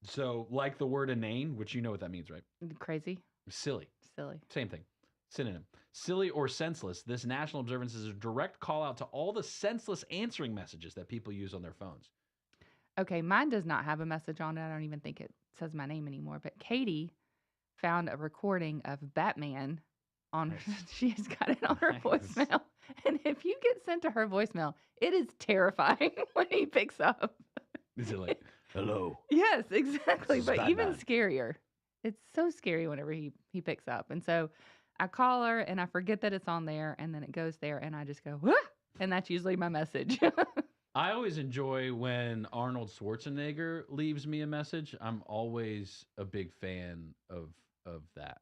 So, like the word inane, which you know what that means, right? Crazy. Silly. Silly. Same thing. Synonym. Silly or senseless. This national observance is a direct call out to all the senseless answering messages that people use on their phones. Okay, mine does not have a message on it. I don't even think it says my name anymore. But Katie found a recording of Batman on. She's got it on her Nice. voicemail, and if you get sent to her voicemail, it is terrifying when he picks up. Is it like, hello? Yes, exactly. This is But even Batman. scarier. It's so scary whenever he picks up. And so I call her and I forget that it's on there, and then it goes there and I just go, "Wah!" And that's usually my message. I always enjoy when Arnold Schwarzenegger leaves me a message. I'm always a big fan of that.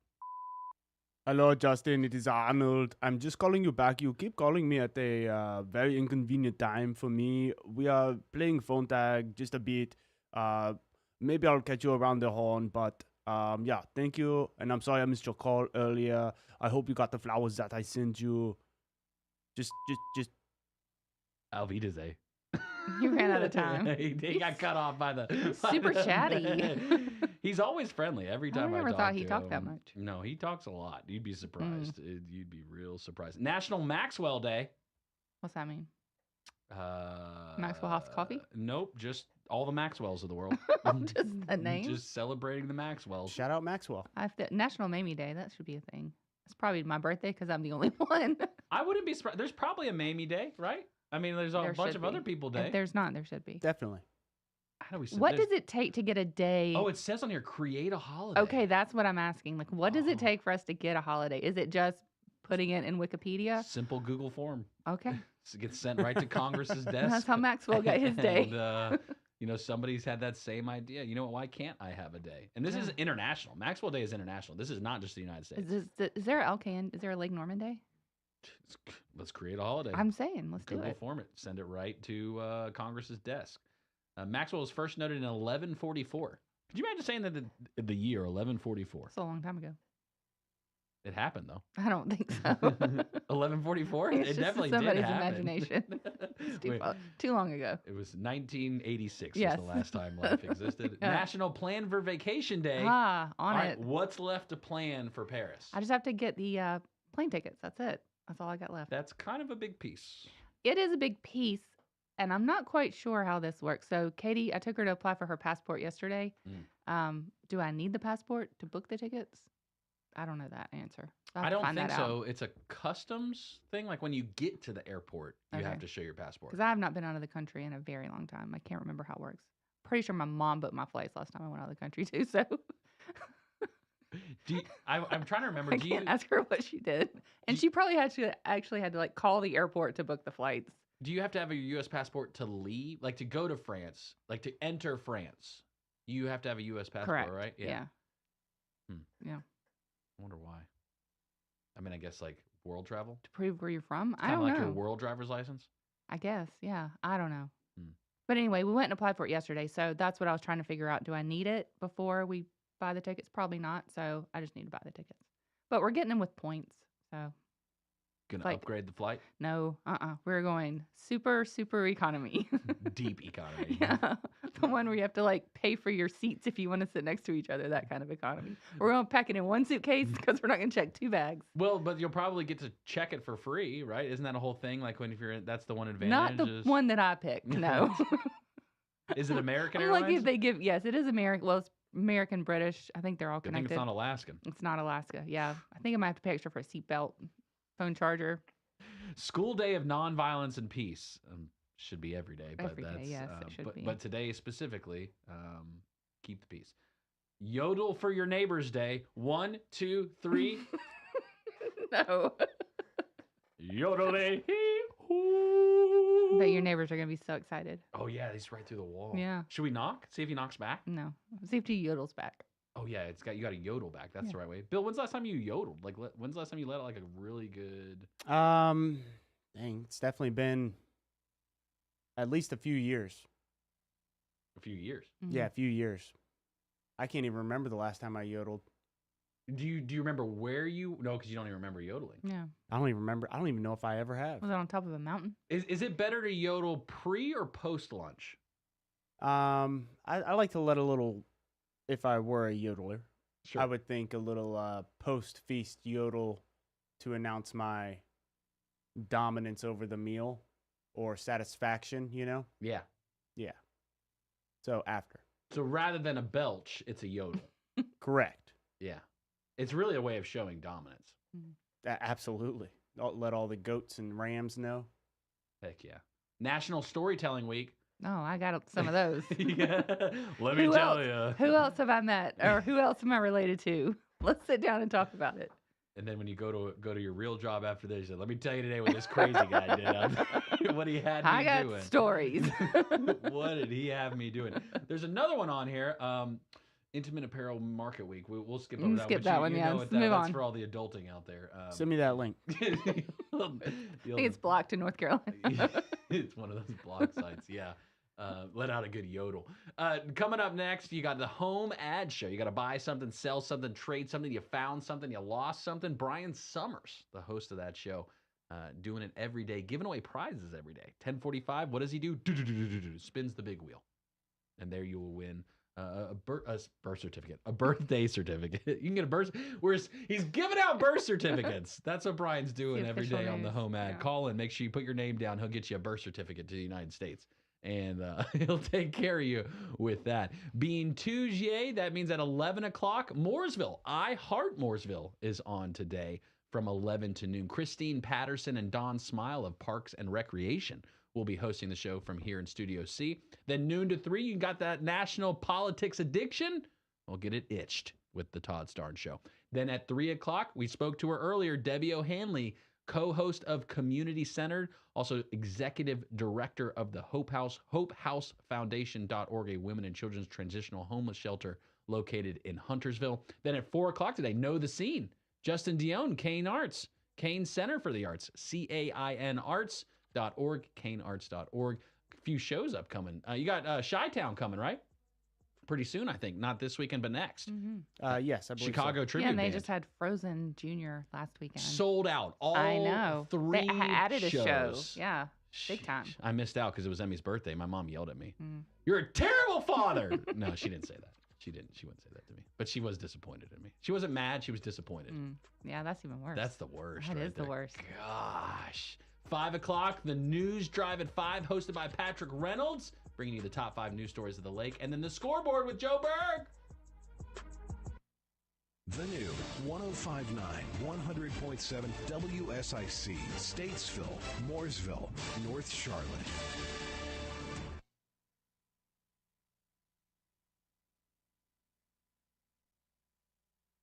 Hello, Justin. It is Arnold. I'm just calling you back. You keep calling me at a very inconvenient time for me. We are playing phone tag just a bit. Maybe I'll catch you around the horn, but yeah, thank you. And I'm sorry I missed your call earlier. I hope you got the flowers that I sent you. Just. Auf Wiedersehen. You ran out of time. he got cut off by the super chatty. He's always friendly every time I never talk thought to he talked that him. much. No, he talks a lot. You'd be surprised. Mm. You'd be real surprised. National Maxwell Day. What's that mean? Maxwell House Coffee? Nope, just all the Maxwells of the world. Just a name? Just celebrating the Maxwells. Shout out Maxwell. National Mamie Day. That should be a thing. It's probably my birthday because I'm the only one. I wouldn't be surprised. There's probably a Mamie Day, right? I mean, there's a There bunch should of other be. people If day. there's not, there should be. Definitely. how do we say What does it take to get a day? Oh, it says on here, create a holiday. Okay, that's what I'm asking. Like, what does it take for us to get a holiday? Is it just putting it in Wikipedia? Simple Google form. Okay. So it gets sent right to Congress's desk. That's how Maxwell got his day. And, somebody's had that same idea. You know what? Why can't I have a day? And this is international. Maxwell Day is international. This is not just the United States. Is there a LKN? Is there a Lake Norman Day? Let's create a holiday. I'm saying, let's do Google it. form it. Send it right to Congress's desk. Maxwell was first noted in 1144. Could you imagine saying that the year 1144? It's a long time ago. It happened, though. I don't think so. 1144? It's It just definitely did somebody's happen. imagination. It's too long ago. It was 1986 Yes. was the last time life existed. Yeah. National Plan for Vacation Day. On All right, it. what's left to plan for Paris? I just have to get the plane tickets. That's it. That's all I got left. That's kind of a big piece. It is a big piece, and I'm not quite sure how this works. So, Katie, I took her to apply for her passport yesterday. Do I need the passport to book the tickets? I don't know that answer. I don't think so. It's a customs thing. Like when you get to the airport, you have to show your passport. Because I have not been out of the country in a very long time. I can't remember how it works. Pretty sure my mom booked my flights last time I went out of the country too. So I'm trying to remember. I can't ask her what she did, and she probably had to like call the airport to book the flights. Do you have to have a U.S. passport to leave, like to go to France, like to enter France? You have to have a U.S. passport, Correct. right? Yeah. Yeah. I wonder why. I mean, I guess like world travel To prove where you're from. I kind of don't like know. your world driver's license. I guess. Yeah. I don't know. But anyway, we went and applied for it yesterday. So that's what I was trying to figure out. Do I need it before we buy the tickets? Probably not. So I just need to buy the tickets. But we're getting them with points. So Gonna upgrade the flight. no, we're going super economy. Deep economy. Yeah. The one where you have to like pay for your seats if you want to sit next to each other, that kind of economy. We're going to pack it in one suitcase because we're not going to check 2 bags. Well, but you'll probably get to check it for free, right? Isn't that a whole thing? Like when if you're in, that's the one advantage. Not the one that I picked. No. Is it American I'm Airlines? like if they give, yes, it is American. Well, it's American, British. I think they're all I think connected. it's not Alaskan. It's not Alaska. Yeah. I think I might have to pay extra for a seatbelt, phone charger. School Day of Nonviolence and Peace. Should be every day, but Every day, that's yes, it should be. But today specifically, keep the peace. Yodel for your neighbors day. 1, 2, 3. No. Yodel. But your neighbors are going to be so excited. Oh yeah, he's right through the wall. Yeah. Should we knock? See if he knocks back. No. See if he yodels back. Oh yeah, you got to yodel back. That's the right way. Bill, when's the last time you yodeled? Like, when's the last time you let out like a really good? Dang, it's definitely been at least a few years. A few years. Yeah, a few years. I can't even remember the last time I yodeled. Do you remember where you? No, because you don't even remember yodeling. Yeah. I don't even remember. I don't even know if I ever have. Was it on top of a mountain? Is it better to yodel pre or post lunch? I like to let a little. If I were a yodeler, Sure. I would think a little post-feast yodel to announce my dominance over the meal or satisfaction, you know? Yeah. Yeah. So after. So rather than a belch, it's a yodel. Correct. Yeah. It's really a way of showing dominance. Absolutely. Let all the goats and rams know. Heck yeah. National Storytelling Week. Oh, I got some of those. Yeah. Let me tell you. Who else have I met, or who else am I related to? Let's sit down and talk about it. And then when you go to your real job after this, you say, let me tell you today what this crazy guy did. What he had me I got doing. stories. What did he have me doing? There's another one on here. Intimate Apparel Market Week. We'll skip over that. Skip but that you one, know yeah. what Move that's on. for all the adulting out there. Send me that link. I think it's blocked in North Carolina. It's one of those block sites. Yeah. Let out a good yodel. Coming up next, you got the home ad show. You got to buy something, sell something, trade something. You found something, you lost something. Brian Summers, the host of that show, doing it every day, giving away prizes every day. 10:45. What does he do? Spins the big wheel, and there you will win a birth certificate, a birthday certificate. You can get a birth. Whereas he's giving out birth certificates. That's what Brian's doing every day on the home ad. Yeah. Call in, make sure you put your name down. He'll get you a birth certificate to the United States. And he'll take care of you with that. Being Tuesday, that means at 11 o'clock, Mooresville, I Heart Mooresville is on today from 11 to noon. Christine Patterson and Don Smile of Parks and Recreation will be hosting the show from here in Studio C. Then noon to 3, you got that national politics addiction. We'll get it itched with the Todd Starnes Show. Then at 3 o'clock, we spoke to her earlier, Debbie O'Hanley, co-host of Community Centered, also executive director of the Hope House, hopehousefoundation.org, a women and children's transitional homeless shelter located in Huntersville. Then at 4 o'clock today, Know the Scene. Justin Dion, Kane Arts, Kane Center for the Arts, CAIN Arts.org, kanearts.org. A few shows upcoming. You got Chi-Town coming, right? Pretty soon, I think. Not this weekend, but next. Yes, I believe Chicago so. Tribute Yeah, and they Band. just had Frozen Junior last weekend. Sold out. All I know. 3 They added a show. shows. Yeah, big time. I missed out because it was Emmy's birthday. My mom yelled at me. Mm. You're a terrible father. No, she didn't say that. She wouldn't say that to me. But she was disappointed in me. She wasn't mad. She was disappointed. Yeah, that's even worse. That's the worst. That right is the there. worst. Gosh. 5 o'clock, the News Drive at 5, hosted by Patrick Reynolds, bringing you the top 5 news stories of the lake. And then the Scoreboard with Joe Berg. The new 105.9, 100.7 WSIC, Statesville, Mooresville, North Charlotte.